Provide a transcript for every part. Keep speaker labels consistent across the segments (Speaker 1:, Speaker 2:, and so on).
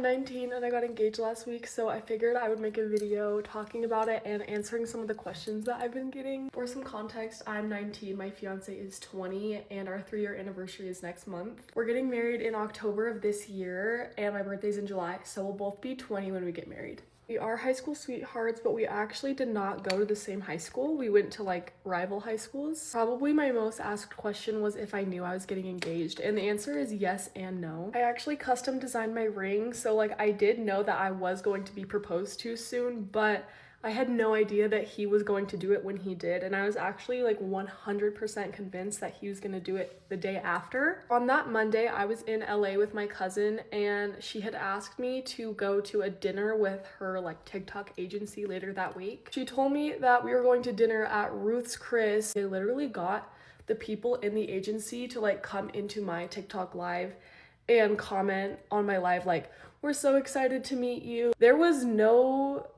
Speaker 1: 19 and I got engaged last week, so I figured I would make a video talking about it and answering some of the questions that I've been getting. For some context, I'm 19, my fiance is 20, and our 3-year anniversary is next month. We're getting married in October of this year, and my birthday's in July, so we'll both be 20 when we get married. We are high school sweethearts, but we actually did not go to the same high school. We went to like rival high schools. Probably my most asked question was if I knew I was getting engaged, and the answer is yes and no. I actually custom designed my ring, so like I did know that I was going to be proposed to soon, but I had no idea that he was going to do it when he did, and I was actually like 100% convinced that he was going to do it the day after. On that Monday, I was in LA with my cousin, and she had asked me to go to a dinner with her like TikTok agency later that week. She told me that we were going to dinner at Ruth's Chris. They literally got the people in the agency to like come into my TikTok live and comment on my live like, "We're so excited to meet you." There was no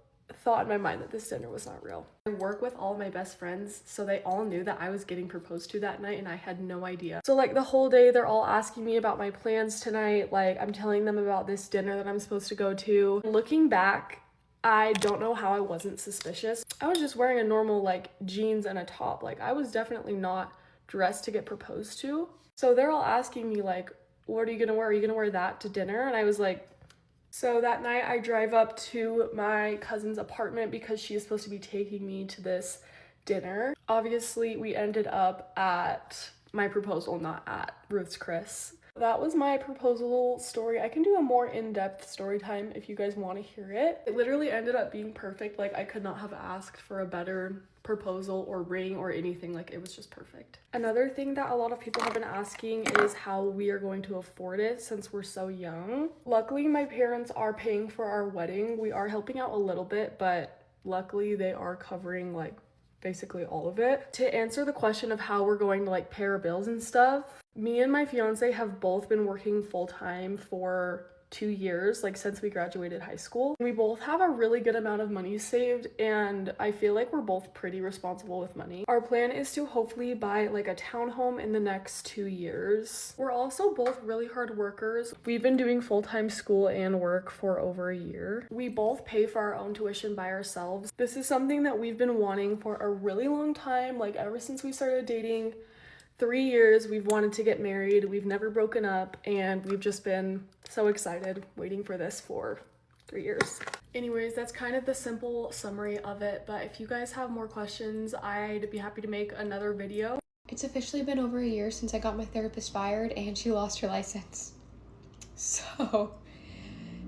Speaker 1: thought in my mind that this dinner was not real. I work with all of my best friends, so they all knew that I was getting proposed to that night, and I had no idea. So like the whole day they're all asking me about my plans tonight, like I'm telling them about this dinner that I'm supposed to go to. Looking back, I don't know how I wasn't suspicious. I was just wearing a normal like jeans and a top. Like I was definitely not dressed to get proposed to. So they're all asking me like, "What are you gonna wear? Are you gonna wear that to dinner?" And I was like, so that night I drive up to my cousin's apartment because she is supposed to be taking me to this dinner. Obviously, we ended up at my proposal, not at Ruth's Chris. That was my proposal story. I can do a more in-depth story time if you guys want to hear it. It literally ended up being perfect. Like I could not have asked for a better proposal or ring or anything. Like it was just perfect. Another thing that a lot of people have been asking is how we are going to afford it since we're so young. Luckily, my parents are paying for our wedding. We are helping out a little bit, but luckily they are covering like basically all of it. To answer the question of how we're going to like pay our bills and stuff, me and my fiance have both been working full-time for 2 years, like since we graduated high school. We both have a really good amount of money saved, and I feel like we're both pretty responsible with money. Our plan is to hopefully buy like a townhome in the next 2 years. We're also both really hard workers. We've been doing full-time school and work for over a year. We both pay for our own tuition by ourselves. This is something that we've been wanting for a really long time, like ever since we started dating. 3 years we've wanted to get married, we've never broken up, and we've just been so excited waiting for this for 3 years. Anyways, that's kind of the simple summary of it, but if you guys have more questions, I'd be happy to make another video.
Speaker 2: It's officially been over a year since I got my therapist fired and she lost her license. So,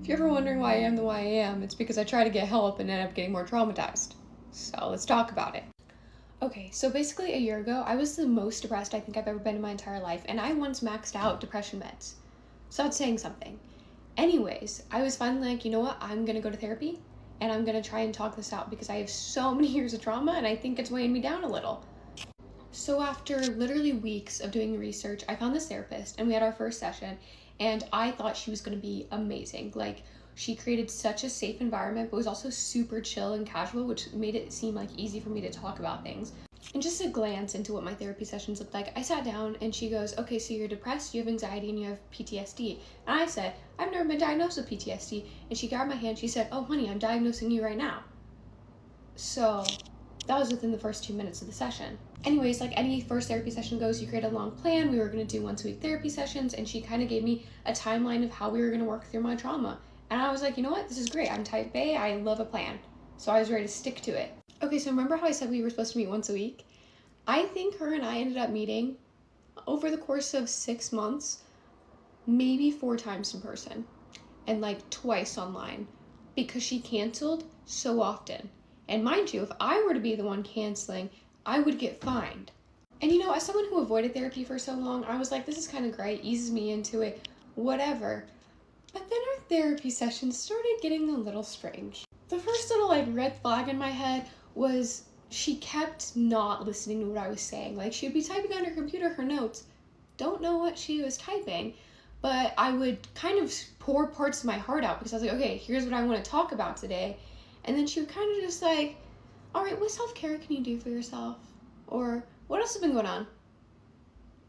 Speaker 2: if you're ever wondering why I am the way I am, it's because I try to get help and end up getting more traumatized. So let's talk about it. Okay, so basically a year ago, I was the most depressed I think I've ever been in my entire life, and I once maxed out depression meds. So that's saying something. Anyways, I was finally like, you know what, I'm gonna go to therapy, and I'm gonna try and talk this out because I have so many years of trauma, and I think it's weighing me down a little. So after literally weeks of doing research, I found this therapist, and we had our first session, and I thought she was gonna be amazing. Like, she created such a safe environment, but was also super chill and casual, which made it seem like easy for me to talk about things. And just a glance into what my therapy sessions looked like, I sat down and she goes, "Okay, so you're depressed, you have anxiety, and you have PTSD. And I said, "I've never been diagnosed with PTSD. And she grabbed my hand, she said, "Oh honey, I'm diagnosing you right now." So that was within the first 2 minutes of the session. Anyways, like any first therapy session goes, you create a long plan. We were gonna do once a week therapy sessions, and she kind of gave me a timeline of how we were gonna work through my trauma. And I was like, you know what, this is great. I'm type A, I love a plan. So I was ready to stick to it. Okay, so remember how I said we were supposed to meet once a week? I think her and I ended up meeting over the course of 6 months, maybe 4 times in person, and like twice online, because she canceled so often. And mind you, if I were to be the one canceling, I would get fined. And you know, as someone who avoided therapy for so long, I was like, this is kind of great, eases me into it, whatever. But then our therapy sessions started getting a little strange. The first little like red flag in my head was she kept not listening to what I was saying. Like she would be typing on her computer her notes, don't know what she was typing, but I would kind of pour parts of my heart out because I was like, okay, here's what I want to talk about today. And then she would kind of just like, all right, what self-care can you do for yourself? Or what else has been going on?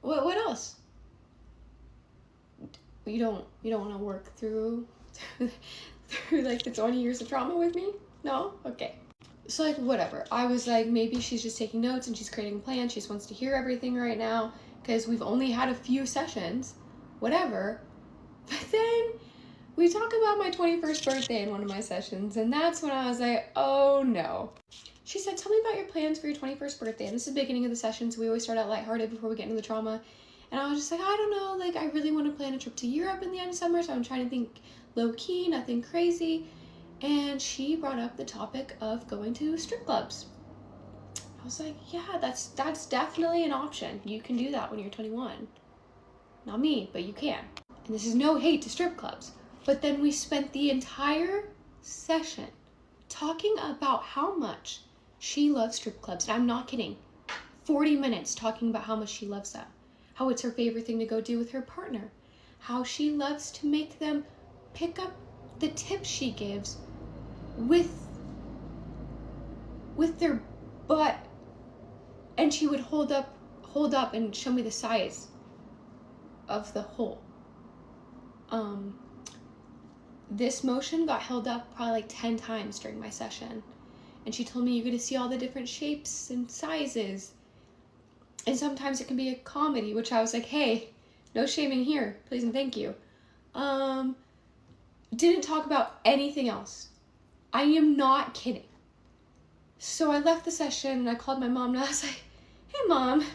Speaker 2: What else? You don't want to work through through like the 20 years of trauma with me? No? Okay. So like, whatever. I was like, maybe she's just taking notes and she's creating a plan. She just wants to hear everything right now because we've only had a few sessions, whatever. But then we talk about my 21st birthday in one of my sessions, and that's when I was like, oh no. She said, tell me about your plans for your 21st birthday. And this is the beginning of the session, so we always start out lighthearted before we get into the trauma. And I was just like, I don't know, like I really want to plan a trip to Europe in the end of summer, so I'm trying to think low key, nothing crazy. And she brought up the topic of going to strip clubs. I was like, yeah, that's definitely an option. You can do that when you're 21. Not me, but you can. And this is no hate to strip clubs. But then we spent the entire session talking about how much she loves strip clubs. And I'm not kidding. 40 minutes talking about how much she loves them. How it's her favorite thing to go do with her partner. How she loves to make them pick up the tips she gives with their butt, and she would hold up and show me the size of the hole. This motion got held up probably like 10 times during my session, and she told me you get to see all the different shapes and sizes, and sometimes it can be a comedy, which I was like, hey, no shaming here, please and thank you. Didn't talk about anything else. I am not kidding. So I left the session and I called my mom and I was like, hey mom,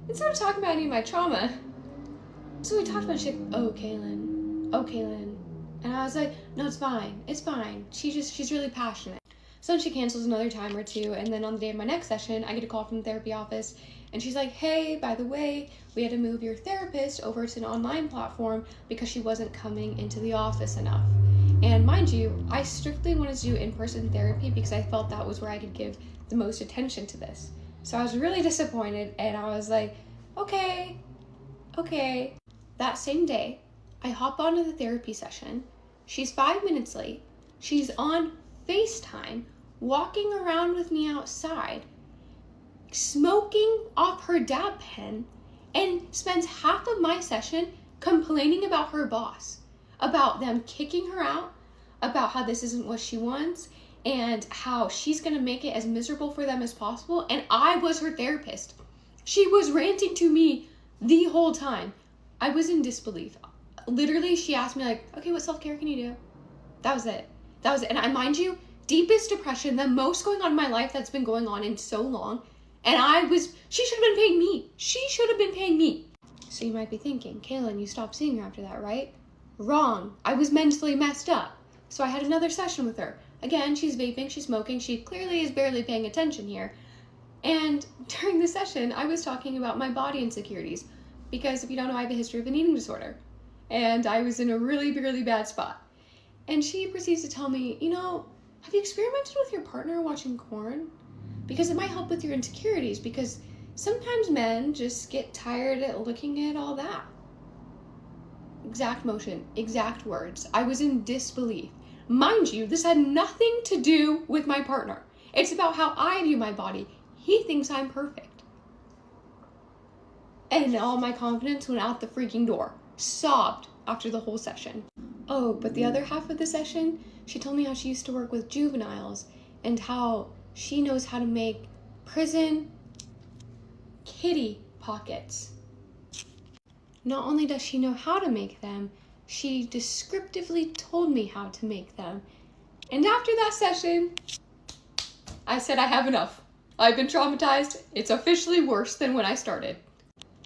Speaker 2: instead of talking about any of my trauma, so we talked about it. She's like, oh Kaylin. And I was like, no, it's fine. She's really passionate. So then she cancels another time or two, and then on the day of my next session, I get a call from the therapy office, and she's like, hey, by the way, we had to move your therapist over to an online platform because she wasn't coming into the office enough. And mind you, I strictly wanted to do in-person therapy because I felt that was where I could give the most attention to this. So I was really disappointed, and I was like, okay. That same day, I hop onto the therapy session. She's 5 minutes late. She's on FaceTime, walking around with me outside, smoking off her dab pen, and spends half of my session complaining about her boss, about them kicking her out, about how this isn't what she wants, and how she's gonna make it as miserable for them as possible. And I was her therapist. She was ranting to me the whole time. I was in disbelief. Literally, she asked me like, okay, what self-care can you do? That was it. And I, mind you, deepest depression, the most going on in my life that's been going on in so long. And she should have been paying me. She should have been paying me. So you might be thinking, Kaylin, you stopped seeing her after that, right? Wrong. I was mentally messed up. So I had another session with her. Again, she's vaping, she's smoking, she clearly is barely paying attention here. And during the session, I was talking about my body insecurities. Because if you don't know, I have a history of an eating disorder. And I was in a really, really bad spot. And she proceeds to tell me, have you experimented with your partner watching porn? Because it might help with your insecurities, because sometimes men just get tired at looking at all that. Exact motion, exact words. I was in disbelief. Mind you, this had nothing to do with my partner. It's about how I view my body. He thinks I'm perfect. And all my confidence went out the freaking door. Sobbed after the whole session. Oh, but the other half of the session, she told me how she used to work with juveniles and how she knows how to make prison kitty pockets. Not only does she know how to make them, she descriptively told me how to make them. And after that session, I said I have enough. I've been traumatized. It's officially worse than when I started.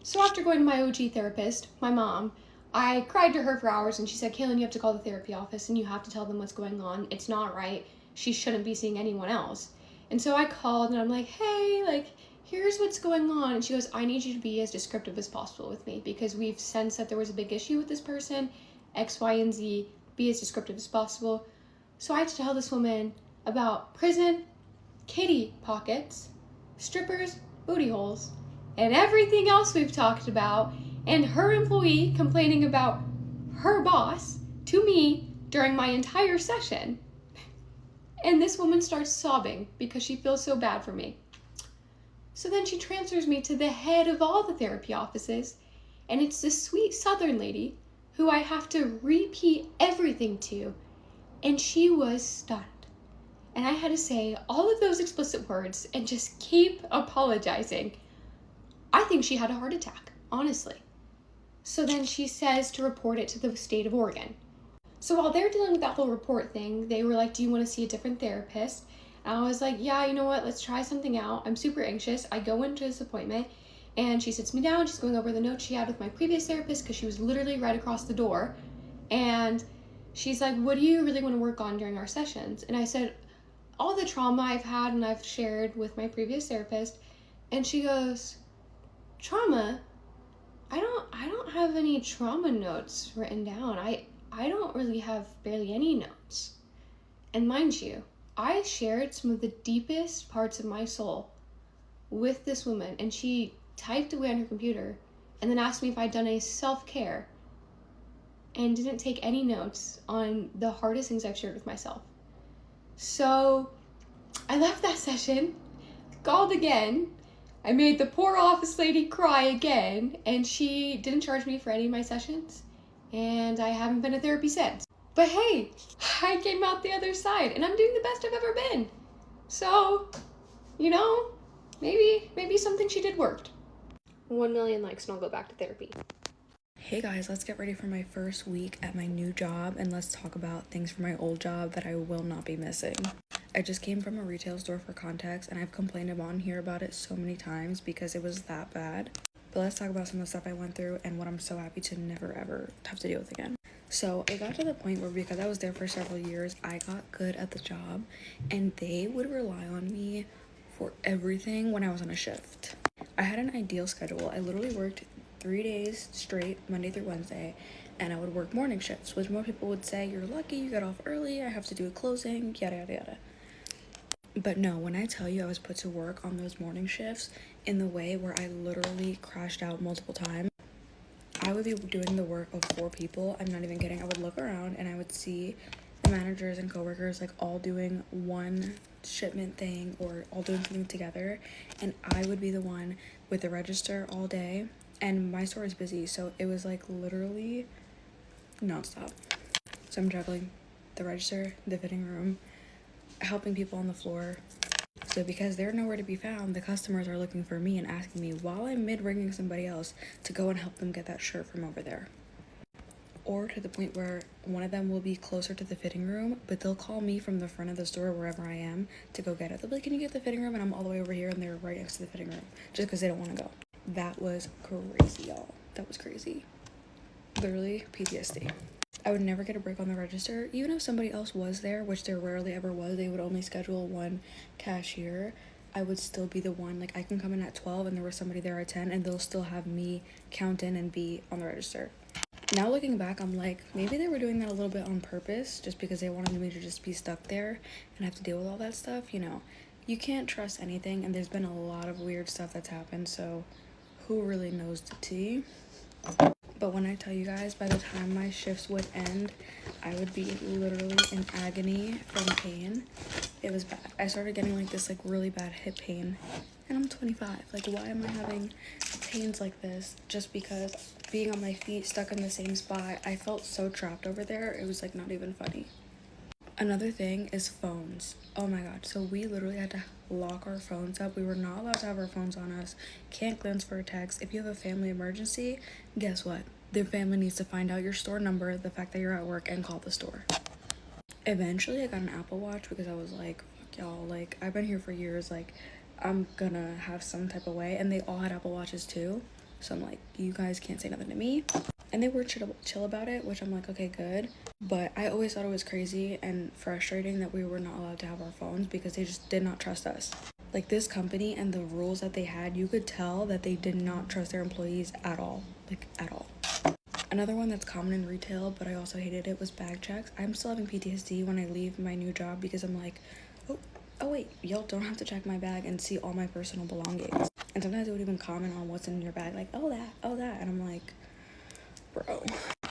Speaker 2: So after going to my OG therapist, my mom, I cried to her for hours and she said, Kaylin, you have to call the therapy office and you have to tell them what's going on. It's not right. She shouldn't be seeing anyone else. And so I called and I'm like, hey, here's what's going on. And she goes, I need you to be as descriptive as possible with me because we've sensed that there was a big issue with this person, X, Y, and Z. Be as descriptive as possible. So I had to tell this woman about prison, kitty pockets, strippers, booty holes, and everything else we've talked about, and her employee complaining about her boss to me during my entire session. And this woman starts sobbing because she feels so bad for me. So then she transfers me to the head of all the therapy offices, and it's this sweet Southern lady who I have to repeat everything to, and she was stunned. And I had to say all of those explicit words and just keep apologizing. I think she had a heart attack, honestly. So then she says to report it to the state of Oregon. So while they're dealing with that whole report thing, they were like, do you want to see a different therapist? And I was like, yeah, you know what? Let's try something out. I'm super anxious. I go into this appointment and she sits me down. She's going over the notes she had with my previous therapist because she was literally right across the door. And she's like, what do you really want to work on during our sessions? And I said, all the trauma I've had and I've shared with my previous therapist. And she goes, trauma? I don't have any trauma notes written down. I don't really have barely any notes. And mind you, I shared some of the deepest parts of my soul with this woman, and she typed away on her computer and then asked me if I'd done any self-care and didn't take any notes on the hardest things I've shared with myself. So I left that session, called again. I made the poor office lady cry again, and she didn't charge me for any of my sessions, and I haven't been to therapy since. But hey, I came out the other side, and I'm doing the best I've ever been. So, you know, maybe something she did worked. 1 million likes and I'll go back to therapy.
Speaker 3: Hey guys, let's get ready for my first week at my new job, and let's talk about things from my old job that I will not be missing. I just came from a retail store for context, and I've complained on here about it so many times because it was that bad. But let's talk about some of the stuff I went through and what I'm so happy to never ever have to deal with again. So it got to the point where, because I was there for several years, I got good at the job and they would rely on me for everything when I was on a shift. I had an ideal schedule. I literally worked 3 days straight, Monday through Wednesday, and I would work morning shifts, which more people would say, you're lucky, you got off early, I have to do a closing, yada yada yada. But no, when I tell you I was put to work on those morning shifts in the way where I literally crashed out multiple times, I would be doing the work of 4 people. I'm not even kidding. I would look around and I would see the managers and coworkers like all doing one shipment thing or all doing something together, and I would be the one with the register all day, and my store is busy, so it was like literally nonstop. So I'm juggling the register, the fitting room, helping people on the floor. So because they're nowhere to be found, the customers are looking for me and asking me while I'm mid-ringing somebody else to go and help them get that shirt from over there. Or to the point where one of them will be closer to the fitting room, but they'll call me from the front of the store wherever I am to go get it. They'll be like, can you get the fitting room? And I'm all the way over here and they're right next to the fitting room just because they don't want to go. That was crazy, y'all. That was crazy. Literally PTSD. I would never get a break on the register. Even if somebody else was there, which there rarely ever was, they would only schedule one cashier, I would still be the one. Like, I can come in at 12 and there was somebody there at 10 and they'll still have me count in and be on the register. Now looking back, I'm like, maybe they were doing that a little bit on purpose just because they wanted me to just be stuck there and have to deal with all that stuff. You know, you can't trust anything, and there's been a lot of weird stuff that's happened, so who really knows the tea? But when I tell you guys, by the time my shifts would end, I would be literally in agony from pain. It was bad. I started getting like this like really bad hip pain, and I'm 25. Like, why am I having pains like this? Just because being on my feet stuck in the same spot, I felt so trapped over there. It was like not even funny. Another thing is phones. Oh my god. So we literally had to lock our phones up. We were not allowed to have our phones on us. Can't glance for a text. If you have a family emergency, guess what? Their family needs to find out your store number, the fact that you're at work, and call the store. Eventually I got an Apple Watch because I was like, fuck y'all, like I've been here for years, like I'm gonna have some type of way. And they all had Apple Watches too, so I'm like, you guys can't say nothing to me. And they were chill about it, which I'm like, okay, good. But I always thought it was crazy and frustrating that we were not allowed to have our phones because they just did not trust us. Like, this company and the rules that they had, you could tell that they did not trust their employees at all. Like, at all. Another one that's common in retail, but I also hated it, was bag checks. I'm still having PTSD when I leave my new job because I'm like, oh wait, y'all don't have to check my bag and see all my personal belongings. And sometimes it would even comment on what's in your bag, like, oh that. And I'm like, bro.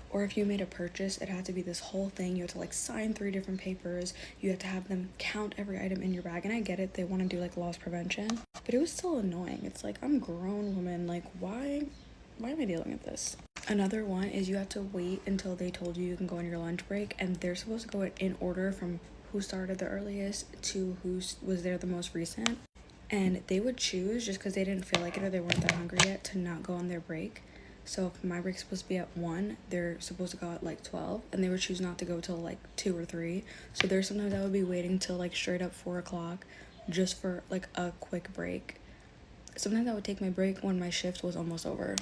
Speaker 3: Or if you made a purchase, it had to be this whole thing. You had to like sign 3 different papers. You had to have them count every item in your bag. And I get it, they want to do like loss prevention, but it was still annoying. It's like, I'm a grown woman, like why am I dealing with this? Another one is you have to wait until they told you can go on your lunch break, and they're supposed to go in order from who started the earliest to who was there the most recent. And they would choose, just because they didn't feel like it or they weren't that hungry yet, to not go on their break. So if my break's supposed to be at 1, they're supposed to go at like 12, and they would choose not to go till like 2 or 3. So there's sometimes I would be waiting till like straight up 4 o'clock just for like a quick break. Sometimes I would take my break when my shift was almost over,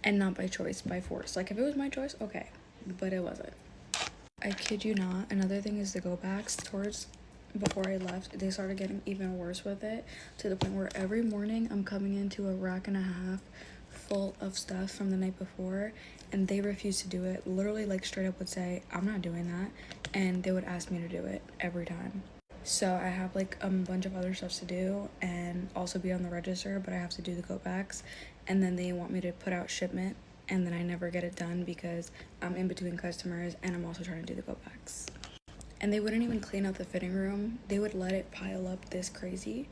Speaker 3: and not by choice, by force. Like if it was my choice, okay, but it wasn't. I kid you not. Another thing is the go backs. Towards before I left, they started getting even worse with it, to the point where every morning I'm coming into a rack and a half full of stuff from the night before, and they refused to do it. Literally, like, straight up would say, I'm not doing that, and they would ask me to do it every time. So I have like a bunch of other stuff to do and also be on the register, but I have to do the go backs, and then they want me to put out shipment, and then I never get it done because I'm in between customers and I'm also trying to do the go backs. And they wouldn't even clean out the fitting room. They would let it pile up this crazy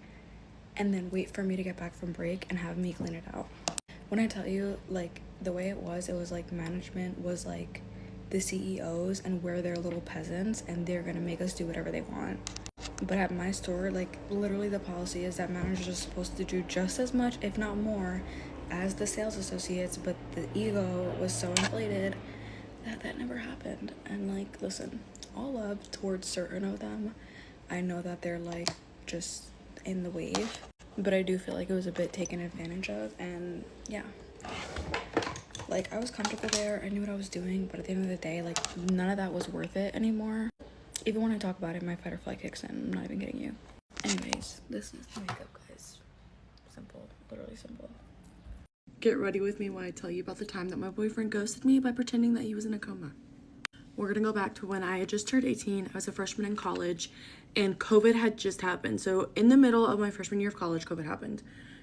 Speaker 3: and then wait for me to get back from break and have me clean it out. When I tell you, like, the way it was like management was like the CEOs, and we're their little peasants, and they're gonna make us do whatever they want. But at my store, like, literally the policy is that managers are supposed to do just as much, if not more, as the sales associates, but the ego was so inflated that never happened. And, like, listen, all love towards certain of them. I know that they're, like, just in the wave, but I do feel like it was a bit taken advantage of, and yeah. Like, I was comfortable there, I knew what I was doing, but at the end of the day, like, none of that was worth it anymore. Even when I talk about it, my fight or flight kicks in. I'm not even kidding you. Anyways, this is the makeup, guys. Simple, literally simple.
Speaker 1: Get ready with me while I tell you about the time that my boyfriend ghosted me by pretending that he was in a coma. We're gonna go back to when I had just turned 18. I was a freshman in college, and COVID had just happened. So in the middle of my freshman year of college, COVID happened.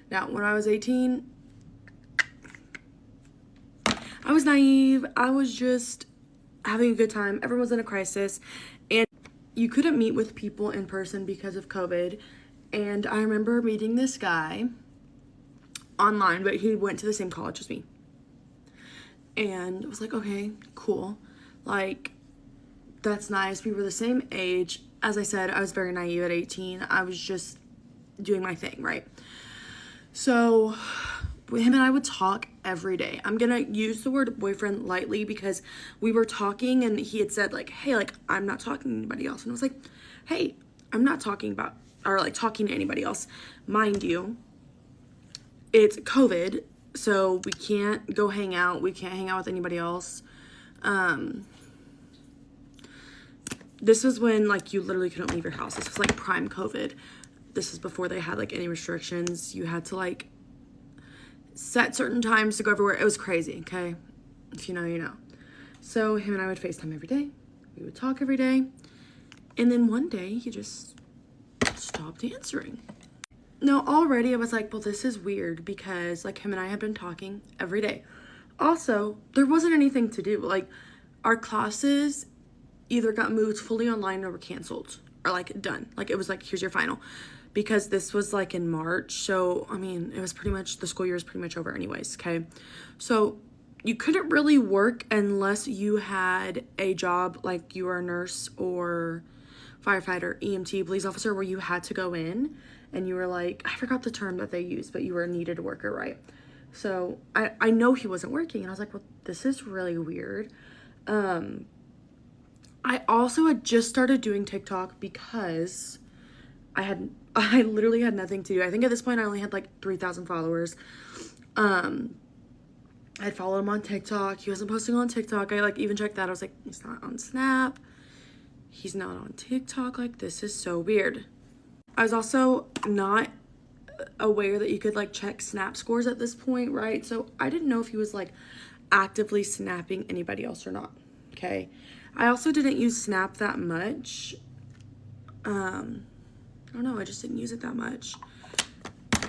Speaker 1: Now, when I was 18, I was naive. I was just having a good time. Everyone was in a crisis, and you couldn't meet with people in person because of COVID. And I remember meeting this guy online, but he went to the same college as me. And I was like, okay, cool. Like, that's nice. We were the same age. As I said, I was very naive at 18. I was just doing my thing, right? So him and I would talk every day. I'm gonna use the word boyfriend lightly because we were talking and he had said, like, hey, like, I'm not talking to anybody else. And I was like, hey, I'm not talking about, or like talking to anybody else. Mind you, it's COVID, so we can't go hang out. We can't hang out with anybody else. This was when, like, you literally couldn't leave your house. This was like prime COVID. This is before they had like any restrictions. You had to like set certain times to go everywhere. It was crazy, okay? If you know, you know. So him and I would FaceTime every day. We would talk every day. And then one day he just stopped answering. Now already I was like, well, this is weird because like him and I had been talking every day. Also, there wasn't anything to do. Like, our classes either got moved fully online or were canceled or like done. Like, it was like, here's your final. Because this was like in March, so I mean, it was pretty much, the school year is pretty much over anyways, okay? So you couldn't really work unless you had a job, like you were a nurse or firefighter, EMT, police officer, where you had to go in and you were like, I forgot the term that they used, but you were a needed worker, right? So I know he wasn't working, and I was like, well, this is really weird. I also had just started doing TikTok because I literally had nothing to do. I think at this point I only had like 3,000 followers. I'd followed him on TikTok. He wasn't posting on TikTok. I like even checked that. I was like, he's not on Snap. He's not on TikTok. Like, this is so weird. I was also not aware that you could like check Snap scores at this point, right? So I didn't know if he was like actively snapping anybody else or not. Okay. I also didn't use Snap that much. I don't know, I just didn't use it that much.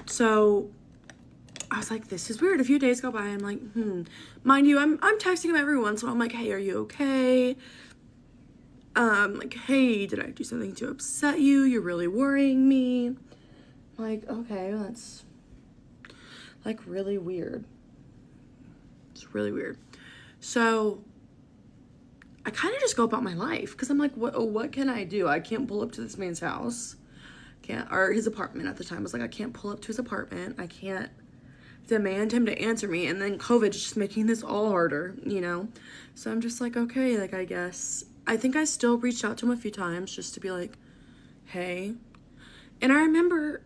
Speaker 1: So I was like, this is weird. A few days go by, I'm like, Mind you, I'm texting him every once in a while. I'm like, hey, are you okay? Like, hey, did I do something to upset you? You're really worrying me. I'm like, okay, well, that's like really weird. It's really weird.
Speaker 4: So I kind of just go about my life because I'm like, what can I do? I can't pull up to this man's house. Or his apartment at the time. I was like, I can't pull up to his apartment. I can't demand him to answer me. And then COVID's just making this all harder, you know? So I'm just like, okay, like, I guess. I think I still reached out to him a few times just to be like, hey. And I remember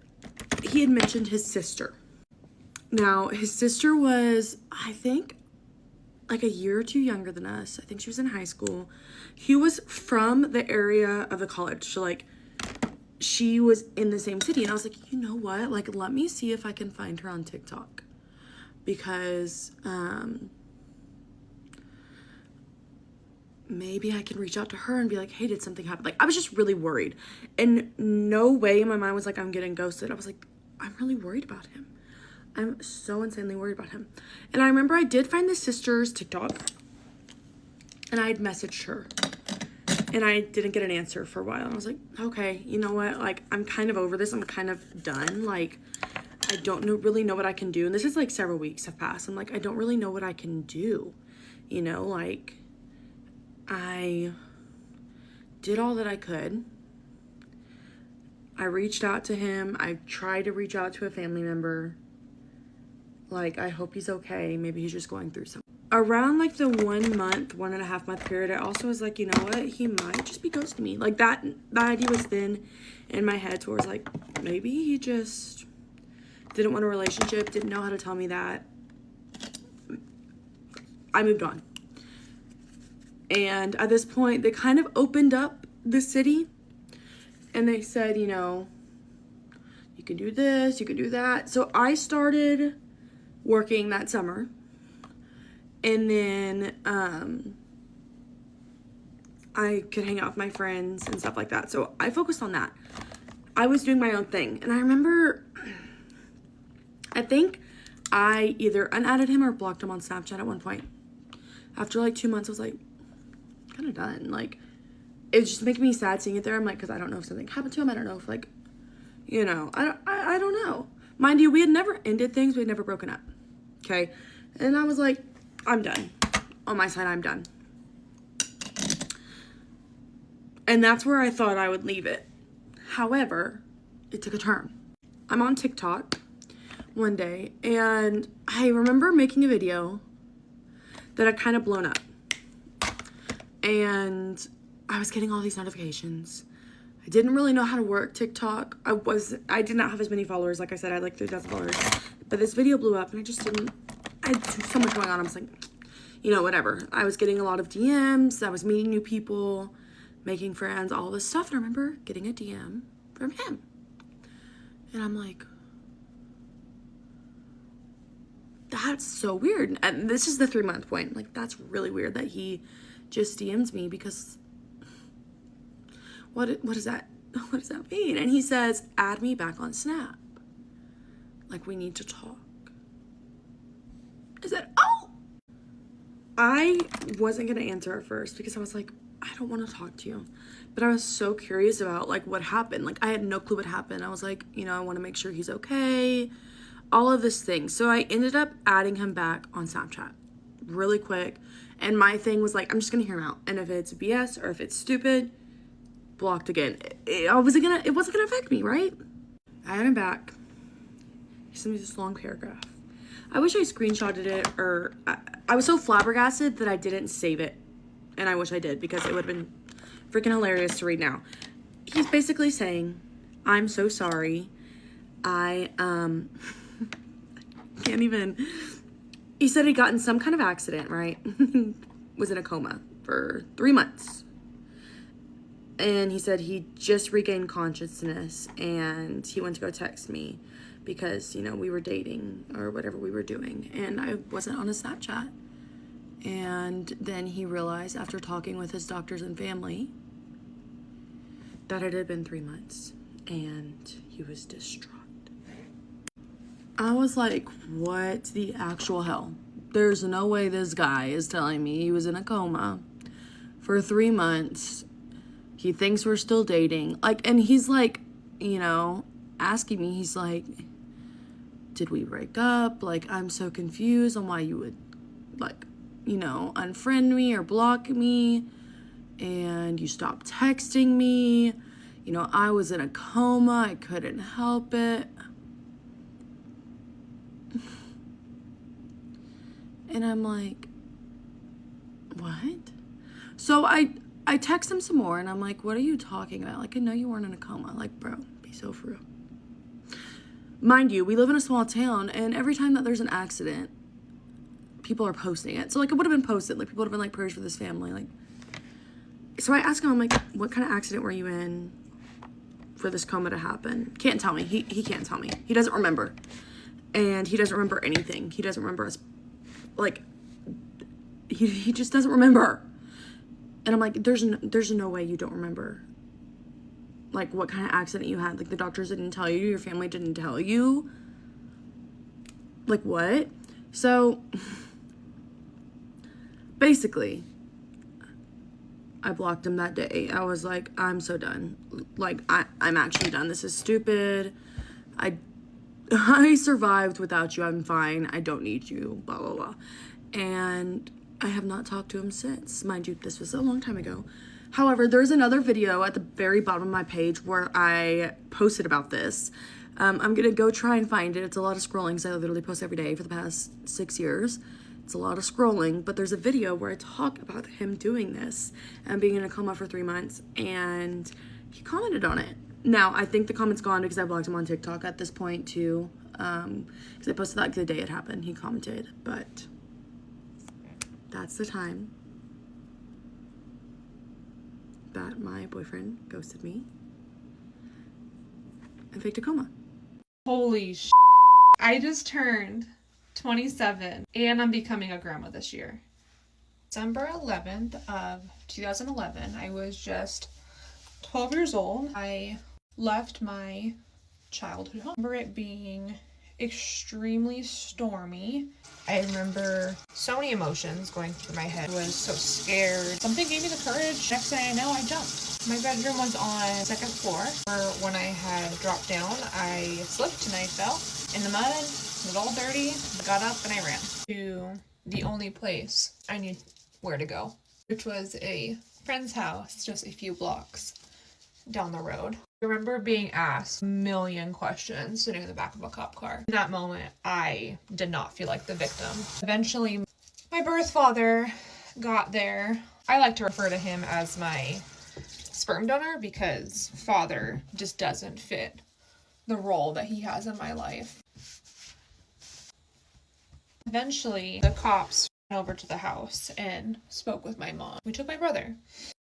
Speaker 4: he had mentioned his sister. Now, his sister was, I think, like a year or two younger than us. I think she was in high school. He was from the area of the college. So, like, she was in the same city. And I was like, you know what? Like, let me see if I can find her on TikTok. Because, maybe I can reach out to her and be like, hey, did something happen? Like, I was just really worried. And no way in my mind was like, I'm getting ghosted. I was like, I'm really worried about him. I'm so insanely worried about him. And I remember I did find the sister's TikTok. And I had messaged her. And I didn't get an answer for a while. And I was like, okay, you know what? Like, I'm kind of over this. I'm kind of done. Like, I don't really know what I can do. And this is like several weeks have passed. I'm like, I don't really know what I can do. You know, like, I did all that I could. I reached out to him. I tried to reach out to a family member. Like, I hope he's okay. Maybe he's just going through something. Around like the 1 month, 1.5 month period, I also was like, you know what? He might just be ghosting me. Like, that idea was then in my head towards like, maybe he just didn't want a relationship, didn't know how to tell me that. I moved on. And at this point, they kind of opened up the city. And they said, you know, you can do this, you can do that. So I started working that summer. And then I could hang out with my friends and stuff like that. So I focused on that. I was doing my own thing. And I remember, I think I either unadded him or blocked him on Snapchat at one point. After like 2 months, I was like, kind of done. Like, it was just making me sad seeing it there. I'm like, because I don't know if something happened to him. I don't know if, like, you know, I don't know. Mind you, we had never ended things. We had never broken up. Okay. And I was like, I'm done. On my side, I'm done. And that's where I thought I would leave it. However, it took a turn. I'm on TikTok one day, and I remember making a video that had kind of blown up. And I was getting all these notifications. I didn't really know how to work TikTok. I did not have as many followers. Like I said, I had like 3,000 followers. But this video blew up, and I had so much going on. I was like, you know, whatever. I was getting a lot of DMs. I was meeting new people, making friends, all this stuff. And I remember getting a DM from him. And I'm like, that's so weird. And this is the 3-month point. Like, that's really weird that he just DMs me because what does that mean? And he says, add me back on Snap. Like, we need to talk. I said, oh! I wasn't going to answer at first because I was like, I don't want to talk to you. But I was so curious about, like, what happened. Like, I had no clue what happened. I was like, you know, I want to make sure he's okay. All of this thing. So I ended up adding him back on Snapchat really quick. And my thing was like, I'm just going to hear him out. And if it's BS or if it's stupid, blocked again. It wasn't going to affect me, right? I had him back. He sent me this long paragraph. I wish I screenshotted it, or I was so flabbergasted that I didn't save it. And I wish I did, because it would have been freaking hilarious to read now. He's basically saying, I'm so sorry. I can't even. He said he got in some kind of accident, right? Was in a coma for 3 months. And he said he just regained consciousness, and he went to go text me because, you know, we were dating or whatever we were doing, and I wasn't on a Snapchat. And then he realized after talking with his doctors and family that it had been 3 months, and he was distraught. I was like, what the actual hell? There's no way this guy is telling me he was in a coma for 3 months. He thinks we're still dating. Like, and he's like, you know, asking me, he's like, did we break up? Like, I'm so confused on why you would, like, you know, unfriend me or block me, and you stopped texting me. You know, I was in a coma. I couldn't help it. And I'm like, what? So I text him some more, and I'm like, what are you talking about? Like, I know you weren't in a coma. Like, bro, be so for real. Mind you, we live in a small town, and every time that there's an accident, people are posting it. So, like, it would have been posted. Like, people would have been like, prayers for this family. Like, so I asked him, I'm like, what kind of accident were you in for this coma to happen? Can't tell me. He can't tell me. He doesn't remember. And he doesn't remember anything. He doesn't remember us. Like, he just doesn't remember. And I'm like, there's no way you don't remember. Like, what kind of accident you had. Like, the doctors didn't tell you. Your family didn't tell you. Like, what? So, basically, I blocked him that day. I was like, I'm so done. Like, I'm actually done. This is stupid. I survived without you. I'm fine. I don't need you. Blah, blah, blah. And I have not talked to him since. Mind you, this was a long time ago. However, there's another video at the very bottom of my page where I posted about this. I'm going to go try and find it. It's a lot of scrolling because I literally post every day for the past 6 years. It's a lot of scrolling, but there's a video where I talk about him doing this and being in a coma for 3 months, and he commented on it. Now, I think the comment's gone because I blocked him on TikTok at this point too, because I posted that like the day it happened. He commented, but that's the time that my boyfriend ghosted me and faked a coma.
Speaker 5: Holy sh! I just turned 27 and I'm becoming a grandma this year. December 11th of 2011, I was just 12 years old. I left my childhood home. I remember it being extremely stormy. I remember so many emotions going through my head. I was so scared. Something gave me the courage. Next thing I know, I jumped. My bedroom was on the second floor. When I had dropped down, I slipped and I fell in the mud. It was all dirty. I got up and I ran to the only place I knew where to go, which was a friend's house just a few blocks down the road. I remember being asked a million questions sitting in the back of a cop car. In that moment, I did not feel like the victim. Eventually, my birth father got there. I like to refer to him as my sperm donor because father just doesn't fit the role that he has in my life. Eventually, the cops went over to the house and spoke with my mom. We took my brother.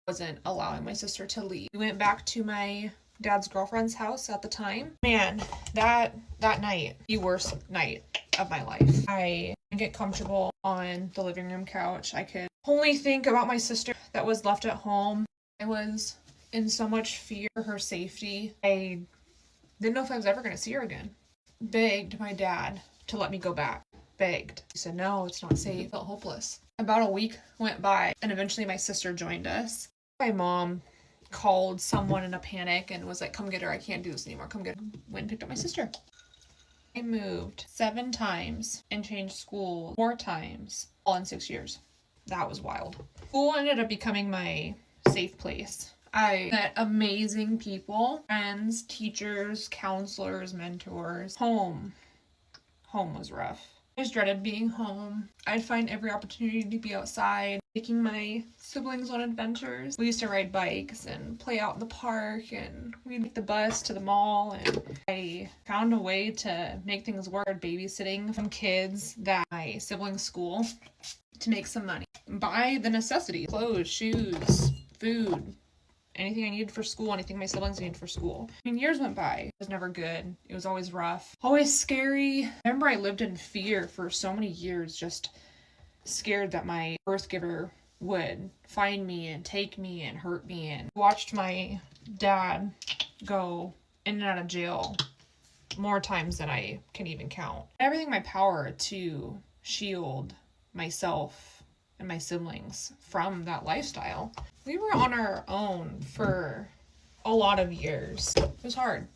Speaker 5: Wasn't allowing my sister to leave. We went back to my dad's girlfriend's house at the time. Man, that night, the worst night of my life. I didn't get comfortable on the living room couch. I could only think about my sister that was left at home. I was in so much fear for her safety. I didn't know if I was ever going to see her again. Begged my dad to let me go back. Begged. He said, no, it's not safe. I felt hopeless. About a week went by and eventually my sister joined us. My mom called someone in a panic and was like, come get her. I can't do this anymore. Come get her. Went and picked up my sister. I moved 7 times and changed schools 4 times, all in 6 years. That was wild. School ended up becoming my safe place. I met amazing people, friends, teachers, counselors, mentors. Home was rough. I just dreaded being home. I'd find every opportunity to be outside, taking my siblings on adventures. We used to ride bikes and play out in the park, and we'd take the bus to the mall, and I found a way to make things work, babysitting from kids that my siblings' school to make some money. Buy the necessities, clothes, shoes, food, anything I needed for school, anything my siblings needed for school. I mean, years went by. It was never good. It was always rough. Always scary. I remember I lived in fear for so many years, just scared that my birth giver would find me and take me and hurt me. And watched my dad go in and out of jail more times than I can even count. Everything in my power to shield myself and my siblings from that lifestyle. We were on our own for a lot of years. It was hard,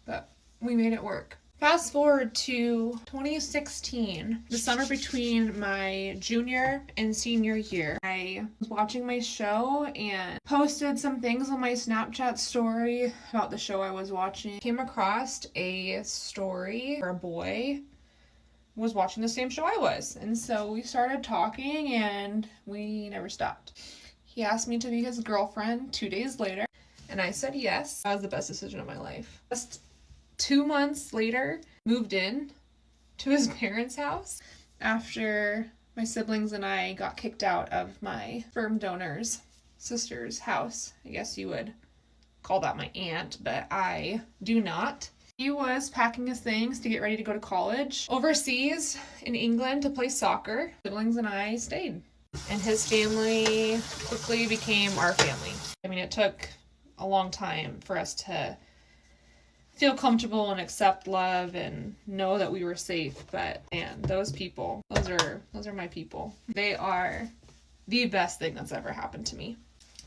Speaker 5: but we made it work. Fast forward to 2016, the summer between my junior and senior year. I was watching my show and posted some things on my Snapchat story about the show I was watching. Came across a story where a boy was watching the same show I was. And so we started talking and we never stopped. He asked me to be his girlfriend 2 days later, and I said yes. That was the best decision of my life. Just 2 months later, moved in to his parents' house after my siblings and I got kicked out of my sperm donor's sister's house. I guess you would call that my aunt, but I do not. He was packing his things to get ready to go to college overseas in England to play soccer. Siblings and I stayed. And his family quickly became our family. I mean, it took a long time for us to feel comfortable and accept love and know that we were safe. But man, those people, those are my people. They are the best thing that's ever happened to me.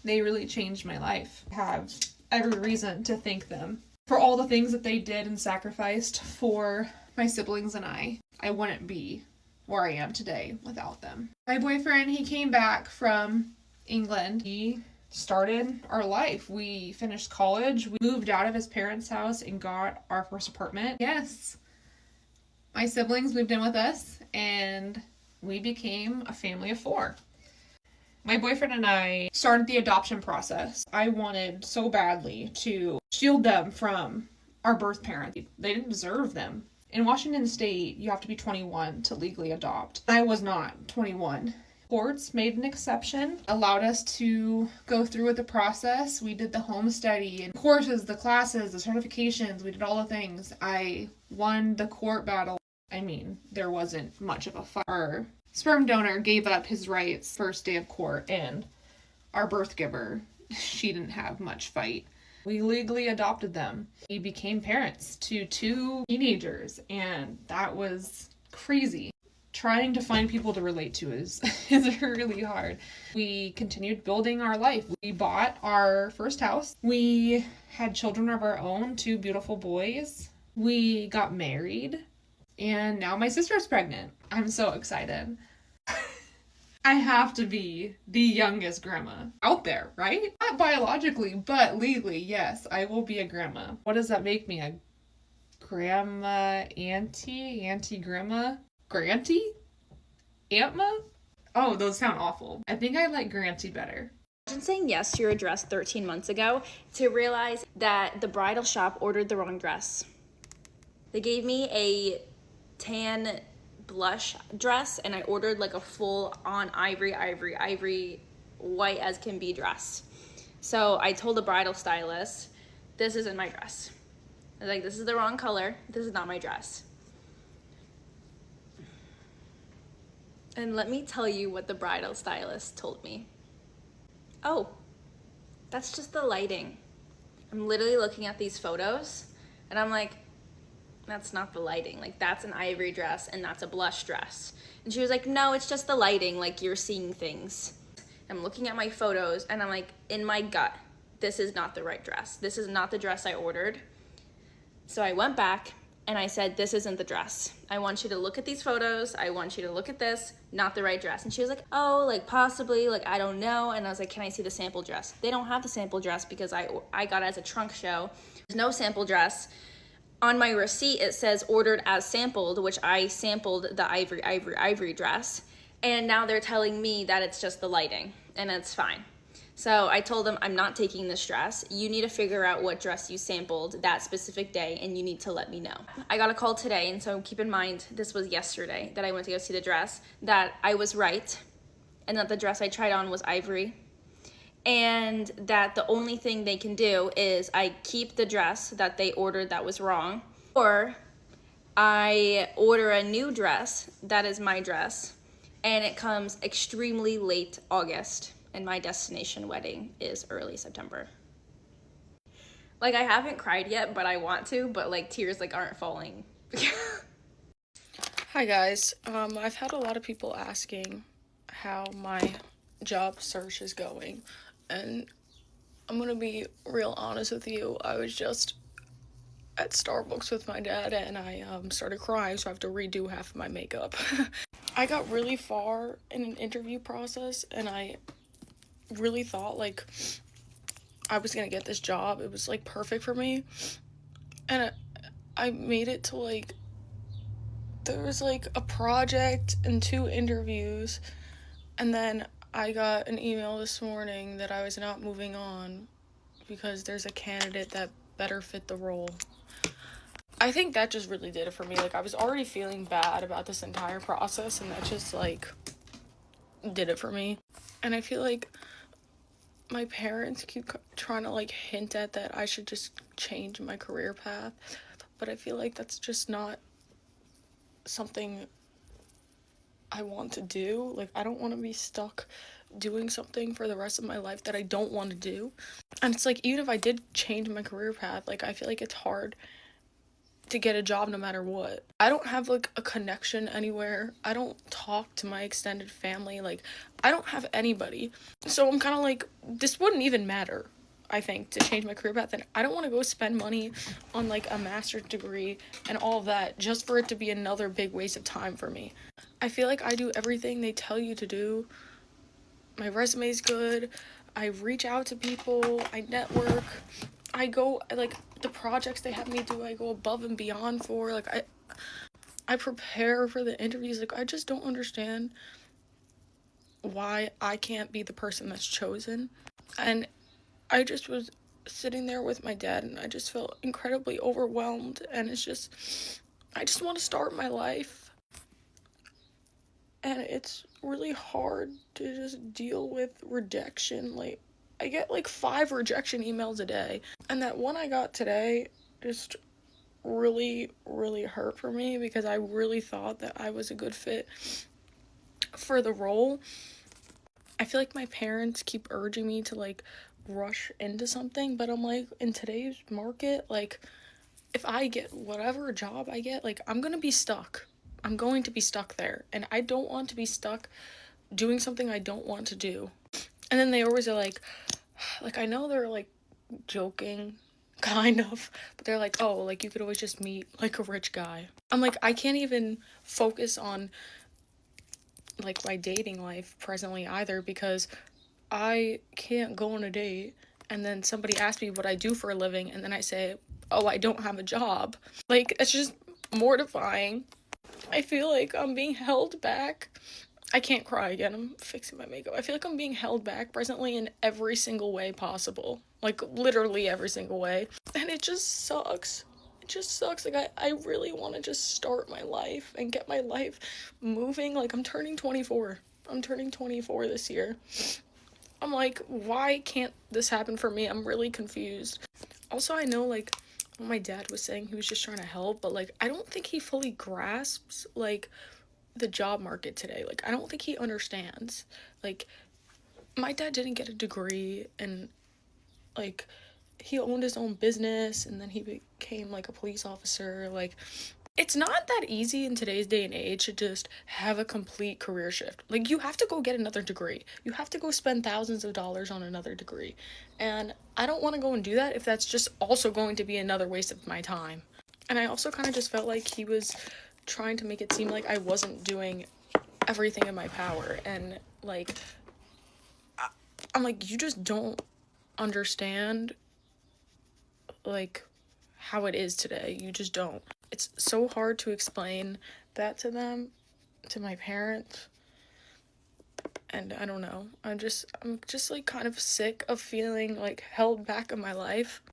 Speaker 5: They really changed my life. I have every reason to thank them for all the things that they did and sacrificed for my siblings and I. I wouldn't be where I am today without them. My boyfriend, he came back from England. He started our life. We finished college. We moved out of his parents' house and got our first apartment. Yes, my siblings moved in with us and we became a family of 4. My boyfriend and I started the adoption process. I wanted so badly to shield them from our birth parents. They didn't deserve them. In Washington State, you have to be 21 to legally adopt. I was not 21. Courts made an exception, allowed us to go through with the process. We did the home study and courses, the classes, the certifications. We did all the things. I won the court battle. I mean, there wasn't much of a fight. Our sperm donor gave up his rights first day of court, and our birth giver, she didn't have much fight. We legally adopted them. We became parents to 2 teenagers, and that was crazy. Trying to find people to relate to is really hard. We continued building our life. We bought our first house. We had children of our own, 2 beautiful boys. We got married, and now my sister's pregnant. I'm so excited. I have to be the youngest grandma out there, right? Not biologically, but legally, yes, I will be a grandma. What does that make me? A grandma auntie grandma? Granty? Auntma? Oh, those sound awful. I think I like Granty better.
Speaker 6: Imagine saying yes to your dress 13 months ago to realize that the bridal shop ordered the wrong dress. They gave me a tan blush dress and I ordered like a full on ivory white as can be dress. So I told the bridal stylist, this isn't my dress. I was like, this is the wrong color. This is not my dress. And let me tell you what the bridal stylist told me. Oh, that's just the lighting. I'm literally looking at these photos and I'm like, that's not the lighting. Like, that's an ivory dress and that's a blush dress. And she was like, no, it's just the lighting. Like, you're seeing things. I'm looking at my photos and I'm like, in my gut, this is not the right dress. This is not the dress I ordered. So I went back and I said, this isn't the dress. I want you to look at these photos. I want you to look at this, not the right dress. And she was like, oh, like possibly, like, I don't know. And I was like, can I see the sample dress? They don't have the sample dress because I got it as a trunk show. There's no sample dress. On my receipt, it says ordered as sampled, which I sampled the ivory dress. And now they're telling me that it's just the lighting and it's fine. So I told them, I'm not taking this dress. You need to figure out what dress you sampled that specific day and you need to let me know. I got a call today, and so keep in mind, this was yesterday that I went to go see the dress, that I was right and that the dress I tried on was ivory. And that the only thing they can do is I keep the dress that they ordered that was wrong, or I order a new dress that is my dress, and it comes extremely late August, and my destination wedding is early September. Like, I haven't cried yet, but I want to, but like tears like aren't falling.
Speaker 7: Hi guys, I've had a lot of people asking how my job search is going. And I'm gonna be real honest with you, I at Starbucks with my dad, and I started crying, so I have to redo half of my makeup. I got really far in an interview process, and I really thought, like, I was gonna get this job. It was, like, perfect for me. And I made it to, like, there was, like, a project and 2 interviews, and then I got an email this morning that I was not moving on because there's a candidate that better fit the role. I think that just really did it for me. Like, I was already feeling bad about this entire process, and that just, like, did it for me. And I feel like my parents keep trying to, like, hint at that I should just change my career path, but I feel like that's just not something I want to do. Like, I don't want to be stuck doing something for the rest of my life that I don't want to do. And it's like, even if I did change my career path, like, I feel like it's hard to get a job no matter what. I don't have, like, a connection anywhere. I don't talk to my extended family. Like, I don't have anybody. So I'm kind of like, this wouldn't even matter, I think, to change my career path. And I don't want to go spend money on, like, a master's degree and all of that just for it to be another big waste of time for me. I feel like I do everything they tell you to do. My resume's good. I reach out to people. I network. I go, like, the projects they have me do, I go above and beyond for. Like, I prepare for the interviews. Like, I just don't understand why I can't be the person that's chosen. And I just was sitting there with my dad, and I just felt incredibly overwhelmed. And it's just, I just want to start my life. And it's really hard to just deal with rejection. Like, I get like 5 rejection emails a day. And that one I got today just really, really hurt for me because I really thought that I was a good fit for the role. I feel like my parents keep urging me to, like, rush into something, but I'm like, in today's market, like, if I get whatever job I get, like, I'm gonna be stuck. I'm going to be stuck there, and I don't want to be stuck doing something I don't want to do. And then they always are like, I know they're, like, joking, kind of, but they're like, oh, like, you could always just meet, like, a rich guy. I'm like, I can't even focus on, like, my dating life presently either, because I can't go on a date and then somebody asks me what I do for a living, and then I say, oh, I don't have a job. Like, it's just mortifying. I feel like I'm being held back. I can't cry again, I'm fixing my makeup. I feel like I'm being held back presently in every single way possible. Like, literally every single way. And it just sucks. It just sucks. Like, I really want to just start my life and get my life moving. Like, I'm turning 24. I'm turning 24 this year. I'm like, why can't this happen for me? I'm really confused. Also, I know, like, what my dad was saying, he was just trying to help, but, like, I don't think he fully grasps, like, the job market today. Like, I don't think he understands. Like, my dad didn't get a degree, and, like, he owned his own business, and then he became, like, a police officer. Like, it's not that easy in today's day and age to just have a complete career shift. Like, you have to go get another degree. You have to go spend thousands of dollars on another degree. And I don't want to go and do that if that's just also going to be another waste of my time. And I also kind of just felt like he was trying to make it seem like I wasn't doing everything in my power. And, like, I'm like, you just don't understand, like, how it is today. You just don't. It's so hard to explain that to them, to my parents, and I don't know. I'm just like kind of sick of feeling like held back in my life.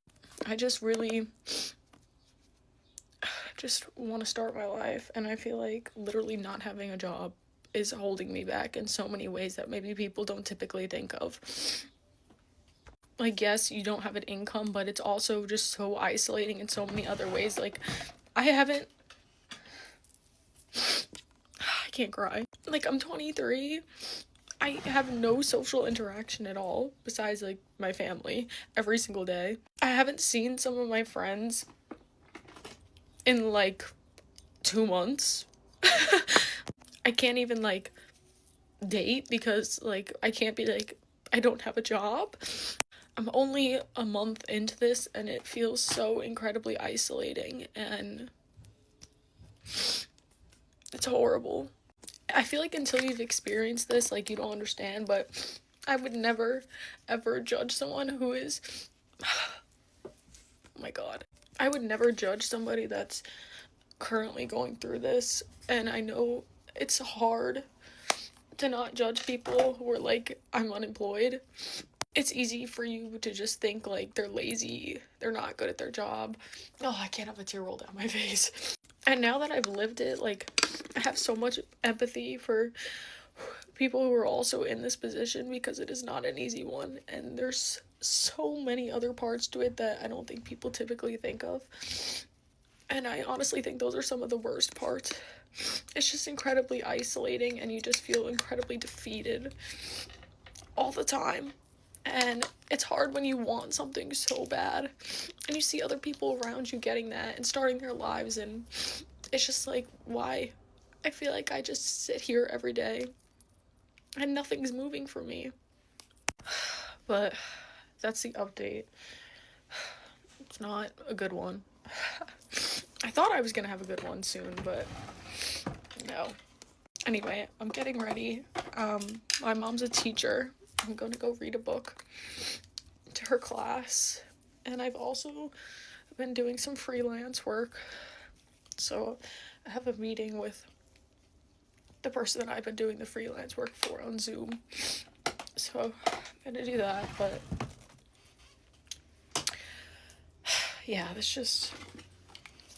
Speaker 7: I just really just want to start my life, and I feel like literally not having a job is holding me back in so many ways that maybe people don't typically think of. Like, yes, you don't have an income, but it's also just so isolating in so many other ways. Like, I can't cry. Like, I'm 23. I have no social interaction at all besides, like, my family every single day. I haven't seen some of my friends in, like, 2 months. I can't even, like, date because, like, I can't be, like, I don't have a job. I'm only a month into this and it feels so incredibly isolating and it's horrible. I feel like until you've experienced this, like, you don't understand, but I would never, ever judge someone who is, oh my god. I would never judge somebody that's currently going through this, and I know it's hard to not judge people who are like, I'm unemployed. It's easy for you to just think, like, they're lazy, they're not good at their job. Oh, I can't have a tear roll down my face. And now that I've lived it, like, I have so much empathy for people who are also in this position because it is not an easy one. And there's so many other parts to it that I don't think people typically think of. And I honestly think those are some of the worst parts. It's just incredibly isolating and you just feel incredibly defeated all the time. And it's hard when you want something so bad and you see other people around you getting that and starting their lives, and it's just like, why? I feel like I just sit here every day and nothing's moving for me. But that's the update. It's not a good one. I thought I was gonna have a good one soon, but no. Anyway, I'm getting ready. My mom's a teacher. I'm gonna go read a book to her class, and I've also been doing some freelance work, so I have a meeting with the person that I've been doing the freelance work for on Zoom, so I'm gonna do that. But yeah, this just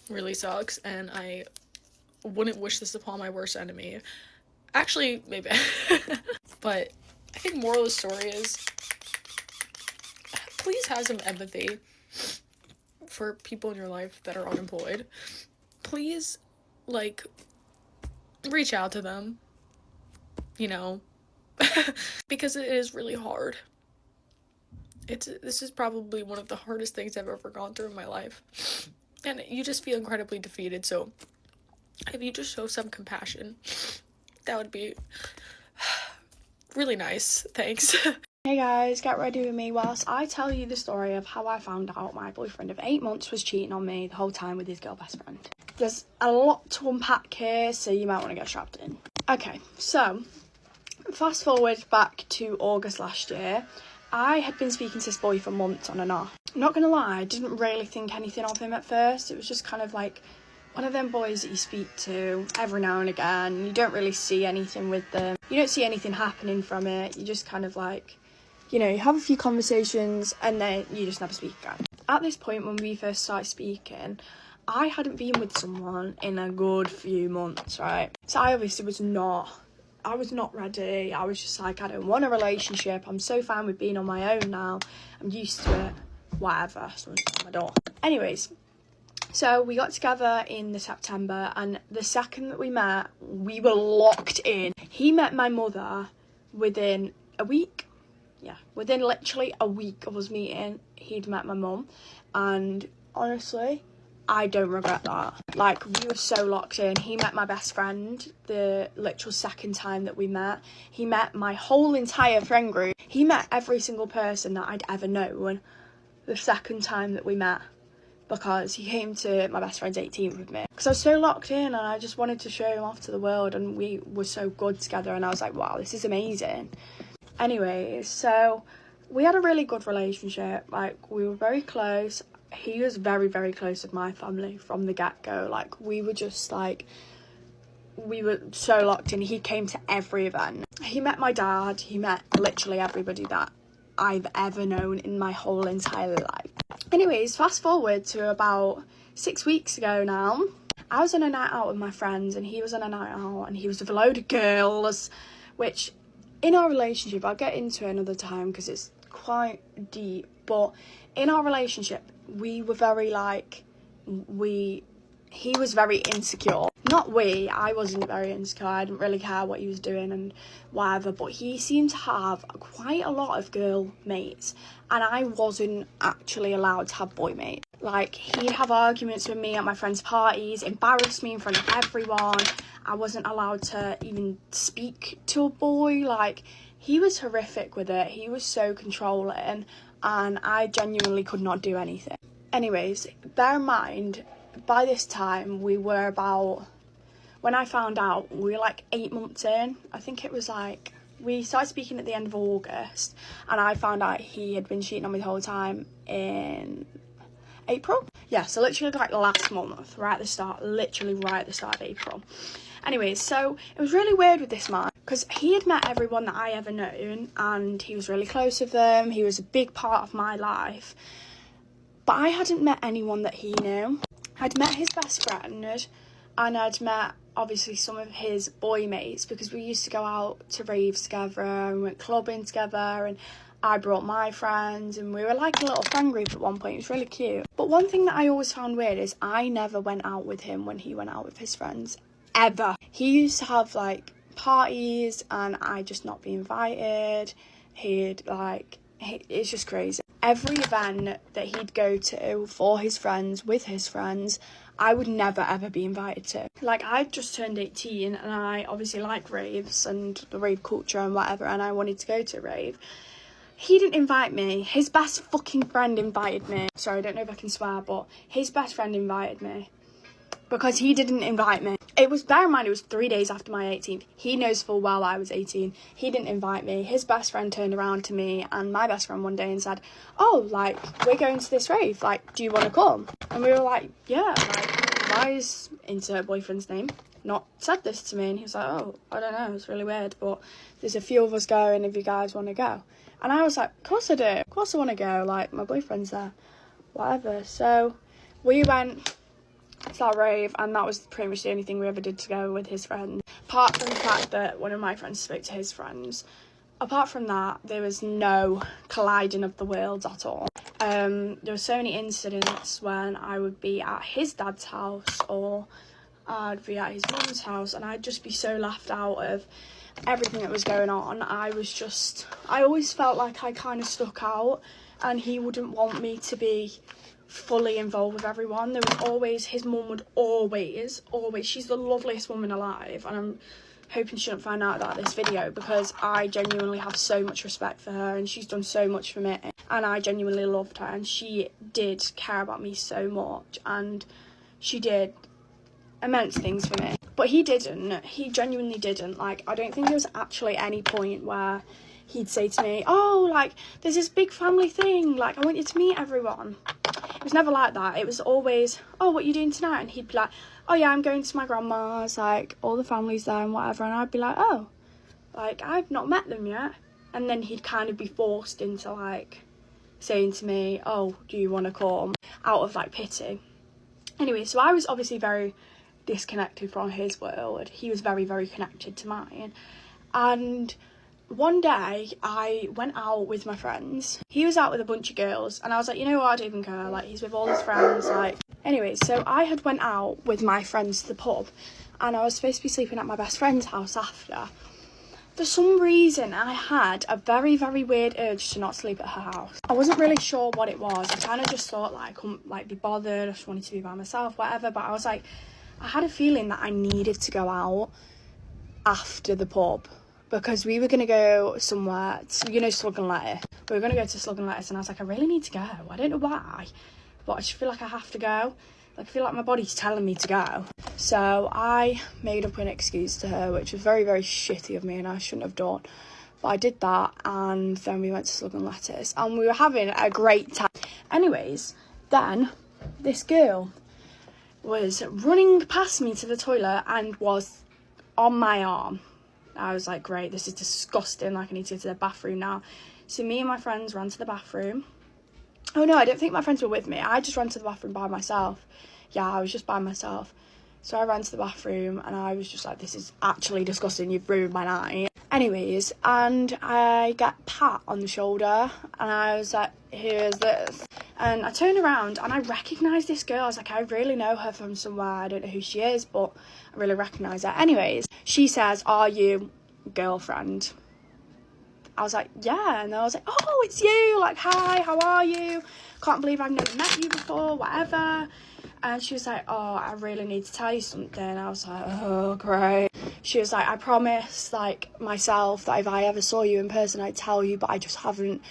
Speaker 7: really sucks, and I wouldn't wish this upon my worst enemy. Actually, maybe. But I think moral of the story is, please have some empathy for people in your life that are unemployed. Please, like, reach out to them, you know, because it is really hard. This is probably one of the hardest things I've ever gone through in my life, and you just feel incredibly defeated. So if you just show some compassion, that would be really nice. Thanks.
Speaker 8: Hey guys, get ready with me whilst I tell you the story of how I found out my boyfriend of 8 months was cheating on me the whole time with his girl best friend. There's a lot to unpack here, so you might want to get strapped in. Okay, so fast forward back to August last year. I had been speaking to this boy for months on and off. I'm not gonna lie, I didn't really think anything of him at first. It was just kind of like one of them boys that you speak to every now and again. You don't really see anything with them. You don't see anything happening from it. You just kind of like, you know, you have a few conversations and then you just never speak again. At this point, when we first started speaking, I hadn't been with someone in a good few months, right? So I obviously was not ready. I was just like, I don't want a relationship. I'm so fine with being on my own now. I'm used to it. Whatever. Someone's at my door. Anyways, so we got together in the September, and the second that we met, we were locked in. He met my mother within a week. Yeah, within literally a week of us meeting, he'd met my mum, and honestly, I don't regret that. Like, we were so locked in. He met my best friend the literal second time that we met. He met my whole entire friend group. He met every single person that I'd ever known the second time that we met, because he came to my best friend's 18th with me. Because I was so locked in and I just wanted to show him off to the world, and we were so good together, and I was like, wow, this is amazing. Anyways, so we had a really good relationship. Like, we were very close. He was very, very close with my family from the get-go. Like, we were just like, we were so locked in. He came to every event. He met my dad. He met literally everybody that I've ever known in my whole entire life. Anyways, fast forward to about 6 weeks ago now. I was on a night out with my friends, and he was on a night out, and he was with a load of girls, which in our relationship, I'll get into it another time because it's quite deep, but in our relationship, we were very like, he was very insecure. I wasn't very insecure. I didn't really care what he was doing and whatever, but he seemed to have quite a lot of girl mates, and I wasn't actually allowed to have boy mates. Like, he'd have arguments with me at my friends' parties, embarrass me in front of everyone. I wasn't allowed to even speak to a boy. Like, He was horrific with it. He was so controlling, and I genuinely could not do anything. Anyways, bear in mind, by this time we were about, when I found out, we were like 8 months in. I think it was like, we started speaking at the end of August, and I found out he had been cheating on me the whole time in April. Yeah, so literally like last month, right at the start, literally right at the start of April. Anyways, so it was really weird with this man, because he had met everyone that I ever known, and he was really close with them. He was a big part of my life, but I hadn't met anyone that he knew. I'd met his best friend, and I'd met obviously some of his boy mates, because we used to go out to raves together and went clubbing together, and I brought my friends, and we were like a little friend group at one point. It was really cute. But one thing that I always found weird is I never went out with him when he went out with his friends, ever. He used to have like parties and I'd just not be invited. It's just crazy. Every event that he'd go to for his friends, with his friends, I would never ever be invited to. Like, I just turned 18 and I obviously like raves and the rave culture and whatever, and I wanted to go to a rave. He didn't invite me. His best fucking friend invited me. Sorry, I don't know if I can swear, but his best friend invited me because he didn't invite me. It was, bear in mind, it was 3 days after my 18th. He knows full well I was 18. He didn't invite me. His best friend turned around to me and my best friend one day and said, oh, like, we're going to this rave. Like, do you want to come? And we were like, yeah, like, why is insert boyfriend's name not said this to me? And he was like, oh, I don't know, it's really weird, but there's a few of us going if you guys want to go. And I was like, of course I do. Of course I want to go. Like, my boyfriend's there. Whatever. So we went to that rave, and that was pretty much the only thing we ever did together with his friends. Apart from the fact that one of my friends spoke to his friends, apart from that, there was no colliding of the worlds at all. There were so many incidents when I would be at his dad's house or I'd be at his mum's house, and I'd just be so left out of everything that was going on. I always felt like I kind of stuck out, and he wouldn't want me to be fully involved with everyone. There was always, his mum would always, she's the loveliest woman alive, and I'm hoping she doesn't find out about this video, because I genuinely have so much respect for her, and she's done so much for me, and I genuinely loved her, and she did care about me so much, and she did immense things for me. But he didn't. He genuinely didn't. Like, I don't think there was actually any point where he'd say to me, oh, like, there's this big family thing, like, I want you to meet everyone. It was never like that. It was always, oh, what are you doing tonight? And he'd be like, oh yeah, I'm going to my grandma's, like, all the family's there and whatever. And I'd be like, oh, like, I've not met them yet. And then he'd kind of be forced into, like, saying to me, oh, do you want to come? Out of, like, pity. Anyway, so I was obviously very disconnected from his world. He was very, very connected to mine. And one day I went out with my friends. He was out with a bunch of girls, and I was like, you know what, I don't even care, like, he's with all his friends, like. Anyway, so I had went out with my friends to the pub, and I was supposed to be sleeping at my best friend's house after. For some reason, I had a very, very weird urge to not sleep at her house. I wasn't really sure what it was. I kind of just thought, like, I couldn't, like, be bothered, I just wanted to be by myself, whatever, but I was like, I had a feeling that I needed to go out after the pub, because we were going to go somewhere, you know, Slug and Lettuce. We were going to go to Slug and Lettuce, and I was like, I really need to go. I don't know why, but I just feel like I have to go. Like, I feel like my body's telling me to go. So I made up an excuse to her, which was very, very shitty of me, and I shouldn't have done. But I did that, and then we went to Slug and Lettuce, and we were having a great time. Anyways, then this girl was running past me to the toilet and was on my arm. I was like, great, this is disgusting, like, I need to go to the bathroom now. So me and my friends ran to the bathroom. Oh no, I don't think my friends were with me. I just ran to the bathroom by myself. Yeah, I was just by myself. So I ran to the bathroom, and I was just like, this is actually disgusting, you've ruined my night. Anyways, and I got pat on the shoulder, and I was like, who is this? And I turned around, and I recognised this girl. I was like, I really know her from somewhere. I don't know who she is, but I really recognise her. Anyways, she says, are you girlfriend? I was like, yeah. And I was like, oh, it's you. Like, hi, how are you? Can't believe I've never met you before, whatever. And she was like, oh, I really need to tell you something. I was like, oh, great. She was like, I promise, like, myself that if I ever saw you in person, I'd tell you, but I just haven't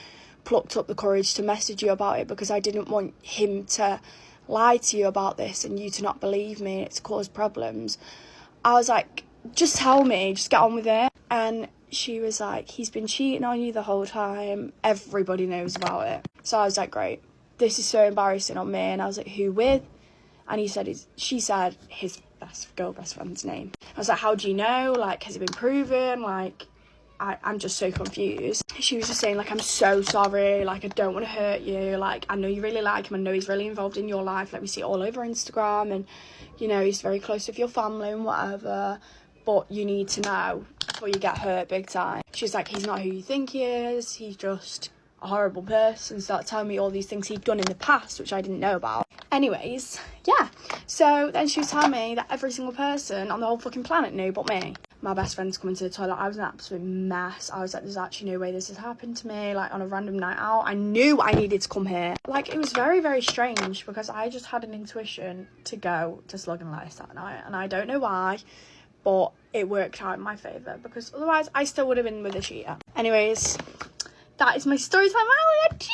Speaker 8: plucked up the courage to message you about it because I didn't want him to lie to you about this and you to not believe me and it's caused problems. I was like, just tell me, just get on with it. And she was like, he's been cheating on you the whole time. Everybody knows about it. So I was like, great. This is so embarrassing on me. And I was like, who with? And she said his best friend's name. I was like, how do you know? Like, has it been proven? Like, I'm just so confused. She was just saying, like, I'm so sorry. Like, I don't want to hurt you. Like, I know you really like him. I know he's really involved in your life. Like, we see it all over Instagram. And, you know, he's very close with your family and whatever. But you need to know before you get hurt big time. She's like, he's not who you think he is. He's just a horrible person. Start telling me all these things he'd done in the past, which I didn't know about. Anyways, yeah. So then she was telling me that every single person on the whole fucking planet knew but me. My best friend's coming to the toilet. I was an absolute mess. I was like, there's actually no way this has happened to me. Like, on a random night out, I knew I needed to come here. Like, it was very, very strange because I just had an intuition to go to Slug and Lettuce that night. And I don't know why, but it worked out in my favour because otherwise I still would have been with a cheater. Anyways, that is my story time. I got cheated.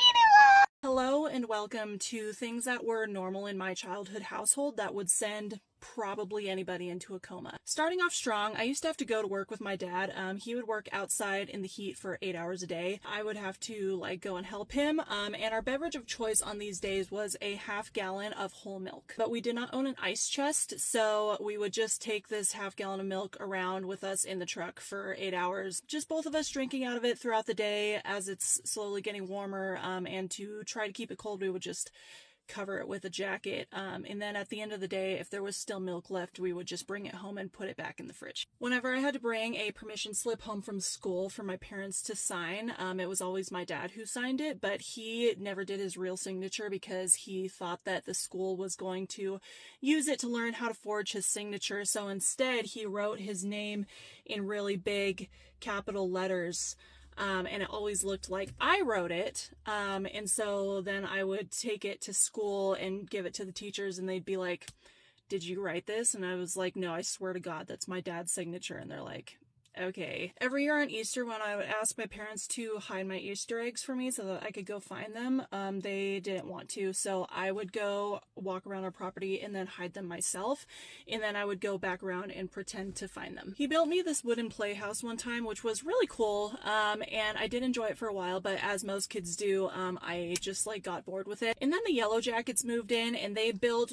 Speaker 7: Hello and welcome to things that were normal in my childhood household that would send probably anybody into a coma. Starting off strong, I used to have to go to work with my dad. He would work outside in the heat for 8 hours a day. I would have to like go and help him. And our beverage of choice on these days was a half gallon of whole milk. But we did not own an ice chest, so we would just take this half gallon of milk around with us in the truck for 8 hours. Just both of us drinking out of it throughout the day as it's slowly getting warmer. And to try to keep it cold, we would just cover it with a jacket, and then at the end of the day, if there was still milk left, we would just bring it home and put it back in the fridge. Whenever I had to bring a permission slip home from school for my parents to sign, it was always my dad who signed it, but he never did his real signature because he thought that the school was going to use it to learn how to forge his signature, so instead he wrote his name in really big capital letters. And it always looked like I wrote it, and so then I would take it to school and give it to the teachers, and they'd be like, did you write this? And I was like, no, I swear to God, that's my dad's signature. And they're like, okay. Every year on Easter, when I would ask my parents to hide my Easter eggs for me so that I could go find them, they didn't want to, so I would go walk around our property and then hide them myself, and then I would go back around and pretend to find them. He built me this wooden playhouse one time, which was really cool, and I did enjoy it for a while, but as most kids do, I just like got bored with it. And then the Yellow Jackets moved in, and they built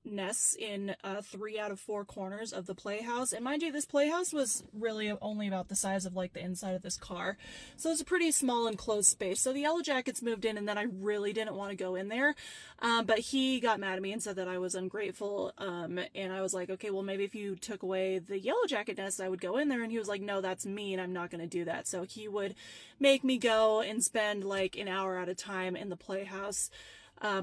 Speaker 7: nests in 3 out of 4 corners of the playhouse, and mind you, this playhouse was really only about the size of like the inside of this car, so it's a pretty small enclosed space. So the Yellow Jackets moved in, and then I really didn't want to go in there, but he got mad at me and said that I was ungrateful, and I was like, okay, well, maybe if you took away the Yellow Jacket nest, I would go in there. And he was like, no, that's mean, I'm not going to do that. So he would make me go and spend like an hour at a time in the playhouse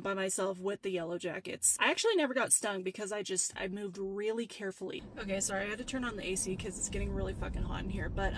Speaker 7: by myself with the Yellow Jackets. I actually never got stung because I moved really carefully. Okay, sorry, I had to turn on the AC because it's getting really fucking hot in here. But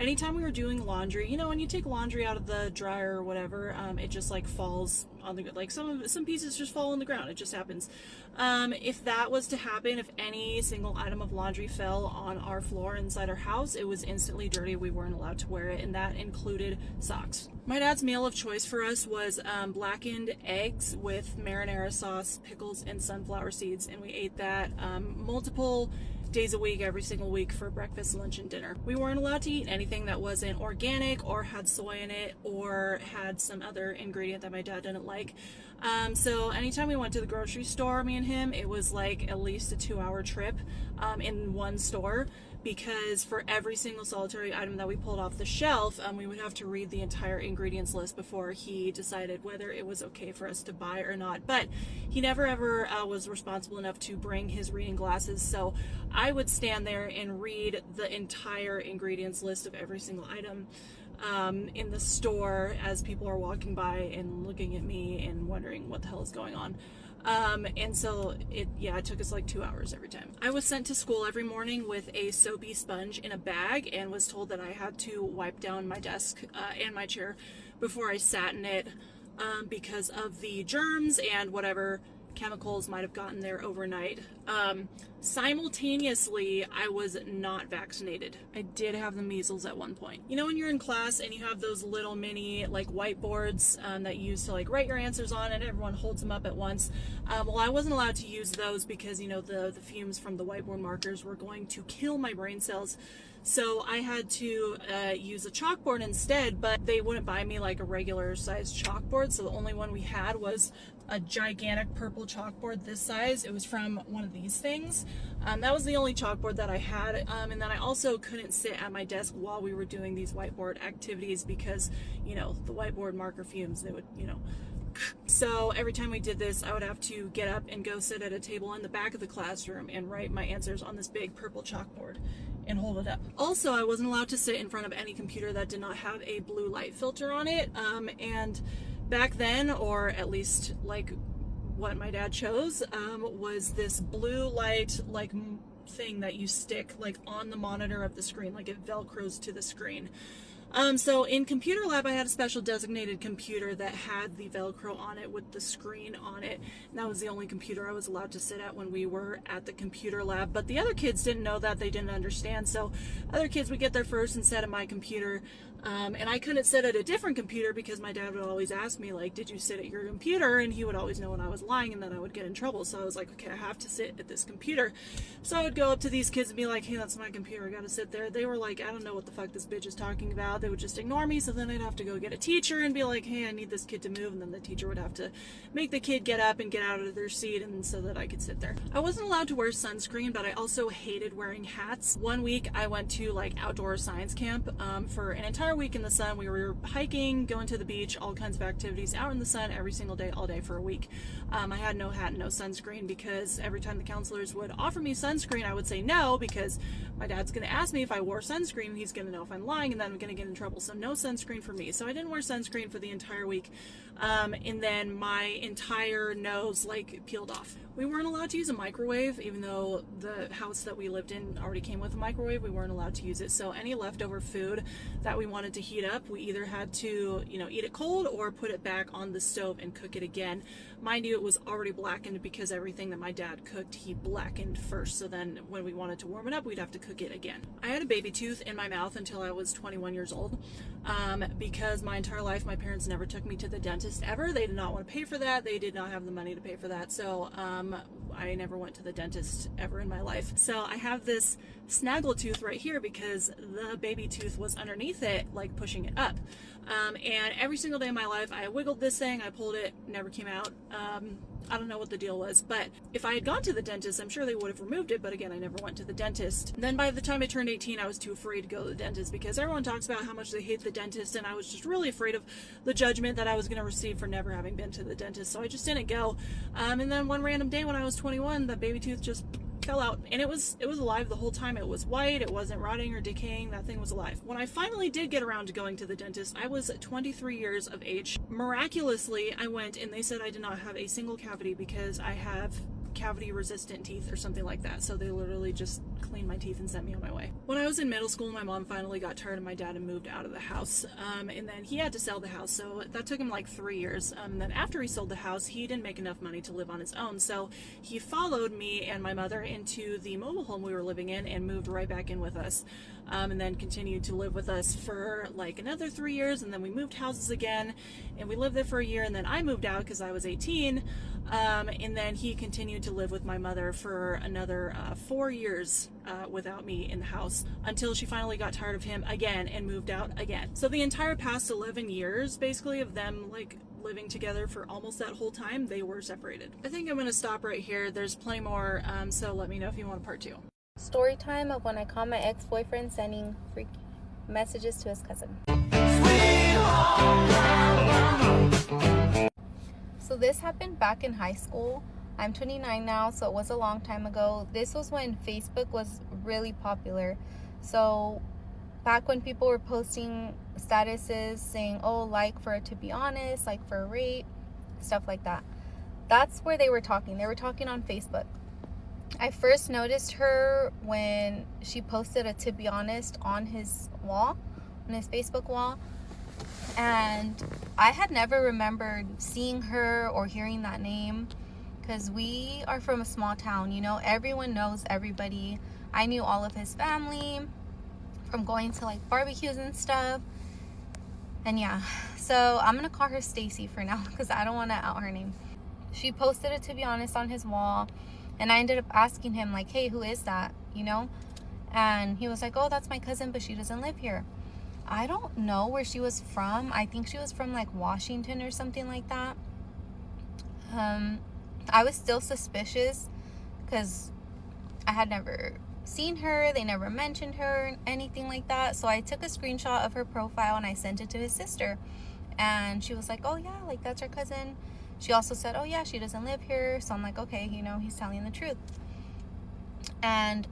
Speaker 7: anytime we were doing laundry, you know, when you take laundry out of the dryer or whatever, it just like falls on the, like some pieces just fall on the ground. It just happens. If that was to happen, if any single item of laundry fell on our floor inside our house, it was instantly dirty. We weren't allowed to wear it, and that included socks. My dad's meal of choice for us was blackened eggs with marinara sauce, pickles, and sunflower seeds, and we ate that multiple days a week, every single week, for breakfast, lunch, and dinner. We weren't allowed to eat anything that wasn't organic or had soy in it or had some other ingredient that my dad didn't like. So anytime we went to the grocery store, me and him, it was like at least a 2-hour trip in one store, because for every single solitary item that we pulled off the shelf, we would have to read the entire ingredients list before he decided whether it was okay for us to buy or not. But he never ever was responsible enough to bring his reading glasses, so I would stand there and read the entire ingredients list of every single item in the store as people are walking by and looking at me and wondering what the hell is going on. And so it took us like 2 hours every time. I was sent to school every morning with a soapy sponge in a bag and was told that I had to wipe down my desk and my chair before I sat in it because of the germs and whatever chemicals might have gotten there overnight.
Speaker 9: Simultaneously, I was not vaccinated. I did have the measles at one point. You know, when you're in class and you have those little mini like whiteboards that you use to like write your answers on, and everyone holds them up at once. Well, I wasn't allowed to use those because, you know, the fumes from the whiteboard markers were going to kill my brain cells. So I had to use a chalkboard instead, but they wouldn't buy me like a regular size chalkboard. So the only one we had was a gigantic purple chalkboard this size. It was from one of these things. That was the only chalkboard that I had. And then I also couldn't sit at my desk while we were doing these whiteboard activities because, you know, the whiteboard marker fumes, they would, you know. So every time we did this, I would have to get up and go sit at a table in the back of the classroom and write my answers on this big purple chalkboard and hold it up. Also, I wasn't allowed to sit in front of any computer that did not have a blue light filter on it. And back then, or at least like what my dad chose, was this blue light like thing that you stick like on the monitor of the screen, like it velcros to the screen. So in computer lab, I had a special designated computer that had the Velcro on it with the screen on it. And that was the only computer I was allowed to sit at when we were at the computer lab. But the other kids didn't know that, they didn't understand. So other kids would get there first and sit at my computer. And I couldn't sit at a different computer because my dad would always ask me, like, did you sit at your computer? And he would always know when I was lying, and then I would get in trouble. So I was like, okay, I have to sit at this computer. So I would go up to these kids and be like, hey, that's my computer, I gotta sit there. They were like, I don't know what the fuck this bitch is talking about. They would just ignore me. So then I'd have to go get a teacher and be like, hey, I need this kid to move. And then the teacher would have to make the kid get up and get out of their seat, and so that I could sit there. I wasn't allowed to wear sunscreen, but I also hated wearing hats. One week I went to like outdoor science camp for an entire week in the sun. We were hiking, going to the beach, all kinds of activities out in the sun every single day, all day for a week. I had no hat and no sunscreen because every time the counselors would offer me sunscreen, I would say no because my dad's going to ask me if I wore sunscreen. He's going to know if I'm lying, and then I'm going to get in trouble. So no sunscreen for me. So I didn't wear sunscreen for the entire week. And then my entire nose like peeled off. We weren't allowed to use a microwave, even though the house that we lived in already came with a microwave. We weren't allowed to use it. So any leftover food that we wanted to heat up, we either had to, you know, eat it cold or put it back on the stove and cook it again. Mind you, it was already blackened because everything that my dad cooked, he blackened first. So then when we wanted to warm it up, we'd have to cook it again. I had a baby tooth in my mouth until I was 21 years old. Because my entire life, my parents never took me to the dentist ever. They did not want to pay for that. They did not have the money to pay for that. So, I never went to the dentist ever in my life. So I have this snaggle tooth right here because the baby tooth was underneath it, like pushing it up. And every single day of my life, I wiggled this thing, I pulled it, never came out. I don't know what the deal was, but if I had gone to the dentist, I'm sure they would have removed it, but again, I never went to the dentist. Then by the time I turned 18, I was too afraid to go to the dentist because everyone talks about how much they hate the dentist, and I was just really afraid of the judgment that I was going to receive for never having been to the dentist, so I just didn't go. And then one random day when I was 21, the baby tooth just fell out, and it was alive the whole time. It was white, it wasn't rotting or decaying, that thing was alive. When I finally did get around to going to the dentist, I was 23 years of age. Miraculously, I went and they said I did not have a single cavity because I have cavity resistant teeth or something like that. So they literally just cleaned my teeth and sent me on my way. When I was in middle school, my mom finally got tired of my dad and moved out of the house. And then he had to sell the house. So that took him like 3 years. Then after he sold the house, he didn't make enough money to live on his own. So he followed me and my mother into the mobile home we were living in and moved right back in with us. And then continued to live with us for like another 3 years. And then we moved houses again and we lived there for a year. And then I moved out because I was 18. And then he continued to live with my mother for another 4 years without me in the house until she finally got tired of him again and moved out again. So the entire past 11 years basically of them like living together for almost that whole time, they were separated. I think I'm going to stop right here. There's plenty more, so let me know if you want a part 2.
Speaker 6: Story time of when I caught my ex-boyfriend sending freak messages to his cousin. So this happened back in high school. I'm 29 now, so it was a long time ago. This was when Facebook was really popular. So back when people were posting statuses saying, oh, like for it to be honest, like for a rate, stuff like that. That's where they were talking. They were talking on Facebook. I first noticed her when she posted a to be honest on his wall, on his Facebook wall. And I had never remembered seeing her or hearing that name.
Speaker 10: because we are from a small town, you know, everyone knows everybody. I knew all of his family from going to like barbecues and stuff. And yeah, so I'm gonna call her Stacy for now because I don't want to out her name. She posted it, to be honest, on his wall, and I ended up asking him like, hey, who is that, you know? And he was like, oh, that's my cousin, but she doesn't live here. I don't know where she was from. I think she was from like Washington or something like that. I was still suspicious because I had never seen her. They never mentioned her, anything like that. So I took a screenshot of her profile and I sent it to his sister. And she was like, oh yeah, like that's her cousin. She also said, oh yeah, she doesn't live here. So I'm like, okay, you know, he's telling the truth. And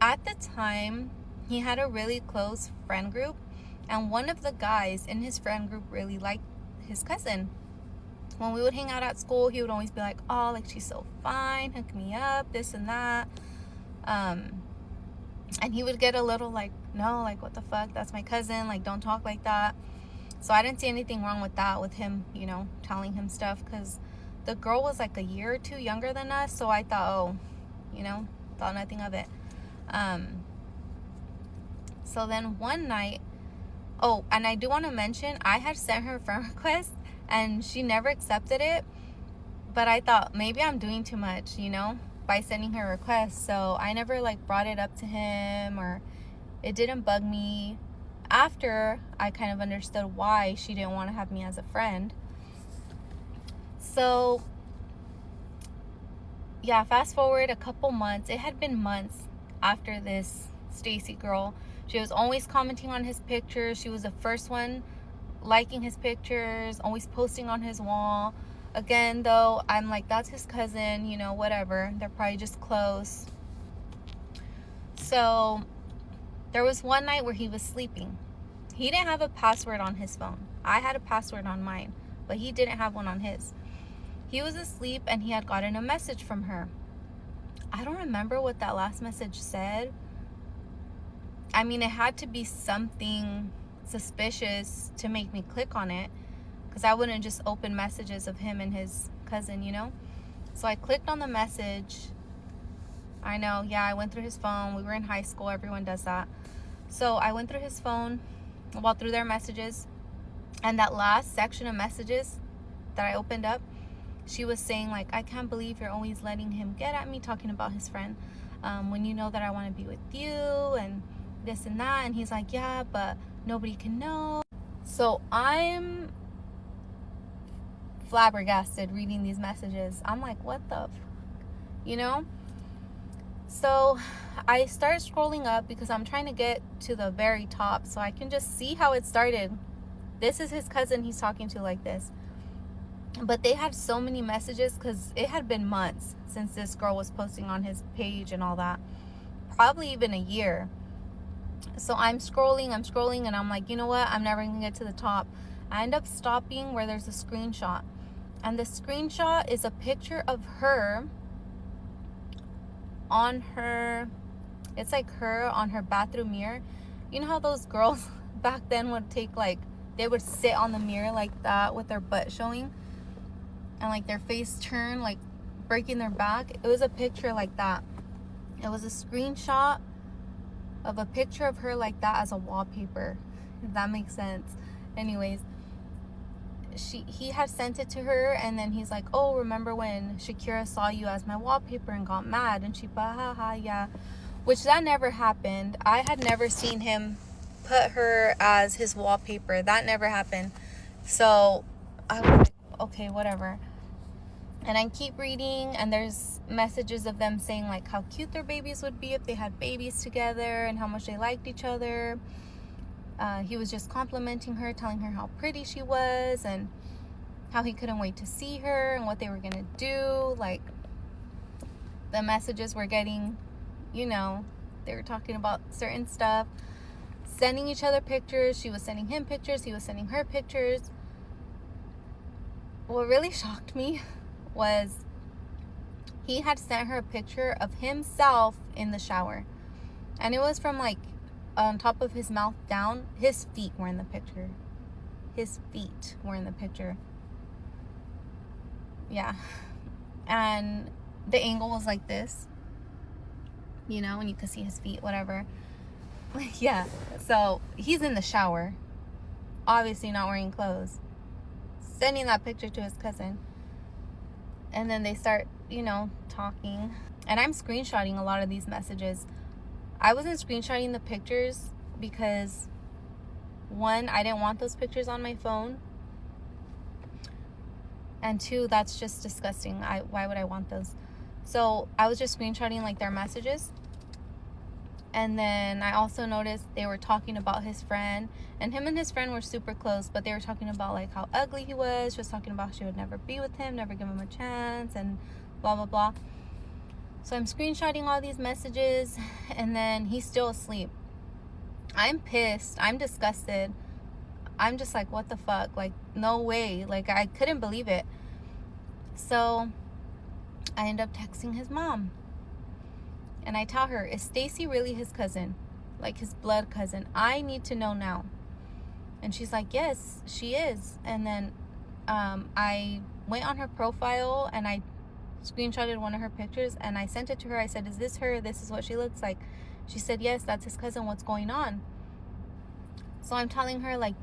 Speaker 10: at the time, he had a really close friend group. And one of the guys in his friend group really liked his cousin. When we would hang out at school, he would always be like, oh, like she's so fine, hook me up, this and that. And he would get a little like, no, like what the fuck, that's my cousin, like don't talk like that. So I didn't see anything wrong with that, with him, you know, telling him stuff, because the girl was like a year or two younger than us. So I thought, oh, you know, thought nothing of it. So then one night, oh, and I do want to mention, I had sent her a friend request and she never accepted it. But I thought maybe I'm doing too much, you know, by sending her a request. So I never like brought it up to him, or it didn't bug me. After I kind of understood why she didn't want to have me as a friend. So yeah, fast forward a couple months. It had been months after this Stacy girl. She was always commenting on his pictures. She was the first one liking his pictures, always posting on his wall. Again, though, I'm like, that's his cousin, you know, whatever. They're probably just close. So there was one night where he was sleeping. He didn't have a password on his phone. I had a password on mine, but he didn't have one on his. He was asleep and he had gotten a message from her. I don't remember what that last message said. I mean, it had to be something suspicious to make me click on it, because I wouldn't just open messages of him and his cousin, you know? So I clicked on the message. I know, yeah, I went through his phone. We were in high school. Everyone does that. So I went through his phone, well, through their messages. And that last section of messages that I opened up, she was saying, like, I can't believe you're always letting him get at me, talking about his friend, when you know that I want to be with you and this and that. And he's like, yeah, but nobody can know. So I'm flabbergasted reading these messages. I'm like, what the fuck? You know? So I start scrolling up because I'm trying to get to the very top so I can just see how it started. This is his cousin he's talking to like this. But they had so many messages because it had been months since this girl was posting on his page and all that. Probably even a year. So I'm scrolling, and I'm like, you know what? I'm never gonna get to the top. I end up stopping where there's a screenshot. And the screenshot is a picture of her on her, it's like her on her bathroom mirror. You know how those girls back then would take, like, they would sit on the mirror like that with their butt showing and like their face turned, like breaking their back? It was a picture like that. It was a screenshot of a picture of her like that as a wallpaper, if that makes sense. Anyways, he had sent it to her, and then he's like, oh, remember when Shakira saw you as my wallpaper and got mad? And she put, haha, yeah. Which that never happened. I had never seen him put her as his wallpaper. That never happened. So I was like, okay, whatever. And I keep reading, and there's messages of them saying like how cute their babies would be if they had babies together and how much they liked each other. He was just complimenting her, telling her how pretty she was and how he couldn't wait to see her and what they were gonna do. Like, the messages were getting, you know, they were talking about certain stuff, sending each other pictures. She was sending him pictures, he was sending her pictures. What really shocked me was he had sent her a picture of himself in the shower, and it was from like on top of his mouth down. His feet were in the picture. His feet were in the picture. Yeah. and the angle was like this, you know, and you could see his feet, whatever. Yeah, so he's in the shower, obviously not wearing clothes, sending that picture to his cousin. And then they start, you know, talking. And I'm screenshotting a lot of these messages. I wasn't screenshotting the pictures because, one, I didn't want those pictures on my phone. And two, that's just disgusting. Why would I want those? So I was just screenshotting like their messages. And then I also noticed they were talking about his friend, and him and his friend were super close, but they were talking about like how ugly he was. She was talking about she would never be with him, never give him a chance, and blah blah blah. So I'm screenshotting all these messages, and then he's still asleep. I'm pissed. I'm disgusted. I'm just like, what the fuck? Like, no way. Like, I couldn't believe it. So I end up texting his mom. And I tell her, is Stacy really his cousin? Like his blood cousin? I need to know now. And she's like, yes, she is. And then I went on her profile and I screenshotted one of her pictures and I sent it to her. I said, is this her? This is what she looks like. She said, yes, that's his cousin. What's going on? So I'm telling her, like,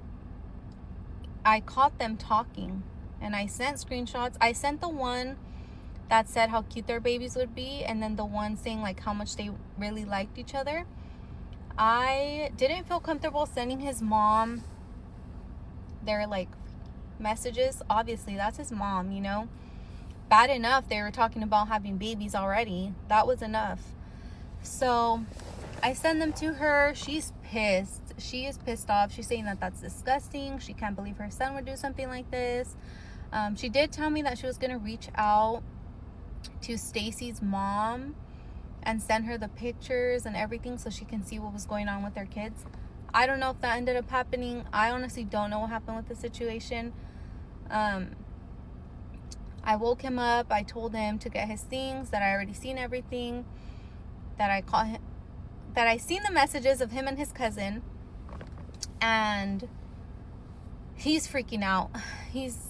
Speaker 10: I caught them talking and I sent screenshots. I sent the one that said how cute their babies would be, and then the one saying like how much they really liked each other. I didn't feel comfortable sending his mom their like messages. Obviously that's his mom, you know. Bad enough they were talking about having babies already. That was enough. So I send them to her. She's pissed. She is pissed off. She's saying that that's disgusting. She can't believe her son would do something like this. She did tell me that she was gonna reach out to Stacy's mom and send her the pictures and everything so she can see what was going on with their kids. I don't know if that ended up happening. I honestly don't know what happened with the situation. I woke him up. I told him to get his things, that I already seen everything, that I caught him, that I seen the messages of him and his cousin, and he's freaking out. He's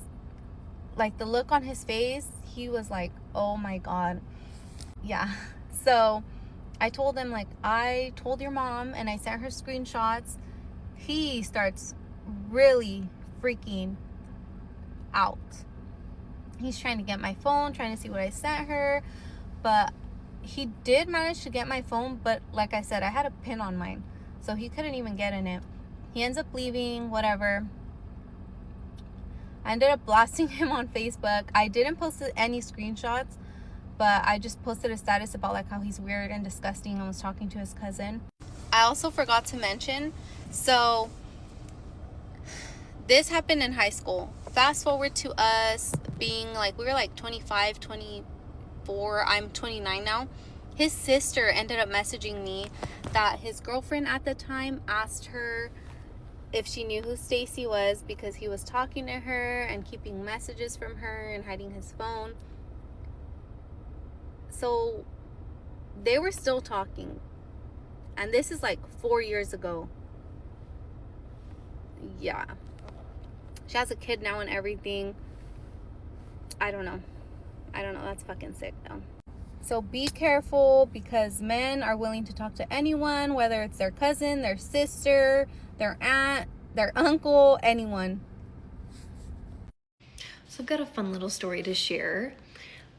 Speaker 10: like, the look on his face, he was like, oh my God. Yeah. So I told him, like, I told your mom and I sent her screenshots. He starts really freaking out. He's trying to get my phone, trying to see what I sent her. But he did manage to get my phone. But like I said, I had a pin on mine, so he couldn't even get in it. He ends up leaving, whatever. I ended up blasting him on Facebook. I didn't post any screenshots, but I just posted a status about like how he's weird and disgusting and was talking to his cousin. I also forgot to mention, so this happened in high school. Fast forward to us being like, we were like 25, 24. I'm 29 now. His sister ended up messaging me that his girlfriend at the time asked her if she knew who Stacy was because he was talking to her and keeping messages from her and hiding his phone. So they were still talking, and this is like 4 years ago. Yeah, she has a kid now and everything. I don't know. That's fucking sick though. So be careful, because men are willing to talk to anyone, whether it's their cousin, their sister, their aunt, their uncle, anyone.
Speaker 11: So I've got a fun little story to share.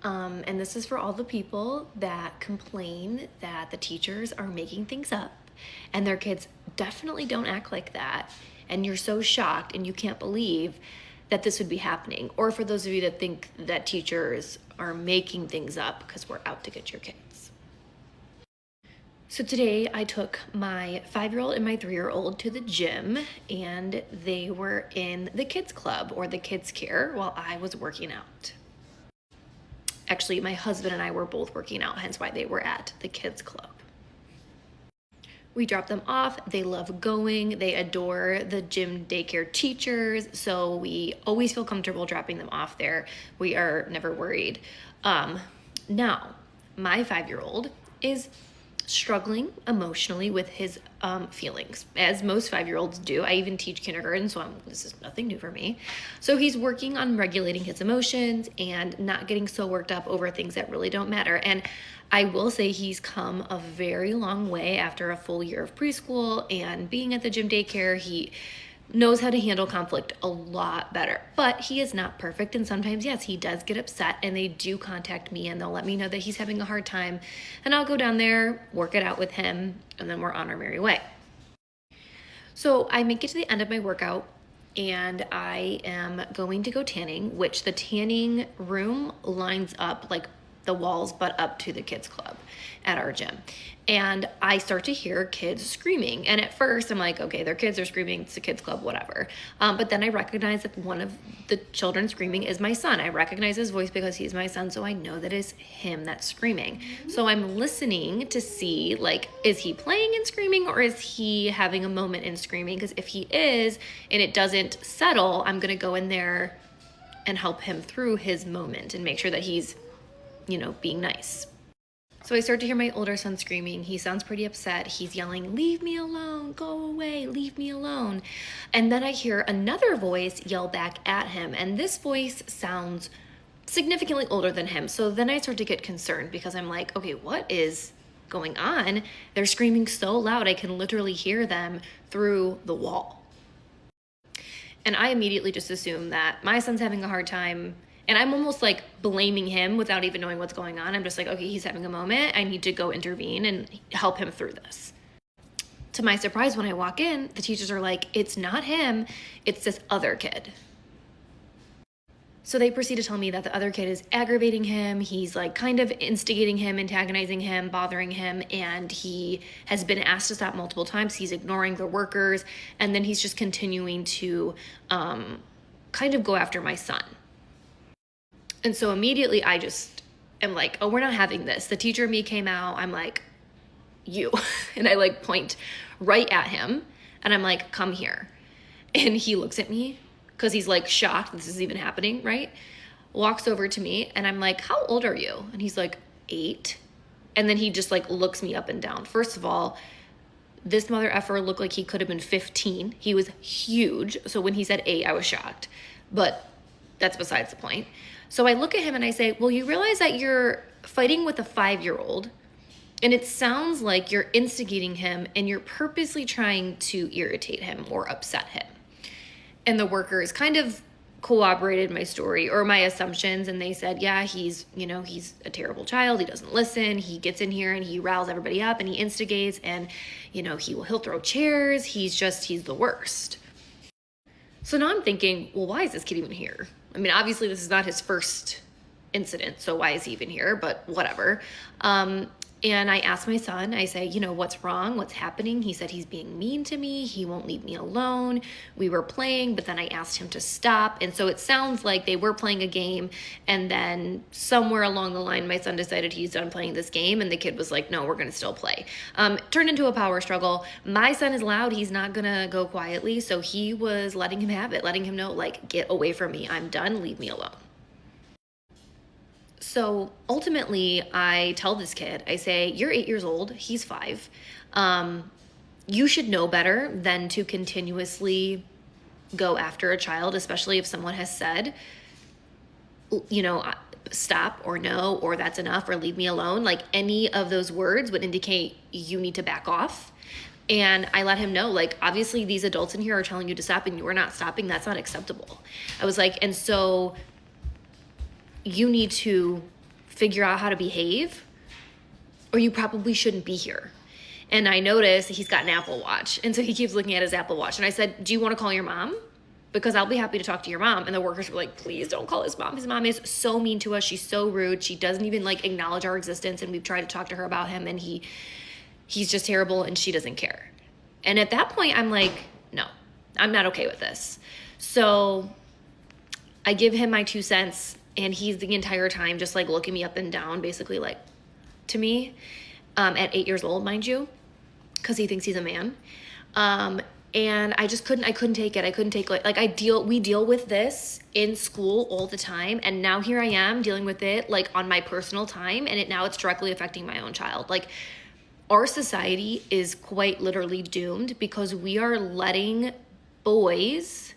Speaker 11: And this is for all the people that complain that the teachers are making things up and their kids definitely don't act like that. And you're so shocked and you can't believe that this would be happening. Or for those of you that think that teachers are making things up because we're out to get your kids. So today I took my 5-year-old and my 3-year-old to the gym, and they were in the kids club or the kids care while I was working out. Actually, my husband and I were both working out, hence why they were at the kids club. We dropped them off. They love going. They adore the gym daycare teachers, so we always feel comfortable dropping them off there. We are never worried. Now, my 5-year-old is struggling emotionally with his feelings, as most 5-year-olds do. I even teach kindergarten, so this is nothing new for me. So he's working on regulating his emotions and not getting so worked up over things that really don't matter. And I will say he's come a very long way after a full year of preschool and being at the gym daycare. He knows how to handle conflict a lot better, but he is not perfect. And sometimes, yes, he does get upset, and they do contact me and they'll let me know that he's having a hard time, and I'll go down there, work it out with him, and then we're on our merry way. So I make it to the end of my workout and I am going to go tanning, which the tanning room lines up, like the walls butt up to the kids club at our gym. And I start to hear kids screaming. And at first I'm like, okay, their kids are screaming, it's a kids club, whatever. But then I recognize that one of the children screaming is my son. I recognize his voice because he's my son, so I know that it's him that's screaming. So I'm listening to see, like, is he playing and screaming, or is he having a moment and screaming? Because if he is, and it doesn't settle, I'm gonna go in there and help him through his moment and make sure that he's, being nice. So I start to hear my older son screaming. He sounds pretty upset. He's yelling, "Leave me alone, go away, leave me alone." And then I hear another voice yell back at him. And this voice sounds significantly older than him. So then I start to get concerned because I'm like, okay, what is going on? They're screaming so loud, I can literally hear them through the wall. And I immediately just assume that my son's having a hard time. And I'm almost like blaming him without even knowing what's going on. I'm just like, okay, he's having a moment. I need to go intervene and help him through this. To my surprise, when I walk in, the teachers are like, it's not him, it's this other kid. So they proceed to tell me that the other kid is aggravating him. He's like kind of instigating him, antagonizing him, bothering him. And he has been asked to stop multiple times. He's ignoring the workers. And then he's just continuing to kind of go after my son. And so immediately I just am like, oh, we're not having this. The teacher and me came out. I'm like, you. And I like point right at him. And I'm like, come here. And he looks at me because he's like shocked this is even happening, right? Walks over to me and I'm like, how old are you? And he's like, 8. And then he just like looks me up and down. First of all, this mother effer looked like he could have been 15. He was huge. So when he said 8, I was shocked. But that's besides the point. So I look at him and I say, well, you realize that you're fighting with a 5-year-old, and it sounds like you're instigating him and you're purposely trying to irritate him or upset him. And the workers kind of corroborated my story or my assumptions, and they said, yeah, he's a terrible child. He doesn't listen. He gets in here and he riles everybody up and he instigates, and he'll throw chairs. He's the worst. So now I'm thinking, well, why is this kid even here? I mean, obviously this is not his first incident, so why is he even here? But whatever. And I asked my son, I say, what's wrong? What's happening? He said he's being mean to me. He won't leave me alone. We were playing, but then I asked him to stop. And so it sounds like they were playing a game, and then somewhere along the line, my son decided he's done playing this game, and the kid was like, no, we're going to still play. Turned into a power struggle. My son is loud. He's not going to go quietly. So he was letting him have it, letting him know, like, get away from me. I'm done. Leave me alone. So ultimately, I tell this kid, I say, you're 8 years old, he's 5. You should know better than to continuously go after a child, especially if someone has said, stop or no, or that's enough, or leave me alone. Like, any of those words would indicate you need to back off. And I let him know, like, obviously these adults in here are telling you to stop and you are not stopping. That's not acceptable. I was like, and so you need to figure out how to behave, or you probably shouldn't be here. And I noticed he's got an Apple Watch, and so he keeps looking at his Apple Watch. And I said, do you want to call your mom? Because I'll be happy to talk to your mom. And the workers were like, please don't call his mom. His mom is so mean to us. She's so rude. She doesn't even like acknowledge our existence. And we've tried to talk to her about him, and he's just terrible, and she doesn't care. And at that point, I'm like, no, I'm not okay with this. So I give him my 2 cents. And he's the entire time just like looking me up and down, basically like to me, at 8 years old, mind you, because he thinks he's a man. And I couldn't take it. I couldn't take we deal with this in school all the time. And now here I am dealing with it like on my personal time. And now it's directly affecting my own child. Like, our society is quite literally doomed because we are letting boys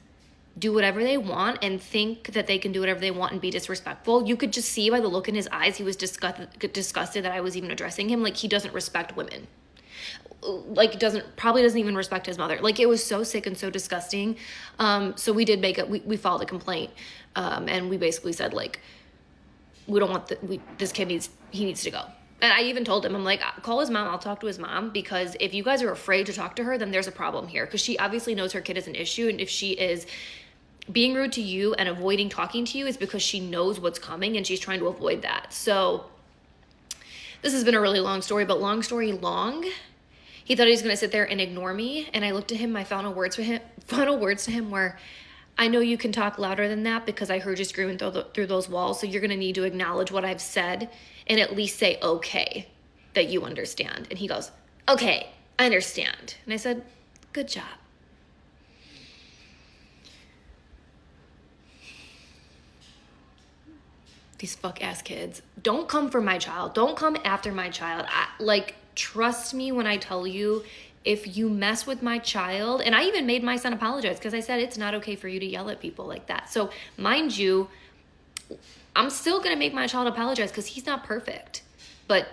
Speaker 11: do whatever they want and think that they can do whatever they want and be disrespectful. You could just see by the look in his eyes, he was disgusted that I was even addressing him. Like, he doesn't respect women. Like, probably doesn't even respect his mother. Like, it was so sick and so disgusting. So we did we filed a complaint. And we basically said, like, we don't want this kid needs to go. And I even told him, I'm like, call his mom, I'll talk to his mom, because if you guys are afraid to talk to her, then there's a problem here. Because she obviously knows her kid is an issue, and if she is being rude to you and avoiding talking to you, it's because she knows what's coming and she's trying to avoid that. So this has been a really long story, but long story long, he thought he was going to sit there and ignore me. And I looked at him, my final words to him were, I know you can talk louder than that because I heard you screaming through those walls. So you're going to need to acknowledge what I've said and at least say, okay, that you understand. And he goes, okay, I understand. And I said, good job. These fuck ass kids. Don't come for my child. Don't come after my child. Trust me when I tell you, if you mess with my child, and I even made my son apologize because I said it's not okay for you to yell at people like that. So mind you, I'm still going to make my child apologize because he's not perfect. But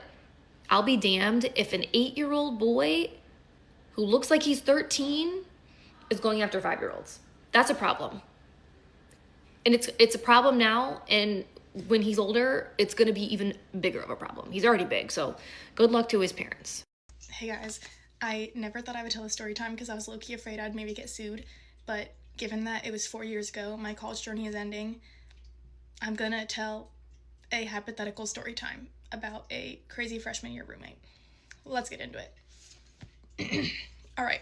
Speaker 11: I'll be damned if an 8-year-old boy who looks like he's 13 is going after 5-year-olds. That's a problem. And it's a problem now, and when he's older, it's going to be even bigger of a problem. He's already big, so good luck to his parents.
Speaker 12: Hey guys, I never thought I would tell a story time because I was low-key afraid I'd maybe get sued, but given that it was 4 years ago, my college journey is ending, I'm gonna tell a hypothetical story time about a crazy freshman year roommate. Let's get into it. Alright,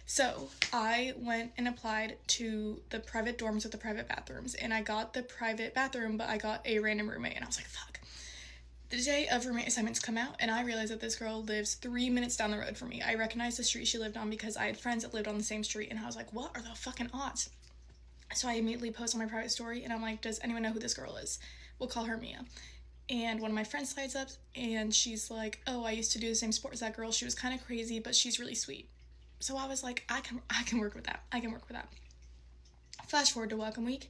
Speaker 12: so I went and applied to the private dorms with the private bathrooms, and I got the private bathroom, but I got a random roommate, and I was like, fuck. The day of roommate assignments come out, and I realized that this girl lives 3 minutes down the road from me. I recognized the street she lived on because I had friends that lived on the same street, and I was like, what are the fucking odds? So I immediately post on my private story, and I'm like, does anyone know who this girl is? We'll call her Mia. And one of my friends slides up, and she's like, oh, I used to do the same sport as that girl. She was kind of crazy, but she's really sweet. So I was like, I can work with that. I can work with that. Flash forward to welcome week.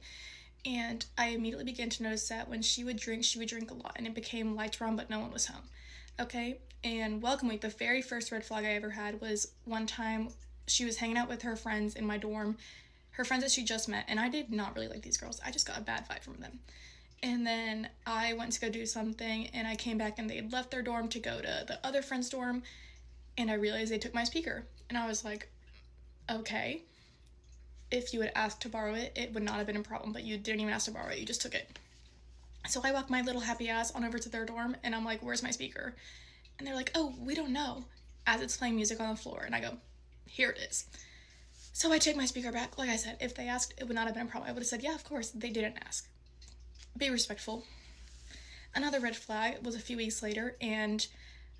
Speaker 12: And I immediately began to notice that when she would drink a lot, and it became lights were on, but no one was home. Okay? And welcome week, the very first red flag I ever had was one time she was hanging out with her friends in my dorm, her friends that she just met, and I did not really like these girls. I just got a bad vibe from them. And then I went to go do something, and I came back, and they had left their dorm to go to the other friend's dorm, and I realized they took my speaker. And I was like, okay. If you had asked to borrow it, it would not have been a problem, but you didn't even ask to borrow it, you just took it. So I walked my little happy ass on over to their dorm, and I'm like, where's my speaker? And they're like, oh, we don't know, as it's playing music on the floor. And I go, here it is. So I take my speaker back. Like I said, if they asked, it would not have been a problem. I would have said, yeah, of course, they didn't ask. Be respectful. Another red flag was a few weeks later, and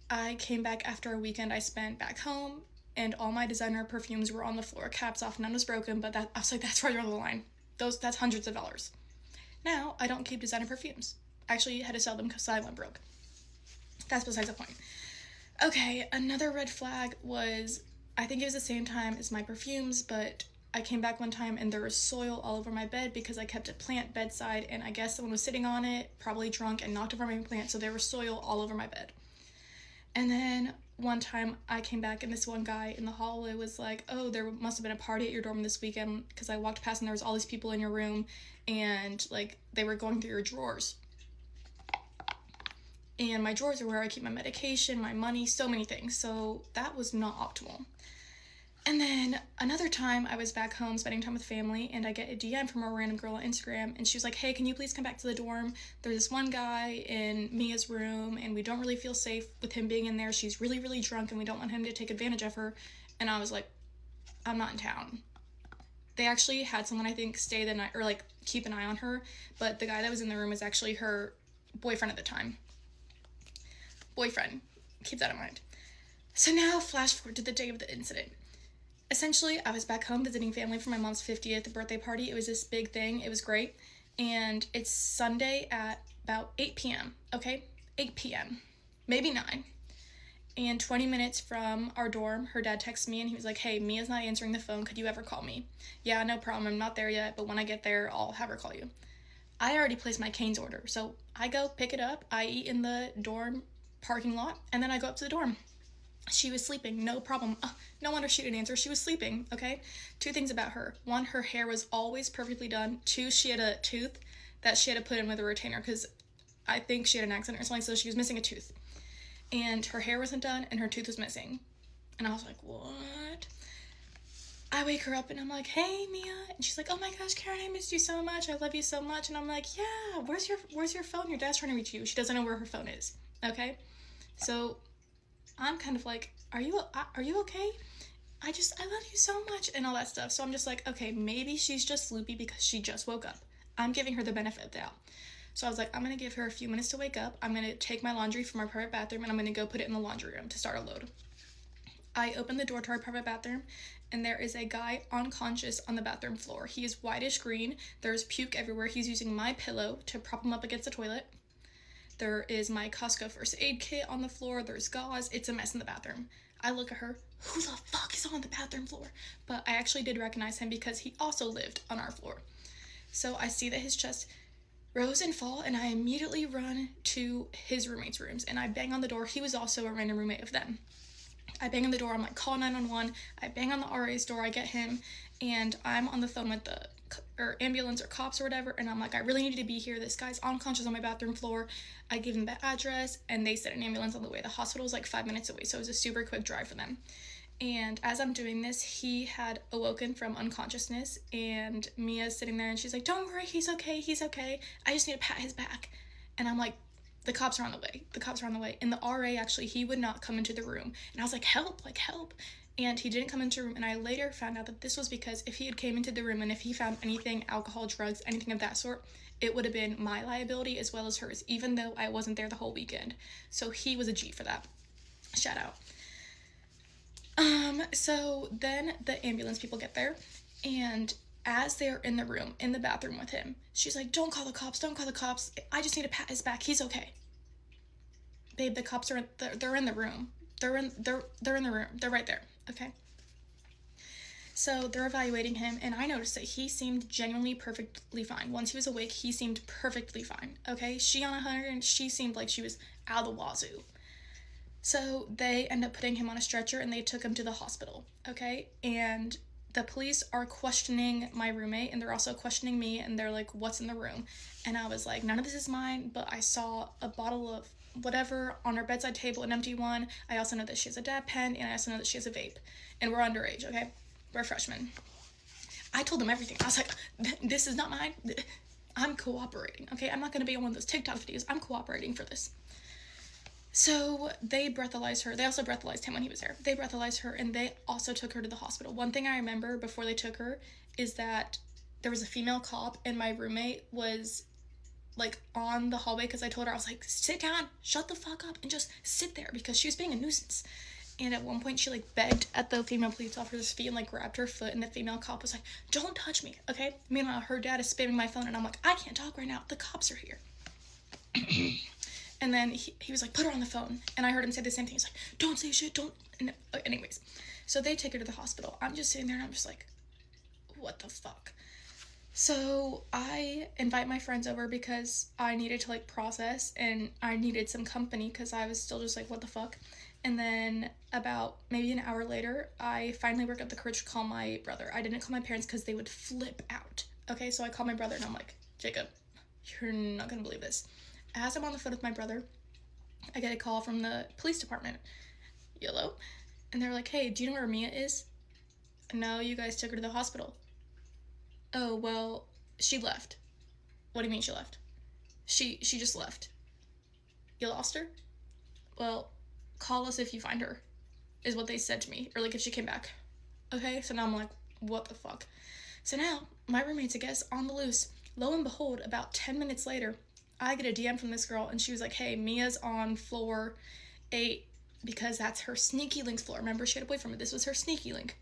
Speaker 12: I came back after a weekend I spent back home, and all my designer perfumes were on the floor, caps off, none was broken, but I was like, that's right on the line. That's hundreds of dollars. Now, I don't keep designer perfumes. I actually had to sell them because I went broke. That's besides the point. Okay, another red flag was, I think it was the same time as my perfumes, but I came back one time and there was soil all over my bed because I kept a plant bedside, and I guess someone was sitting on it, probably drunk, and knocked over my plant, so there was soil all over my bed. And then one time I came back and this one guy in the hallway was like, oh, there must have been a party at your dorm this weekend, because I walked past and there was all these people in your room, and like they were going through your drawers. And my drawers are where I keep my medication, my money, so many things. So that was not optimal. And then another time I was back home spending time with family, and I get a DM from a random girl on Instagram, and she was like, hey, can you please come back to the dorm? There's this one guy in Mia's room, and we don't really feel safe with him being in there. She's really, really drunk, and we don't want him to take advantage of her. And I was like, I'm not in town. They actually had someone, I think, stay the night, or like keep an eye on her, but the guy that was in the room was actually her boyfriend at the time. Boyfriend. Keep that in mind. So now, flash forward to the day of the incident. Essentially, I was back home visiting family for my mom's 50th birthday party. It was this big thing. It was great. And it's Sunday at about 8 p.m., okay? 8 p.m. Maybe 9. And 20 minutes from our dorm, her dad texts me and he was like, hey, Mia's not answering the phone. Could you ever call me? Yeah, no problem. I'm not there yet, but when I get there, I'll have her call you. I already placed my Cane's order. So I go pick it up. I eat in the dorm parking lot, and then I go up to the dorm. She was sleeping, no problem. No wonder she didn't answer. She was sleeping, okay? 2 things about her. 1, her hair was always perfectly done. 2, she had a tooth that she had to put in with a retainer because I think she had an accident or something, so she was missing a tooth. And her hair wasn't done, and her tooth was missing. And I was like, what? I wake her up, and I'm like, hey, Mia. And she's like, oh my gosh, Karen, I missed you so much. I love you so much. And I'm like, yeah, where's your phone? Your dad's trying to reach you. She doesn't know where her phone is, okay? So I'm kind of like, are you okay? I love you so much, and all that stuff. So I'm just like, okay, maybe she's just loopy because she just woke up. I'm giving her the benefit of the doubt. So I was like, I'm going to give her a few minutes to wake up. I'm going to take my laundry from our private bathroom, and I'm going to go put it in the laundry room to start a load. I open the door to our private bathroom, and there is a guy unconscious on the bathroom floor. He is whitish green. There's puke everywhere. He's using my pillow to prop him up against the toilet. There is my Costco first aid kit on the floor. There's gauze. It's a mess in the bathroom. I look at her. Who the fuck is on the bathroom floor? But I actually did recognize him because he also lived on our floor. So I see that his chest rose and fall, and I immediately run to his roommate's rooms, and I bang on the door. He was also a random roommate of them. I bang on the door. I'm like, call 911. I bang on the RA's door. I get him, and I'm on the phone with the ambulance or cops or whatever, and I'm like, I really need to be here. This guy's unconscious on my bathroom floor. I give them the address, and they sent an ambulance on the way. The hospital was like 5 minutes away, so it was a super quick drive for them. And as I'm doing this, he had awoken from unconsciousness, and Mia's sitting there, and she's like, don't worry, he's okay, I just need to pat his back. And I'm like, the cops are on the way. And the RA, actually, he would not come into the room. And I was like, help. And he didn't come into the room, and I later found out that this was because if he had came into the room and if he found anything, alcohol, drugs, anything of that sort, it would have been my liability as well as hers, even though I wasn't there the whole weekend. So he was a G for that. Shout out. So then the ambulance people get there, and as they're in the room, in the bathroom with him, she's like, don't call the cops. I just need to pat his back. He's okay. Babe, the cops are, they're in the room. They're in the room. They're right there. Okay. So they're evaluating him, and I noticed that he seemed genuinely perfectly fine. Once he was awake, he seemed perfectly fine. Okay. She on 100, and she seemed like she was out of the wazoo. So they end up putting him on a stretcher, and they took him to the hospital, okay? And the police are questioning my roommate, and they're also questioning me, and they're like, what's in the room? And I was like, none of this is mine, but I saw a bottle of whatever on her bedside table, an empty one. I also know that she has a dab pen, and I also know that she has a vape. And we're underage, okay? We're freshmen. I told them everything. I was like, this is not mine. I'm cooperating, okay? I'm not going to be on one of those TikTok videos. I'm cooperating for this. So they breathalyzed her. They also breathalyzed him when he was there. They breathalyzed her, and they also took her to the hospital. One thing I remember before they took her is that there was a female cop, and my roommate was like on the hallway because I told her, I was like, sit down, shut the fuck up, and just sit there, because she was being a nuisance. And at one point she like begged at the female police officer's feet and like grabbed her foot, and the female cop was like, don't touch me, okay? Meanwhile, her dad is spamming my phone, and I'm like, I can't talk right now. The cops are here. And then he was like, put her on the phone. And I heard him say the same thing. He's like, don't say shit, don't. And anyways, so they take her to the hospital. I'm just sitting there, and I'm just like, what the fuck? So I invite my friends over because I needed to like process, and I needed some company because I was still just like, what the fuck? And then about maybe an hour later, I finally worked up the courage to call my brother. I didn't call my parents because they would flip out. Okay, so I called my brother, and I'm like, Jacob, you're not gonna believe this. As I'm on the phone with my brother, I get a call from the police department. Yellow. And they're like, hey, do you know where Mia is? No, you guys took her to the hospital. Oh, well, she left. What do you mean she left? She just left. You lost her? Well, call us if you find her, is what they said to me. Or like if she came back. Okay, so now I'm like, what the fuck? So now, my roommate's, I guess, on the loose. Lo and behold, about 10 minutes later, I get a DM from this girl, and she was like, hey, Mia's on floor 8 because that's her sneaky link's floor. Remember, she had a boyfriend, but this was her sneaky link.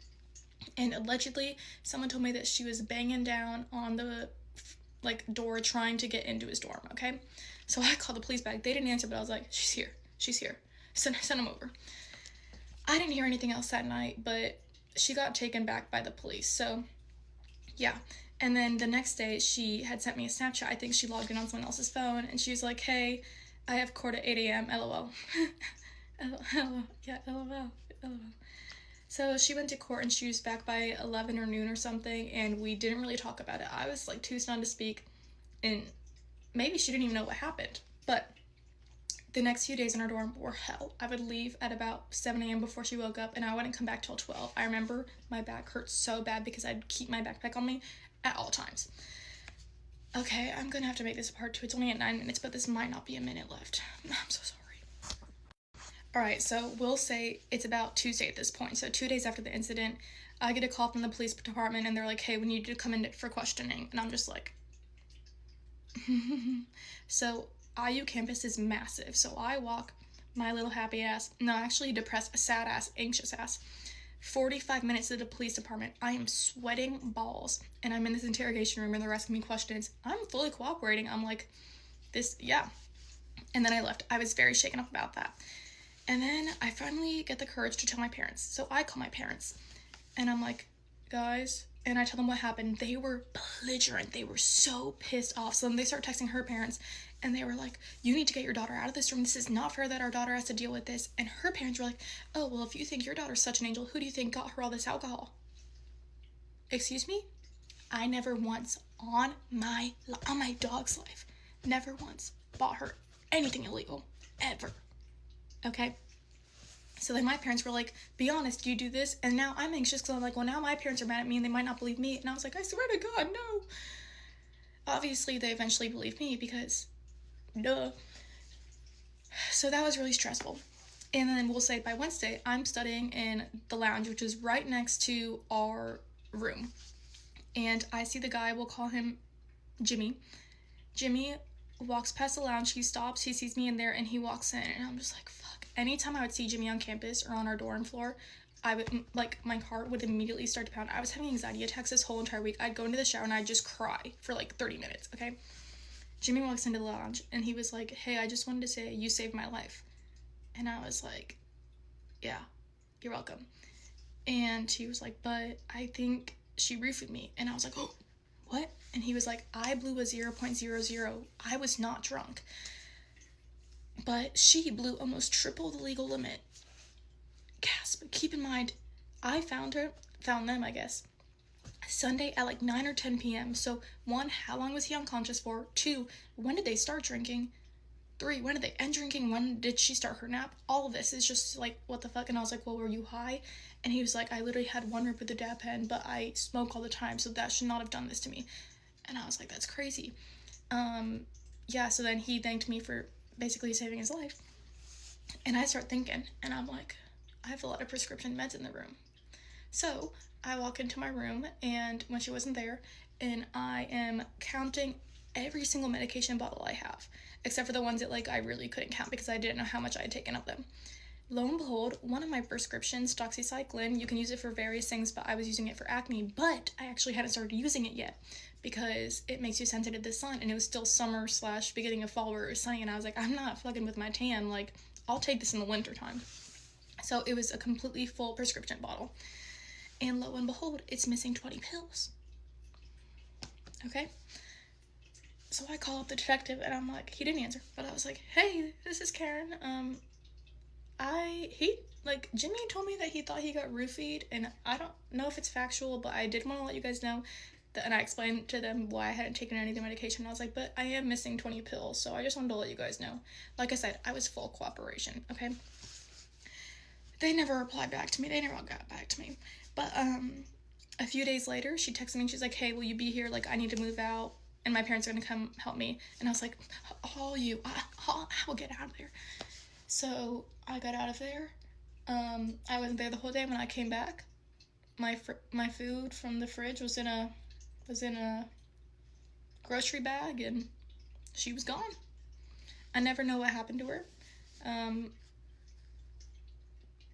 Speaker 12: And allegedly, someone told me that she was banging down on the like door trying to get into his dorm, okay? So I called the police back. They didn't answer, but I was like, she's here. Send him over. I didn't hear anything else that night, but she got taken back by the police. So yeah. And then the next day she had sent me a Snapchat. I think she logged in on someone else's phone, and she was like, hey, I have court at 8 a.m. LOL. LOL. Yeah, LOL. LOL. So she went to court and she was back by 11 or noon or something, and we didn't really talk about it. I was like too stunned to speak, and maybe she didn't even know what happened. But the next few days in our dorm were hell. I would leave at about 7 a.m. before she woke up, and I wouldn't come back till 12. I remember my back hurt so bad because I'd keep my backpack on me at all times. Okay, I'm gonna have to make this a part 2. It's only at 9 minutes, but this might not be a minute left. I'm so sorry. Alright, so we'll say it's about Tuesday at this point. So 2 days after the incident, I get a call from the police department, and they're like, hey, we need you to come in for questioning. And I'm just like... So IU campus is massive. So I walk my little happy ass, no, actually depressed, sad ass, anxious ass, 45 minutes to the police department. I am sweating balls, and I'm in this interrogation room, and they're asking me questions. I'm fully cooperating. I'm like, this, yeah. And then I left. I was very shaken up about that. And then I finally get the courage to tell my parents. So I call my parents, and I'm like, guys, and I tell them what happened. They were belligerent. They were so pissed off. So then they start texting her parents, and they were like, you need to get your daughter out of this room. This is not fair that our daughter has to deal with this. And her parents were like, oh, well, if you think your daughter's such an angel, who do you think got her all this alcohol? Excuse me? I never once on my dog's life, never once bought her anything illegal, ever. Okay? So then my parents were like, be honest, you do this? And now I'm anxious because I'm like, well, now my parents are mad at me and they might not believe me. And I was like, I swear to God, no. Obviously, they eventually believed me because, duh. So that was really stressful. And then we'll say by Wednesday, I'm studying in the lounge, which is right next to our room. And I see the guy, we'll call him Jimmy. Jimmy walks past the lounge, he stops, he sees me in there, and he walks in, and I'm just like, fuck. Anytime I would see Jimmy on campus or on our dorm floor, I would, like, my heart would immediately start to pound. I was having anxiety attacks this whole entire week. I'd go into the shower and I'd just cry for like 30 minutes, okay? Jimmy walks into the lounge, and he was like, hey, I just wanted to say you saved my life. And I was like, yeah, you're welcome. And he was like, but I think she roofied me. And I was like, oh, what? And he was like, I blew a 0.00. I was not drunk. But she blew almost triple the legal limit. Gasp. Keep in mind, I found them, I guess, Sunday at like 9 or 10 p.m. So 1, how long was he unconscious for? 2, when did they start drinking? 3, when did they end drinking? When did she start her nap? All of this is just like, what the fuck? And I was like, well, were you high? And he was like, I literally had 1 rip of the dab pen, but I smoke all the time, so that should not have done this to me. And I was like, that's crazy. Yeah, so then he thanked me for basically saving his life. And I start thinking, and I'm like, I have a lot of prescription meds in the room. So I walk into my room, and when she wasn't there, and I am counting every single medication bottle I have, except for the ones that like I really couldn't count because I didn't know how much I had taken of them. Lo and behold, one of my prescriptions, doxycycline, you can use it for various things, but I was using it for acne, but I actually hadn't started using it yet because it makes you sensitive to the sun, and it was still summer / beginning of fall where it was sunny, and I was like, I'm not fucking with my tan, like, I'll take this in the winter time. So it was a completely full prescription bottle, and lo and behold, it's missing 20 pills. Okay? So I call up the detective, and I'm like, he didn't answer, but I was like, hey, this is Karen, Jimmy told me that he thought he got roofied, and I don't know if it's factual, but I did want to let you guys know that, and I explained to them why I hadn't taken any of the medication. I was like, but I am missing 20 pills, so I just wanted to let you guys know. Like I said, I was full cooperation, okay? They never replied back to me. They never got back to me. But, a few days later, she texted me, and she's like, hey, will you be here? Like, I need to move out, and my parents are gonna come help me. And I was like, I will get out of there. So I got out of there. I wasn't there the whole day. When I came back, my food from the fridge was in a grocery bag, and she was gone. I never know what happened to her.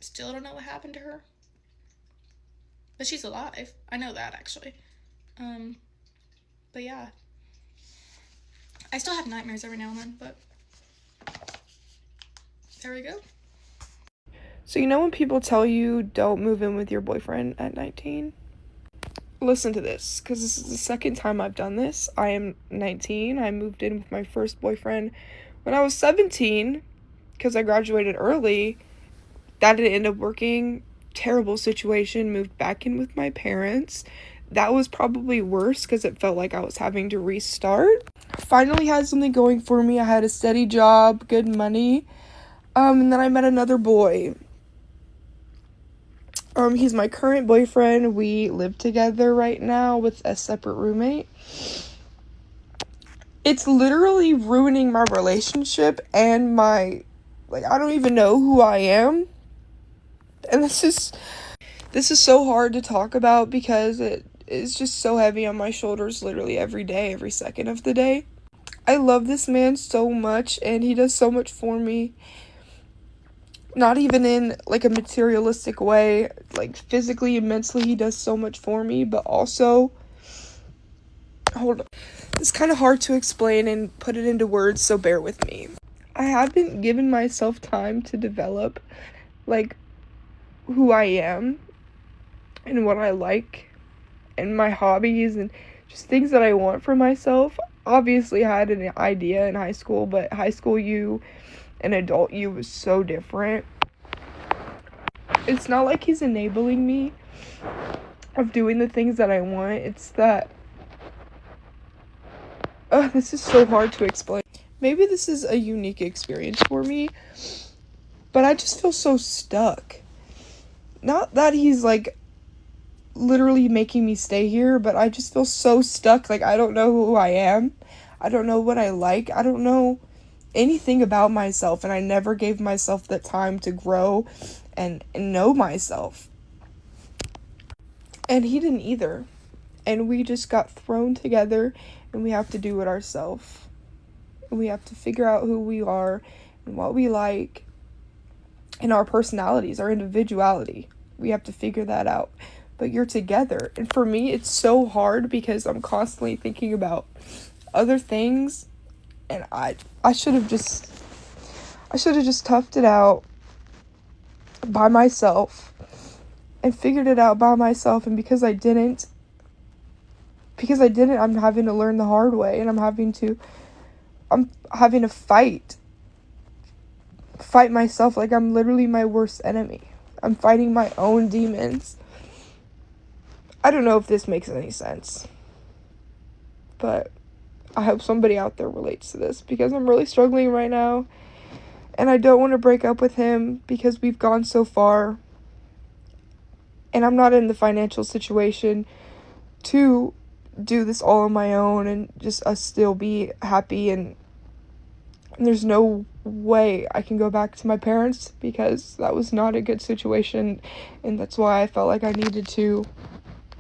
Speaker 12: Still don't know what happened to her. But she's alive. I know that, actually. But yeah. I still have nightmares every now and then, but there we go.
Speaker 7: So you know when people tell you don't move in with your boyfriend at 19? Listen to this, because this is the second time I've done this. I am 19. I moved in with my first boyfriend when I was 17 because I graduated early. That didn't end up working. Terrible situation. Moved back in with my parents. That was probably worse because it felt like I was having to restart. Finally had something going for me. I had a steady job, good money. And then I met another boy. He's my current boyfriend. We live together right now with a separate roommate. It's literally ruining my relationship and my, like, I don't even know who I am. And this is so hard to talk about because it is just so heavy on my shoulders literally every day, every second of the day. I love this man so much and he does so much for me. Not even in like a materialistic way, like physically and mentally he does so much for me, but also, hold on, it's kind of hard to explain and put it into words, so bear with me. I haven't given myself time to develop like who I am and what I like and my hobbies and just things that I want for myself. Obviously I had an idea in high school, but high school you and adult you was so different. It's not like he's enabling me of doing the things that I want. It's that this is so hard to explain. Maybe this is a unique experience for me, but I just feel so stuck. Not that he's like literally making me stay here, but I just feel so stuck. Like I don't know who I am. I don't know what I like. I don't know anything about myself, and I never gave myself the time to grow and know myself. And he didn't either. And we just got thrown together and we have to do it ourselves. And we have to figure out who we are and what we like and our personalities, our individuality. We have to figure that out. But you're together. And for me, it's so hard because I'm constantly thinking about other things. And I should have just toughed it out by myself and figured it out by myself. And because I didn't, I'm having to learn the hard way, and I'm having to fight myself. Like I'm literally my worst enemy. I'm fighting my own demons. I don't know if this makes any sense, but I hope somebody out there relates to this because I'm really struggling right now. And I don't want to break up with him because we've gone so far. And I'm not in the financial situation to do this all on my own and just us still be happy. And there's no way I can go back to my parents because that was not a good situation. And that's why I felt like I needed to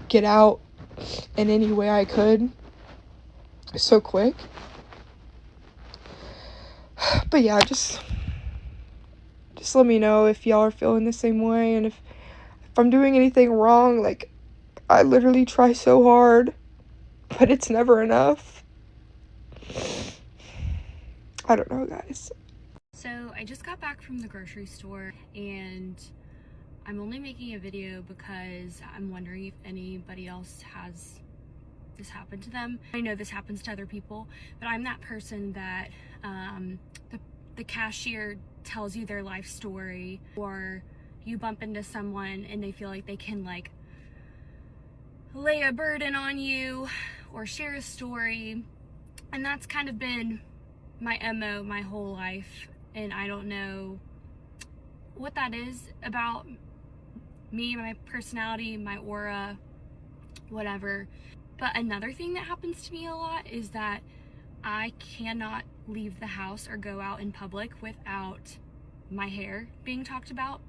Speaker 7: get out in any way I could so quick. But yeah, just let me know if y'all are feeling the same way, and if I'm doing anything wrong. Like I literally try so hard, but it's never enough. I don't know, guys.
Speaker 13: So I just got back from the grocery store and I'm only making a video because I'm wondering if anybody else has this happen to them. I know this happens to other people, but I'm that person that the cashier tells you their life story, or you bump into someone and they feel like they can like lay a burden on you or share a story, and that's kind of been my MO my whole life. And I don't know what that is about me, my personality, my aura, whatever. But another thing that happens to me a lot is that I cannot leave the house or go out in public without my hair being talked about.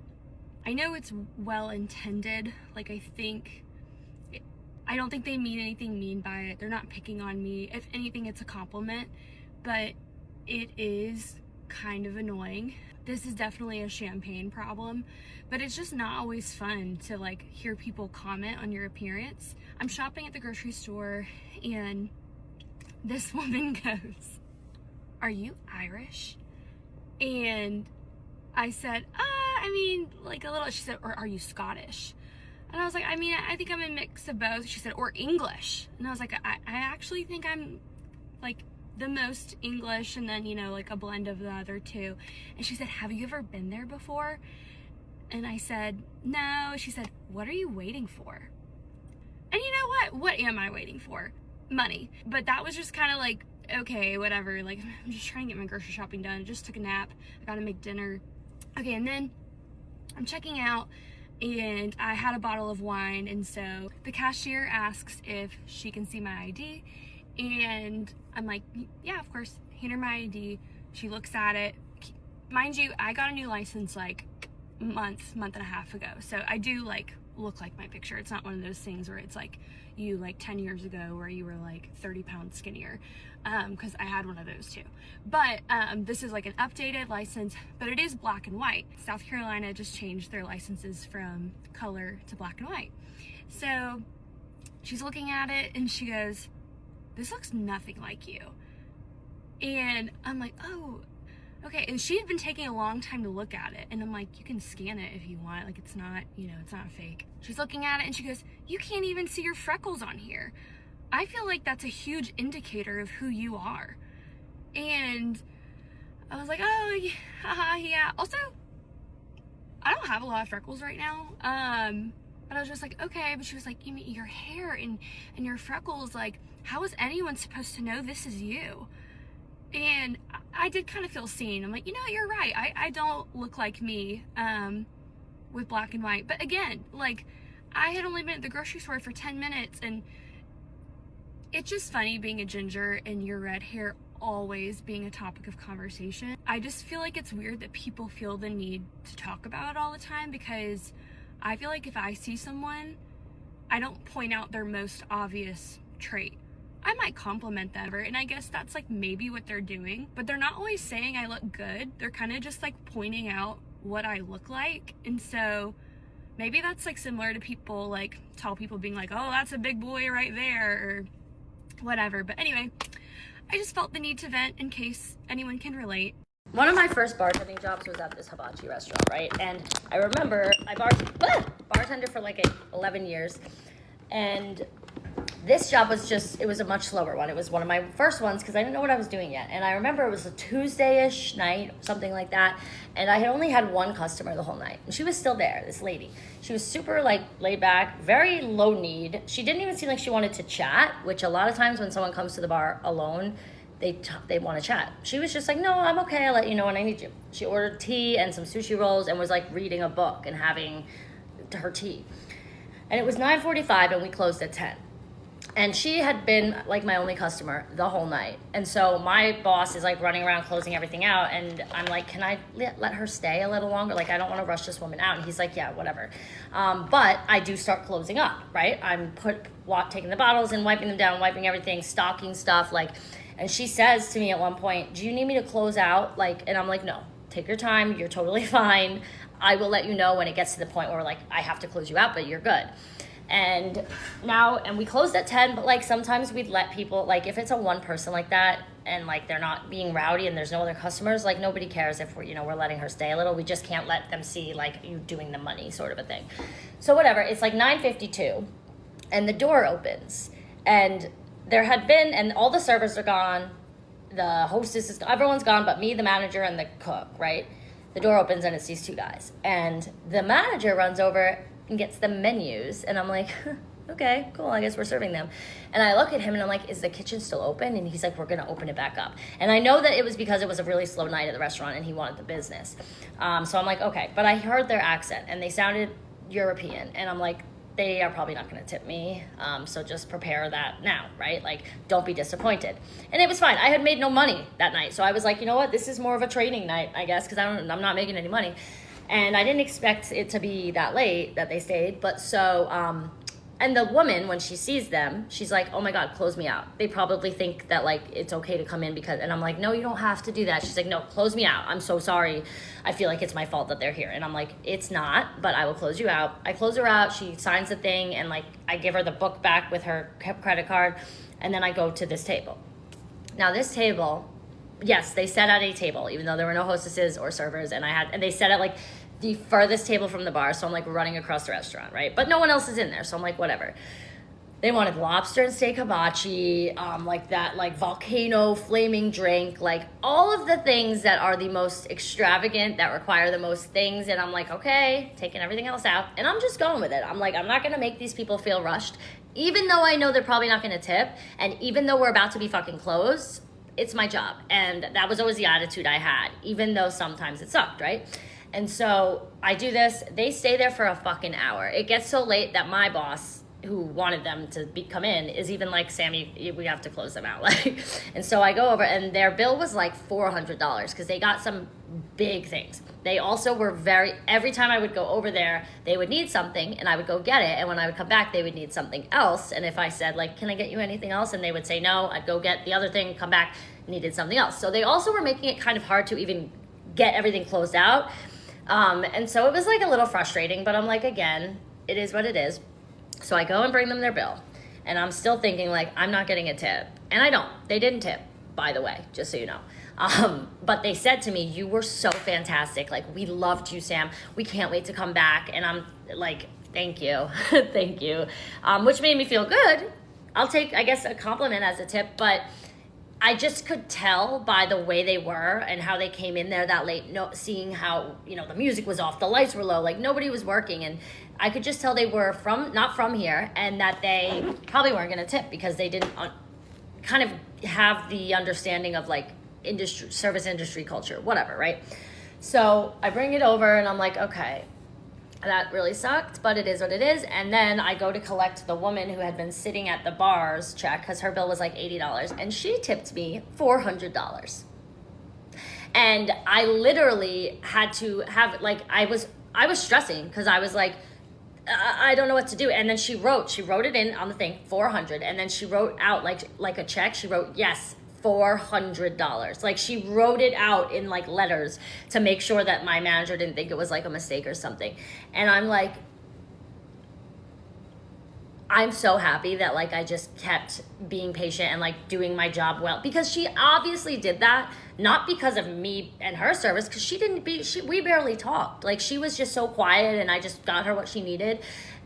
Speaker 13: I know it's well intended. Like I don't think they mean anything mean by it. They're not picking on me. If anything, it's a compliment, but it is kind of annoying. This is definitely a champagne problem, but it's just not always fun to like hear people comment on your appearance. I'm shopping at the grocery store and this woman goes, "Are you Irish?" And I said, I I mean, like a little, she said, or are you Scottish? And I was like, I mean, I think I'm a mix of both. She said, or English. And I was like, I actually think I'm like the most English, and then, you know, like a blend of the other two. And she said, have you ever been there before? And I said, no. She said, what are you waiting for? And you know what? What am I waiting for? Money. But that was just kind of like, okay, whatever. Like, I'm just trying to get my grocery shopping done. I just took a nap. I gotta make dinner. Okay, and then I'm checking out, and I had a bottle of wine, and so the cashier asks if she can see my ID, and I'm like, yeah, of course. Hand her my ID. She looks at it. Mind you, I got a new license like month and a half ago, so I do like look like my picture. It's not one of those things where it's like you like 10 years ago where you were like 30 pounds skinnier, because I had one of those too. But this is like an updated license, but it is black and white. South Carolina just changed their licenses from color to black and white. So she's looking at it and she goes, this looks nothing like you. And I'm like, oh, okay. And she had been taking a long time to look at it, and I'm like, you can scan it if you want, like it's not, you know, it's not fake. She's looking at it and she goes, you can't even see your freckles on here. I feel like that's a huge indicator of who you are. And I was like, oh yeah, yeah. Also, I don't have a lot of freckles right now. But I was just like, okay. But she was like, you mean your hair and your freckles, like how is anyone supposed to know this is you? And I did kind of feel seen. I'm like, you know, you're right. I don't look like me with black and white. But again, like I had only been at the grocery store for 10 minutes, and it's just funny being a ginger and your red hair always being a topic of conversation. I just feel like it's weird that people feel the need to talk about it all the time, because I feel like if I see someone, I don't point out their most obvious trait. I might compliment them, and I guess that's like maybe what they're doing, but they're not always saying I look good. They're kind of just like pointing out what I look like. And so maybe that's like similar to people, like tall people being like, oh, that's a big boy right there, or whatever. But anyway, I just felt the need to vent in case anyone can relate.
Speaker 14: One of my first bartending jobs was at this hibachi restaurant, right? And I remember I bartended for like 11 years, and this job was it was a much slower one. It was one of my first ones because I didn't know what I was doing yet. And I remember it was a Tuesday-ish night, something like that. And I had only had one customer the whole night. And she was still there, this lady. She was super like laid back, very low need. She didn't even seem like she wanted to chat, which a lot of times when someone comes to the bar alone, they want to chat. She was just like, no, I'm okay. I'll let you know when I need you. She ordered tea and some sushi rolls and was like reading a book and having her tea. And it was 9:45 and we closed at 10. And she had been like my only customer the whole night. And so my boss is like running around closing everything out. And I'm like, can I let her stay a little longer? Like, I don't want to rush this woman out. And he's like, yeah, whatever. But I do start closing up, right? I'm taking the bottles and wiping them down, wiping everything, stocking stuff. Like, and she says to me at one point, do you need me to close out? Like, and I'm like, no, take your time. You're totally fine. I will let you know when it gets to the point where like, I have to close you out, but you're good. And we closed at 10, but like sometimes we'd let people, like if it's a one person like that and like they're not being rowdy and there's no other customers, like nobody cares if we're letting her stay a little. We just can't let them see like you doing the money sort of a thing. So whatever, it's like 9:52 and the door opens and there had been, and all the servers are gone, the hostess is, everyone's gone but me, the manager, and the cook, right? The door opens and it's these two guys. And the manager runs over and gets the menus, and I'm like, okay, cool, I guess we're serving them. And I look at him and I'm like, is the kitchen still open? And he's like, we're gonna open it back up. And I know that it was because it was a really slow night at the restaurant and he wanted the business. So I'm like, okay, but I heard their accent and they sounded European, and I'm like, they are probably not gonna tip me, so just prepare that now, right? Like, don't be disappointed. And it was fine. I had made no money that night, so I was like, you know what, this is more of a training night, I guess, because I'm not making any money. And I didn't expect it to be that late that they stayed. But so, and the woman, when she sees them, she's like, oh my God, close me out. They probably think that like, it's okay to come in because, and I'm like, no, you don't have to do that. She's like, no, close me out. I'm so sorry. I feel like it's my fault that they're here. And I'm like, it's not, but I will close you out. I close her out. She signs the thing. And like, I give her the book back with her credit card. And then I go to this table. Now this table, yes, they sat at a table, even though there were no hostesses or servers. And they sat at like the furthest table from the bar, so I'm like running across the restaurant, right? But no one else is in there, so I'm like, whatever. They wanted lobster and steak hibachi, like that, like volcano flaming drink, like all of the things that are the most extravagant, that require the most things. And I'm like, okay, taking everything else out. And I'm just going with it. I'm like, I'm not going to make these people feel rushed, even though I know they're probably not going to tip. And even though we're about to be fucking closed, it's my job. And that was always the attitude I had, even though sometimes it sucked, right? And so I do this. They stay there for a fucking hour. It gets so late that my boss, who wanted them to come in, is even like, Sammy, we have to close them out. Like, and so I go over, and their bill was like $400 because they got some big things. They also were every time I would go over there, they would need something and I would go get it. And when I would come back, they would need something else. And if I said like, can I get you anything else? And they would say no, I'd go get the other thing, come back, needed something else. So they also were making it kind of hard to even get everything closed out. And so it was like a little frustrating, but I'm like, again, it is what it is. So I go and bring them their bill, and I'm still thinking like, I'm not getting a tip. And I don't. They didn't tip, by the way, just so you know. But they said to me, you were so fantastic. Like, we loved you, Sam. We can't wait to come back. And I'm like, thank you. Thank you. Which made me feel good. I'll take, I guess, a compliment as a tip, but I just could tell by the way they were and how they came in there that late, seeing how, the music was off, the lights were low, like nobody was working. And I could just tell they were not from here, and that they probably weren't going to tip because they didn't kind of have the understanding of like service industry culture, whatever, right? So I bring it over and I'm like, okay, that really sucked, but it is what it is. And then I go to collect the woman who had been sitting at the bar's check because her bill was like $80, and she tipped me $400. And I literally had to have, like, I was stressing because I was like, I don't know what to do. And then she wrote it in on the thing, 400. And then she wrote out like a check. She wrote, yes, $400. Like, she wrote it out in like letters to make sure that my manager didn't think it was like a mistake or something. And I'm like, I'm so happy that like I just kept being patient and like doing my job well, because she obviously did that not because of me and her service, because we barely talked. Like, she was just so quiet, and I just got her what she needed.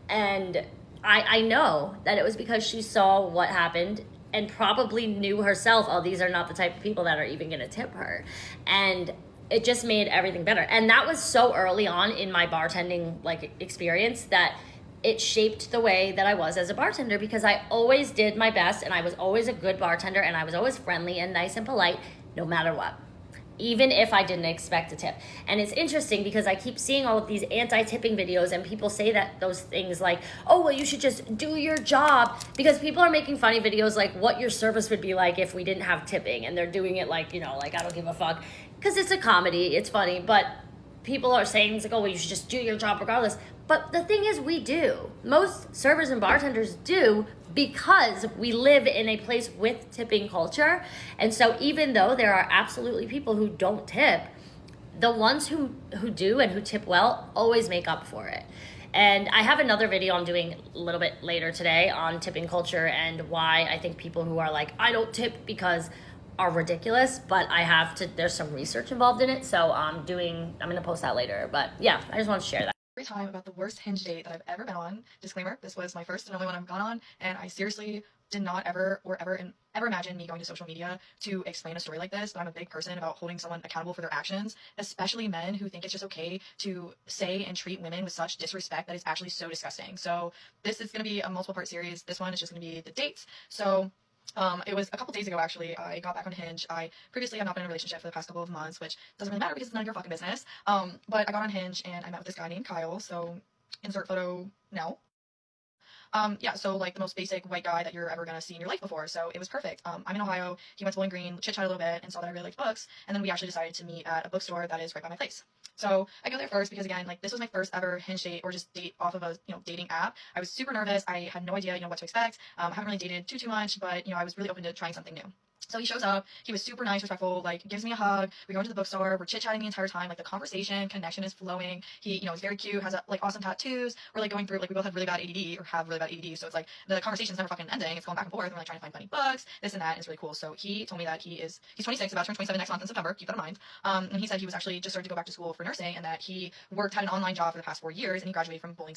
Speaker 14: And I know that it was because she saw what happened and probably knew herself, oh, these are not the type of people that are even gonna tip her. And it just made everything better. And that was so early on in my bartending like experience that it shaped the way that I was as a bartender, because I always did my best, and I was always a good bartender, and I was always friendly and nice and polite no matter what, even if I didn't expect a tip. And it's interesting because I keep seeing all of these anti-tipping videos, and people say that those things like, oh, well, you should just do your job, because people are making funny videos like what your service would be like if we didn't have tipping, and they're doing it like, like I don't give a fuck, because it's a comedy, it's funny, but people are saying it's like, oh, well, you should just do your job regardless. But the thing is, we do. Most servers and bartenders do, because we live in a place with tipping culture. And so even though there are absolutely people who don't tip, the ones who do and who tip well always make up for it. And I have another video I'm doing a little bit later today on tipping culture and why I think people who are like, I don't tip because are ridiculous, but there's some research involved in it. So I'm gonna post that later. But yeah, I just want to share that.
Speaker 15: Time about the worst Hinge date that I've ever been on. Disclaimer, this was my first and only one I've gone on, and I seriously did not ever imagine me going to social media to explain a story like this, but I'm a big person about holding someone accountable for their actions, especially men who think it's just okay to say and treat women with such disrespect that is actually so disgusting. So this is going to be a multiple part series. This one is just going to be the dates. So it was a couple days ago, actually. I got back on Hinge. I previously have not been in a relationship for the past couple of months, which doesn't really matter because it's none of your fucking business. But I got on Hinge and I met with this guy named Kyle. So insert photo now. Yeah, so like the most basic white guy that you're ever gonna see in your life before. So it was perfect. I'm in Ohio. He went to Bowling Green, chit-chatted a little bit, and saw that I really liked books. And then we actually decided to meet at a bookstore that is right by my place. So I go there first because, again, like, this was my first ever Hinge date, or just date off of a, dating app. I was super nervous. I had no idea, what to expect. I haven't really dated too much, but, I was really open to trying something new. So he shows up, he was super nice, respectful, like, gives me a hug, we go into the bookstore, we're chit-chatting the entire time, like, the conversation, connection is flowing, he, you know, is very cute, has, like, awesome tattoos, we're, like, going through, like, we both have really bad ADD, or have really bad ADD, so it's, like, the conversation's never fucking ending, it's going back and forth, and we're, like, trying to find funny books, this and that, and it's really cool. So he told me that he's 26, about to turn 27 next month in September, keep that in mind, and he said he was actually just starting to go back to school for nursing, and that he had an online job for the past 4 years, and he graduated from Bowling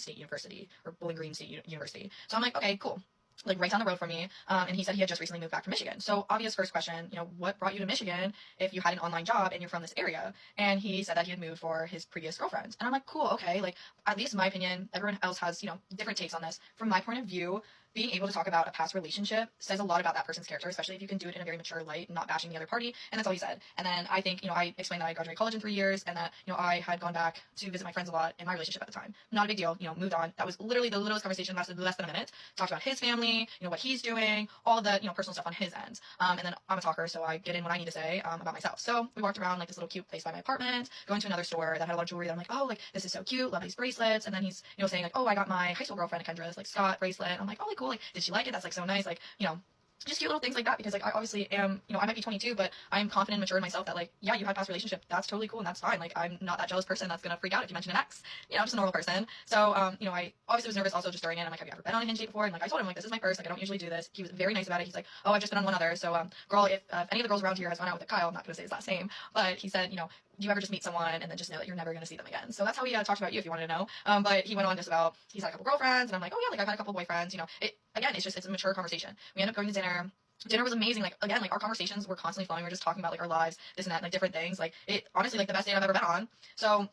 Speaker 15: Green State University. So I'm like, okay, cool, like right down the road from me, and he said he had just recently moved back from Michigan. So obvious first question, you know, what brought you to Michigan if you had an online job and you're from this area? And he said that he had moved for his previous girlfriend. And I'm like, cool, okay, like, at least in my opinion, everyone else has, you know, different takes on this. From my point of view, being able to talk about a past relationship says a lot about that person's character, especially if you can do it in a very mature light, not bashing the other party. And that's all he said. And then I think, you know, I explained that I graduated college in 3 years, and that, you know, I had gone back to visit my friends a lot in my relationship at the time. Not a big deal, you know, moved on. That was literally the littlest conversation, lasted less than a minute. Talked about his family, you know, what he's doing, all the, you know, personal stuff on his end. And then I'm a talker, so I get in what I need to say about myself. So we walked around like this little cute place by my apartment, going to another store that had a lot of jewelry that I'm like, oh, like, this is so cute, love these bracelets. And then he's, you know, saying like, oh, I got my high school girlfriend a Kendra's like Scott bracelet. And I'm like, oh, like, cool, like, did she like it? That's like so nice, like, you know, just cute little things like that, because like I obviously am, you know, I might be 22, but I'm confident and mature in myself that like, yeah, you had a past relationship, that's totally cool and that's fine. Like, I'm not that jealous person that's gonna freak out if you mention an ex, you know, I'm just a normal person. So you know, I obviously was nervous also just during it. I'm like, have you ever been on a Hinge date before? And like I told him like, this is my first, like I don't usually do this. He was very nice about it. He's like, oh, I've just been on one other. So girl, if any of the girls around here has gone out with a Kyle, I'm not gonna say his last name, but he said, you know, do you ever just meet someone and then just know that you're never going to see them again? So that's how he talked about you if you wanted to know. But he went on just about, he's had a couple girlfriends, and I'm like, oh yeah, like I've had a couple boyfriends, you know, again, it's a mature conversation. We end up going to dinner. Dinner was amazing. Like, again, like our conversations were constantly flowing. We were just talking about like our lives, this and that, and, like different things. Like, it honestly, like the best date I've ever been on. So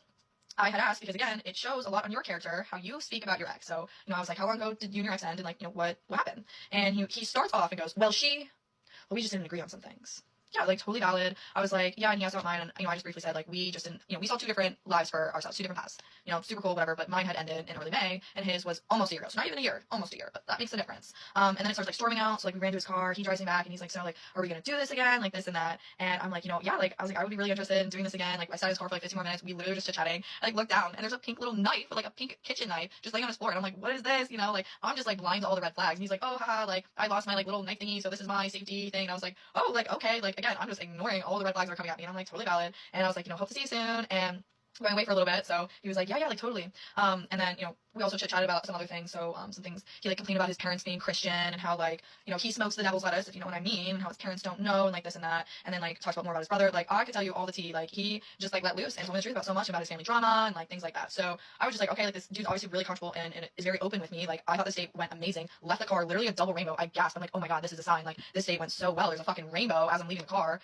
Speaker 15: I had asked because again, it shows a lot on your character, how you speak about your ex. So, you know, I was like, how long ago did you and your ex end? And like, you know, what happened? And he starts off and goes, well, we just didn't agree on some things. Yeah, like totally valid. I was like, yeah, and he asked about mine, and you know, I just briefly said like we just didn't, you know, we saw 2 different lives for ourselves, 2 different paths. You know, super cool, whatever. But mine had ended in early May, and his was almost a year ago, so not even a year, almost a year. But that makes a difference. And then it starts like storming out. So like we ran to his car, he drives me back, and he's like, so like, are we gonna do this again? Like this and that. And I'm like, you know, yeah, like I was like, I would be really interested in doing this again. Like I sat in his car for like 15 more minutes. We literally just chit chatting. I like looked down, and there's a pink little knife, like a pink kitchen knife, just laying on his floor. And I'm like, what is this? You know, like I'm just like blind to all the red flags. And he's like, oh, haha, like I lost my like little knife thingy, so this is my safety thing. And I was like, oh, like okay, like again, I'm just ignoring all the red flags are coming at me, and I'm like totally valid. And I was like, you know, hope to see you soon, and going away for a little bit. So he was like, yeah, like totally. And then, you know, we also chit chatted about some other things. So some things he like complained about his parents being Christian, and how like, you know, he smokes the devil's lettuce, if you know what I mean, and how his parents don't know, and like this and that. And then like talked about more about his brother. Like I could tell you all the tea. Like he just like let loose and told me the truth about so much about his family drama and like things like that. So I was just like, okay, like this dude's obviously really comfortable and is very open with me. Like I thought this date went amazing. Left the car literally a double rainbow. I gasped. I'm like, oh my god, this is a sign. Like this date went so well. There's a fucking rainbow as I'm leaving the car.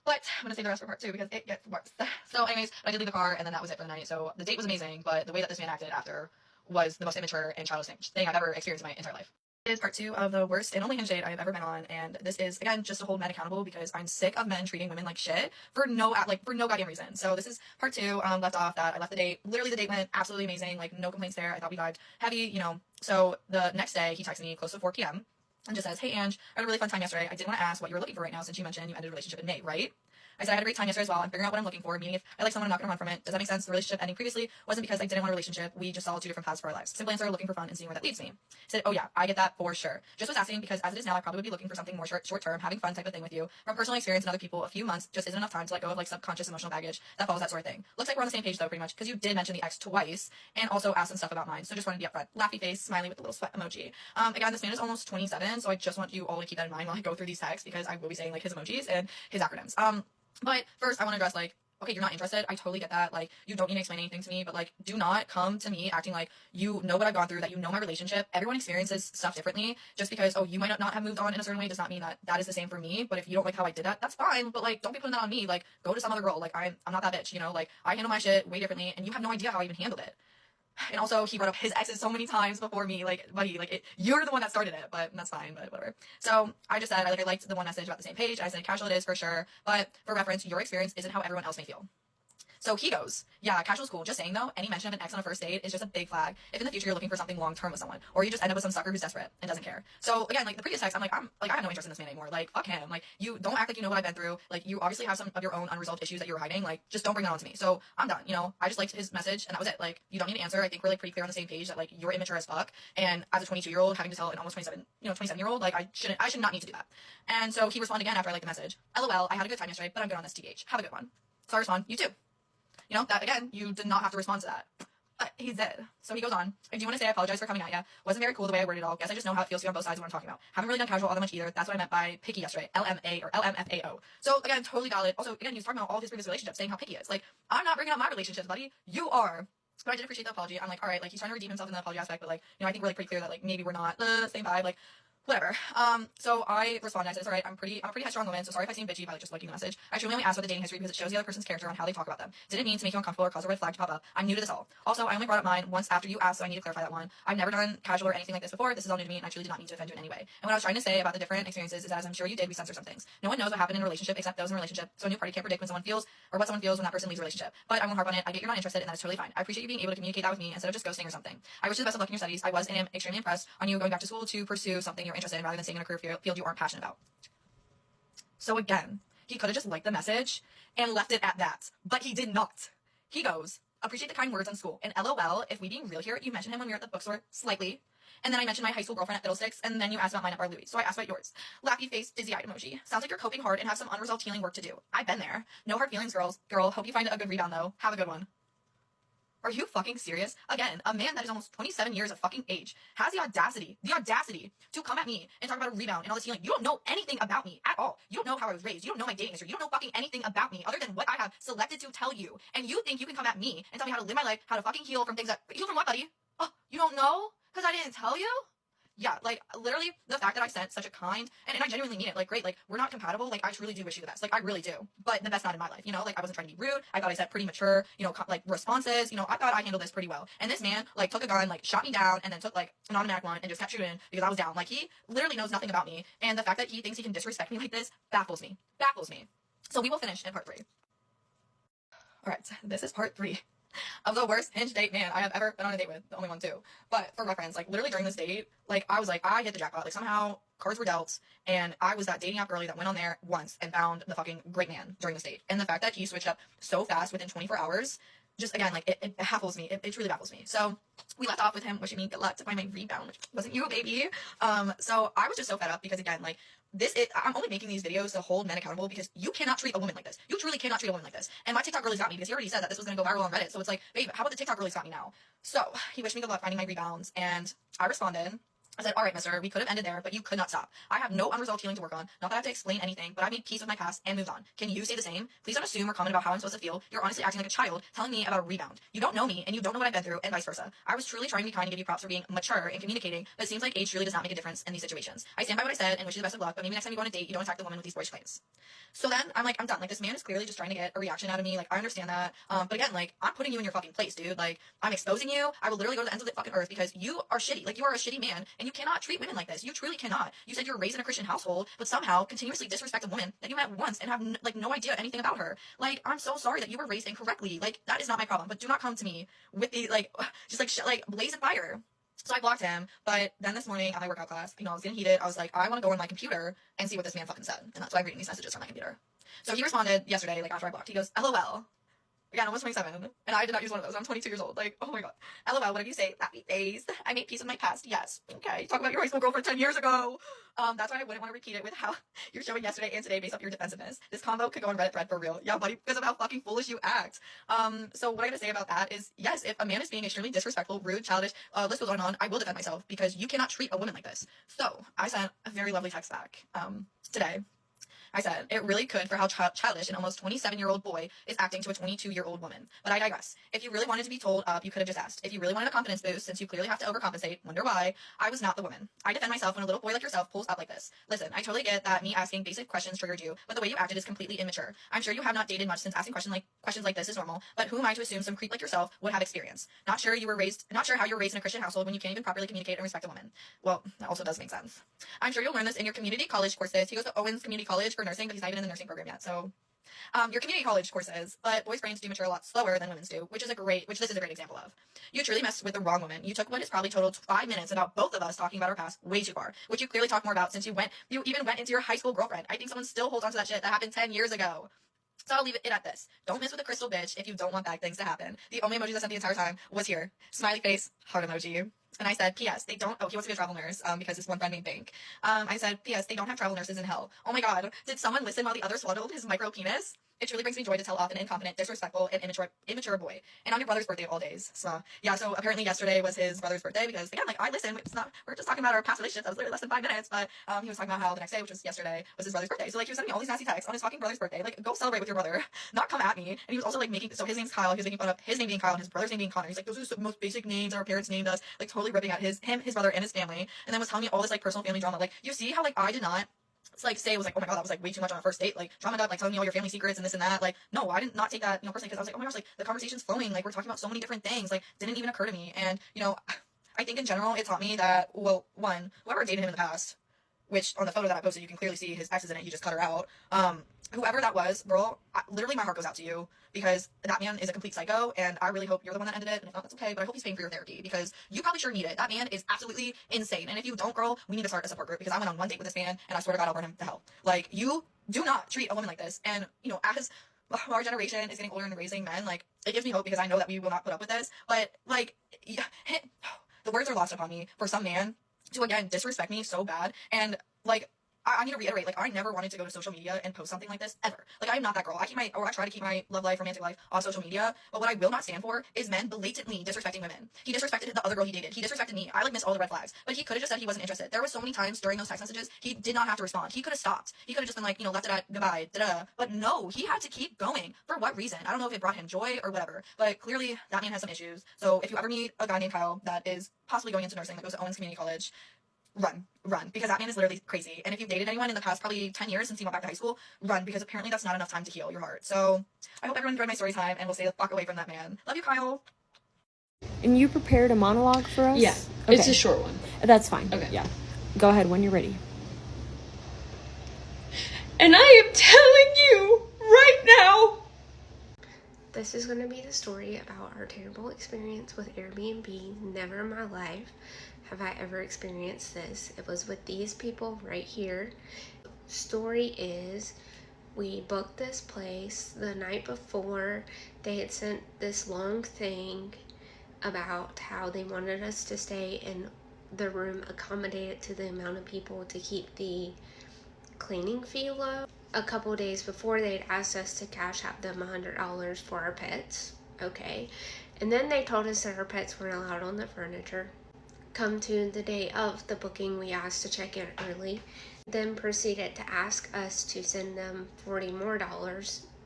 Speaker 15: But I'm going to save the rest for part 2 because it gets worse. So anyways, I did leave the car, and then that was it for the night. So the date was amazing, but the way that this man acted after was the most immature and childish thing I've ever experienced in my entire life. This is part 2 of the worst and only Hinge date I've ever been on, and this is, again, just to hold men accountable because I'm sick of men treating women like shit for no goddamn reason. So this is part 2, left off that I left the date. Literally the date went absolutely amazing, like no complaints there. I thought we vibed heavy, you know. So the next day, he texted me close to 4 p.m. and just says, hey Ange, I had a really fun time yesterday. I did want to ask what you were looking for right now since you mentioned you ended a relationship in May, right? I said I had a great time yesterday as well. I'm figuring out what I'm looking for, meaning if I like someone, I'm not going to run from it. Does that make sense? The relationship ending previously wasn't because I didn't want a relationship. We just saw 2 different paths for our lives. Simple answer, looking for fun and seeing where that leads me. I said, oh yeah, I get that for sure. Just was asking because as it is now, I probably would be looking for something more short term, having fun type of thing with you. From personal experience and other people, a few months just isn't enough time to let go of like subconscious emotional baggage that follows that sort of thing. Looks like we're on the same page though, pretty much, because you did mention the ex twice and also asked some stuff about mine. So just wanted to be upfront. Laughy face, smiley with the little sweat emoji. Again, this man is almost 27, so I just want you all to keep that in mind while I go through these texts because I will be saying like his emojis and his acronyms. But first I want to address like, okay, you're not interested. I totally get that. Like, you don't need to explain anything to me, but like, do not come to me acting like you know what I've gone through, that you know my relationship. Everyone experiences stuff differently. Just because, oh, you might not have moved on in a certain way does not mean that that is the same for me. But if you don't like how I did that, that's fine. But like, don't be putting that on me. Like, go to some other girl. Like, I'm not that bitch, you know? Like, I handle my shit way differently, and you have no idea how I even handled it. And also, he brought up his exes so many times before me, like, buddy, like, you're the one that started it, but that's fine, but whatever. So, I just said, I liked the one message about the same page. I said, casual it is for sure, but for reference, your experience isn't how everyone else may feel. So he goes, yeah, casual's cool. Just saying though, any mention of an ex on a first date is just a big flag if in the future you're looking for something long-term with someone, or you just end up with some sucker who's desperate and doesn't care. So again, like the previous text, I have no interest in this man anymore. Like, fuck him. Like, you don't act like you know what I've been through. Like, you obviously have some of your own unresolved issues that you're hiding. Like, just don't bring that on to me. So I'm done. You know, I just liked his message and that was it. Like, you don't need to answer. I think we're like pretty clear on the same page that like you're immature as fuck. And as a 22-year-old having to tell an almost 27-year-old, like I should not need to do that. And so he responded again after I liked the message. LOL, I had a good time yesterday, but I'm good on this TH. Have a good one. So I respond, you too. You know, that again, you did not have to respond to that. But he's dead. So he goes on. I do want to say I apologize for coming at ya. Wasn't very cool the way I worded it all. Guess I just know how it feels to be on both sides of what I'm talking about. Haven't really done casual all that much either. That's what I meant by picky yesterday. LMA or LMFAO. So again, totally valid. Also, again, he was talking about all of his previous relationships, saying how picky he is. Like, I'm not bringing up my relationships, buddy. You are. But I did appreciate the apology. I'm like, all right, like he's trying to redeem himself in the apology aspect, but like, you know, I think we're like pretty clear that like maybe we're not same vibe. Like, whatever. So I responded. I said, it's alright. I'm a pretty headstrong woman, so sorry if I seem bitchy by like just liking the message. I truly only asked about the dating history because it shows the other person's character on how they talk about them. Didn't mean to make you uncomfortable or cause a red flag to pop up. I'm new to this all. Also, I only brought up mine once after you asked, so I need to clarify that one. I've never done casual or anything like this before. This is all new to me, and I truly did not mean to offend you in any way. And what I was trying to say about the different experiences is that, as I'm sure you did, we censor some things. No one knows what happened in a relationship except those in a relationship, so a new party can't predict when someone feels or what someone feels when that person leaves a relationship. But I won't harp on it. I get you're not interested, and that's totally fine. I appreciate you being able to communicate that with me instead of just ghosting or something. I wish you the best of luck in your studies. I was and am extremely impressed on you going back to school to pursue something you're interested in rather than staying in a career field you aren't passionate about. So again, he could have just liked the message and left it at that, but he did not. He goes, appreciate the kind words on school, and LOL, if we being real here, you mentioned him when we were at the bookstore, slightly, and then I mentioned my high school girlfriend at Fiddlesticks, and then you asked about mine at Bar Louie, so I asked about yours. Laughy face, dizzy-eyed emoji. Sounds like you're coping hard and have some unresolved healing work to do. I've been there. No hard feelings, girls. Girl, hope you find a good rebound, though. Have a good one. Are you fucking serious? Again, a man that is almost 27 years of fucking age has the audacity to come at me and talk about a rebound and all this healing. You don't know anything about me at all. You don't know how I was raised. You don't know my dating history. You don't know fucking anything about me other than what I have selected to tell you. And you think you can come at me and tell me how to live my life, how to fucking heal from things that... Heal from what, buddy? Oh, you don't know? Because I didn't tell you? Yeah, like, literally, the fact that I sent such a kind, and I genuinely mean it, like, great, like, we're not compatible, like, I truly do wish you the best, like, I really do, but the best not in my life, you know, like, I wasn't trying to be rude, I thought I said pretty mature, you know, like, responses, you know, I thought I handled this pretty well, and this man, like, took a gun, like, shot me down, and then took, like, an automatic one, and just kept shooting, because I was down, like, he literally knows nothing about me, and the fact that he thinks he can disrespect me like this baffles me, so we will finish in part 3. Alright, this is part 3. Of the worst Hinge date man I have ever been on a date with, the only one too. But for reference, like literally during this date, like I was like, I hit the jackpot. Like somehow cards were dealt, and I was that dating app girly that went on there once and found the fucking great man during this date. And the fact that he switched up so fast within 24 hours, just again, like it baffles me. It truly baffles me. So we left off with him wishing me good luck to find my rebound, which wasn't you, baby. So I was just so fed up because again, like I'm only making these videos to hold men accountable because you cannot treat a woman like this. You truly cannot treat a woman like this. And my TikTok girlies got me because he already said that this was going to go viral on Reddit. So it's like, babe, how about the TikTok girlies got me now? So he wished me good luck finding my rebounds, and I responded. I said, all right, mister, we could have ended there, but you could not stop. I have no unresolved healing to work on. Not that I have to explain anything, but I made peace with my past and moved on. Can you say the same? Please don't assume or comment about how I'm supposed to feel. You're honestly acting like a child, telling me about a rebound. You don't know me, and you don't know what I've been through, and vice versa. I was truly trying to be kind and give you props for being mature and communicating, but it seems like age truly does not make a difference in these situations. I stand by what I said and wish you the best of luck, but maybe next time you go on a date, you don't attack the woman with these boyish claims. So then I'm like, I'm done. Like, this man is clearly just trying to get a reaction out of me. Like, I understand that. But again, like, I'm putting you in your fucking place, dude. Like, I'm exposing you. I will literally go to the ends of the fucking earth because you are shitty. Like, you are a shitty man, and you cannot treat women like this. You truly cannot. You said you were raised in a Christian household, but somehow continuously disrespect a woman that you met once and have like no idea anything about her. Like, I'm so sorry that you were raised incorrectly. Like, that is not my problem. But do not come to me with the like just like blazing fire. So I blocked him, but then this morning at my workout class, you know, I was getting heated. I was like, I want to go on my computer and see what this man fucking said, and that's why I'm reading these messages from my computer. So he responded yesterday, like after I blocked. He goes, LOL. Again, I'm almost 27, and I did not use one of those. I'm 22 years old. Like, oh my god. LOL, what did you say? Happy days. I made peace with my past. Yes. Okay. Talk about your high school girlfriend 10 years ago. That's why I wouldn't want to repeat it with how you're showing yesterday and today based off your defensiveness. This combo could go on Reddit thread for real. Yeah, buddy, because of how fucking foolish you act. So what I gotta say about that is, yes, if a man is being extremely disrespectful, rude, childish, list goes on, I will defend myself because you cannot treat a woman like this. So I sent a very lovely text back, today. I said, it really could for how childish an almost 27-year-old boy is acting to a 22-year-old woman. But I digress. If you really wanted to be told up, you could have just asked. If you really wanted a confidence boost, since you clearly have to overcompensate, wonder why, I was not the woman. I defend myself when a little boy like yourself pulls up like this. Listen, I totally get that me asking basic questions triggered you, but the way you acted is completely immature. I'm sure you have not dated much since asking questions like this is normal, but who am I to assume some creep like yourself would have experience? Not sure how you were raised in a Christian household when you can't even properly communicate and respect a woman. Well, that also does make sense. I'm sure you'll learn this in your community college courses. He goes to Owens Community College for nursing, but he's not even in the nursing program yet, so Your community college courses, but boys' brains do mature a lot slower than women's do, which this is a great example of. You truly messed with the wrong woman. You took what is probably totaled 5 minutes about both of us talking about our past way too far, which you clearly talk more about since you even went into your high school girlfriend. I think someone still holds on to that shit that happened 10 years ago. So I'll leave it at this. Don't mess with a crystal bitch if you don't want bad things to happen. The only emoji I sent the entire time was here. Smiley face, heart emoji. And I said, P.S. They don't, he wants to be a travel nurse, because his one friend named Bank. I said, P.S. They don't have travel nurses in hell. Oh my god, did someone listen while the other swallowed his micro penis? It truly brings me joy to tell off an incompetent, disrespectful, and immature boy. And on your brother's birthday of all days. So, yeah, so apparently yesterday was his brother's birthday, because, again, like, I listened, we're just talking about our past relationships, that was literally less than 5 minutes, but, he was talking about how the next day, which was yesterday, was his brother's birthday. So, like, he was sending me all these nasty texts on his fucking brother's birthday, like, go celebrate with your brother, not come at me. And he was also, like, so his name's Kyle, he was making fun of his name being Kyle and his brother's name being Connor. He's like, those are the most basic names our parents named us, like, totally ripping at his brother, and his family, and then was telling me all this, like, personal family drama. Like, you see how, like, I did not say it was like, oh my god, that was like way too much on a first date, like drama up, like telling me all your family secrets and this and that. Like, no, I did not take that, personally, because I was like, oh my gosh, like the conversation's flowing, like we're talking about so many different things, like didn't even occur to me. And I think in general it taught me that, well, one, whoever dated him in the past, which on the photo that I posted you can clearly see his ex is in it, he just cut her out, whoever that was, girl, literally my heart goes out to you, because that man is a complete psycho, and I really hope you're the one that ended it, and if not, that's okay, but I hope he's paying for your therapy, because you probably sure need it. That man is absolutely insane, and if you don't, girl, we need to start a support group, because I went on one date with this man, and I swear to god I'll burn him to hell. Like, you do not treat a woman like this, and, as our generation is getting older and raising men, like, it gives me hope, because I know that we will not put up with this, but, like, yeah, the words are lost upon me for some man to, again, disrespect me so bad, and, like, I need to reiterate, like, I never wanted to go to social media and post something like this, ever. Like, I am not that girl. I try to keep my love life, romantic life on social media, but what I will not stand for is men blatantly disrespecting women. He disrespected the other girl he dated. He disrespected me. I, like, missed all the red flags. But he could have just said he wasn't interested. There was so many times during those text messages, he did not have to respond. He could have stopped. He could have just been like, left it at goodbye, da-da. But no, he had to keep going. For what reason? I don't know if it brought him joy or whatever, but clearly that man has some issues. So if you ever meet a guy named Kyle that is possibly going into nursing, that goes to Owens Community College, run, because that man is literally crazy. And if you've dated anyone in the past probably 10 years since you went back to high school, run, because apparently that's not enough time to heal your heart. So I hope everyone enjoyed my story time, and we'll stay the fuck away from that man. Love you, Kyle.
Speaker 13: And you prepared a monologue for us?
Speaker 2: Yeah,
Speaker 13: okay.
Speaker 2: It's a short one.
Speaker 13: That's fine.
Speaker 2: Okay.
Speaker 13: Yeah. Go ahead when you're ready.
Speaker 2: And I am telling you right now.
Speaker 16: This is going to be the story about our terrible experience with Airbnb. Never in my life have I ever experienced this. It was with these people right here. Story is, we booked this place the night before. They had sent this long thing about how they wanted us to stay in the room accommodated to the amount of people to keep the cleaning fee low. A couple days before, they'd asked us to cash out them $100 for our pets. Okay. And then they told us that our pets weren't allowed on the furniture. Come to the day of the booking, we asked to check in early, then proceeded to ask us to send them $40 more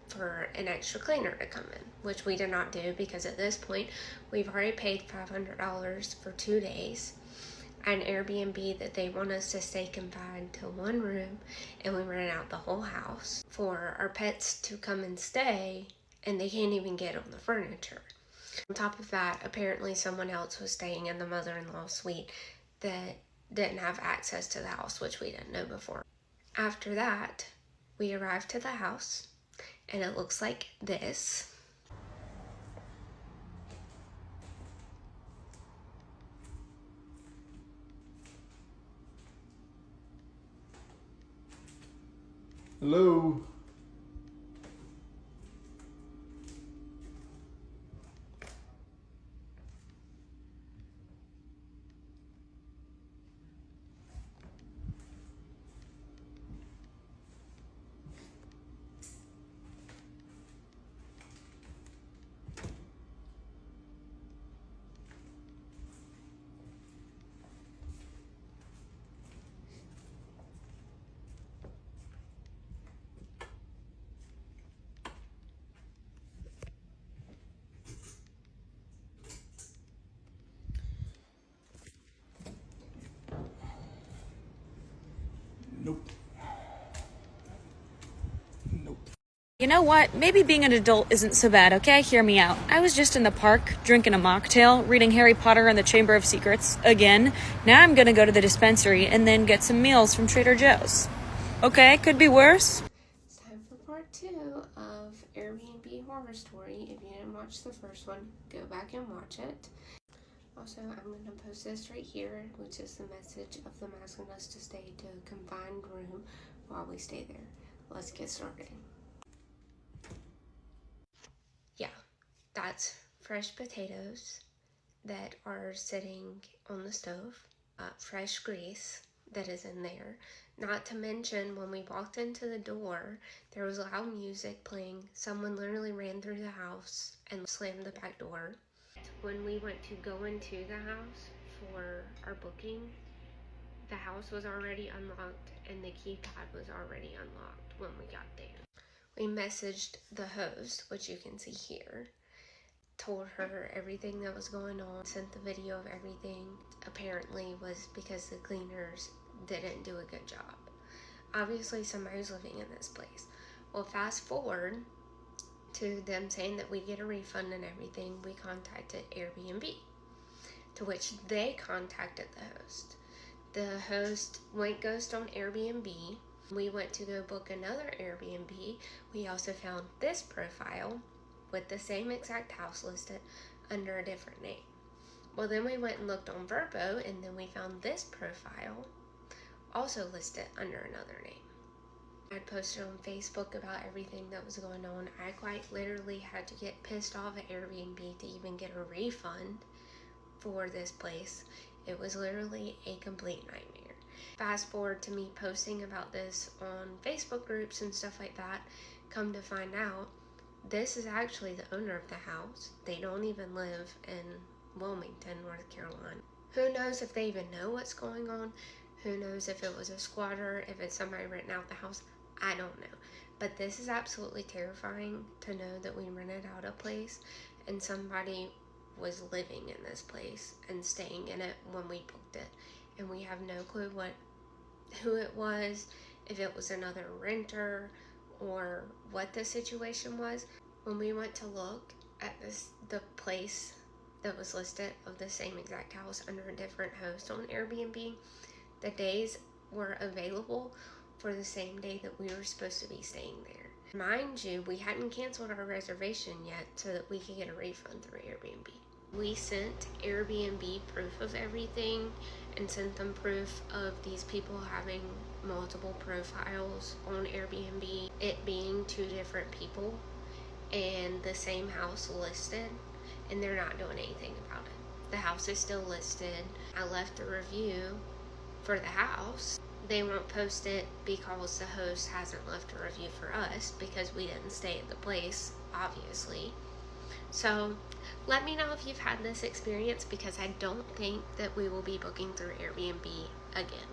Speaker 16: for an extra cleaner to come in, which we did not do, because at this point we've already paid $500 for 2 days. An Airbnb that they want us to stay confined to one room, and we rent out the whole house for our pets to come and stay, and they can't even get on the furniture. On top of that, apparently someone else was staying in the mother-in-law suite that didn't have access to the house, which we didn't know before. After that, we arrived to the house, and it looks like this.
Speaker 17: Hello. Nope.
Speaker 13: You know what? Maybe being an adult isn't so bad, okay? Hear me out. I was just in the park, drinking a mocktail, reading Harry Potter and the Chamber of Secrets again. Now I'm gonna go to the dispensary and then get some meals from Trader Joe's. Okay, could be worse.
Speaker 16: It's time for part 2. horror story. If you didn't watch the first one, go back and watch it. Also, I'm going to post this right here, which is the message of them asking us to stay to a confined room while we stay there. Let's get started. Yeah, that's fresh potatoes that are sitting on the stove, fresh grease that is in there. Not to mention, when we walked into the door, there was loud music playing. Someone literally ran through the house and slammed the back door. When we went to go into the house for our booking, the house was already unlocked and the keypad was already unlocked when we got there. We messaged the host, which you can see here, told her everything that was going on, sent the video of everything. Apparently was because the cleaners didn't do a good job. Obviously somebody was living in this place. Well, fast forward to them saying that we get a refund and everything, we contacted Airbnb, to which they contacted the host. The host went ghost on Airbnb. We went to go book another Airbnb. We also found this profile with the same exact house listed under a different name. Well, then we went and looked on Vrbo, and then we found this profile also listed under another name. I posted on Facebook about everything that was going on. I quite literally had to get pissed off at Airbnb to even get a refund for this place. It was literally a complete nightmare. Fast forward to me posting about this on Facebook groups and stuff like that. Come to find out, this is actually the owner of the house. They don't even live in Wilmington, North Carolina. Who knows if they even know what's going on? Who knows if it was a squatter, if it's somebody renting out the house? I don't know. But this is absolutely terrifying to know that we rented out a place and somebody was living in this place and staying in it when we booked it. And we have no clue who it was, if it was another renter, or what the situation was. When we went to look at the place that was listed of the same exact house under a different host on Airbnb, the days were available for the same day that we were supposed to be staying there. Mind you, we hadn't canceled our reservation yet so that we could get a refund through Airbnb. We sent Airbnb proof of everything and sent them proof of these people having multiple profiles on Airbnb, it being 2 different people and the same house listed, and they're not doing anything about it. The house is still listed. I left a review for the house. They won't post it because the host hasn't left a review for us because we didn't stay at the place, obviously. So let me know if you've had this experience, because I don't think that we will be booking through Airbnb again.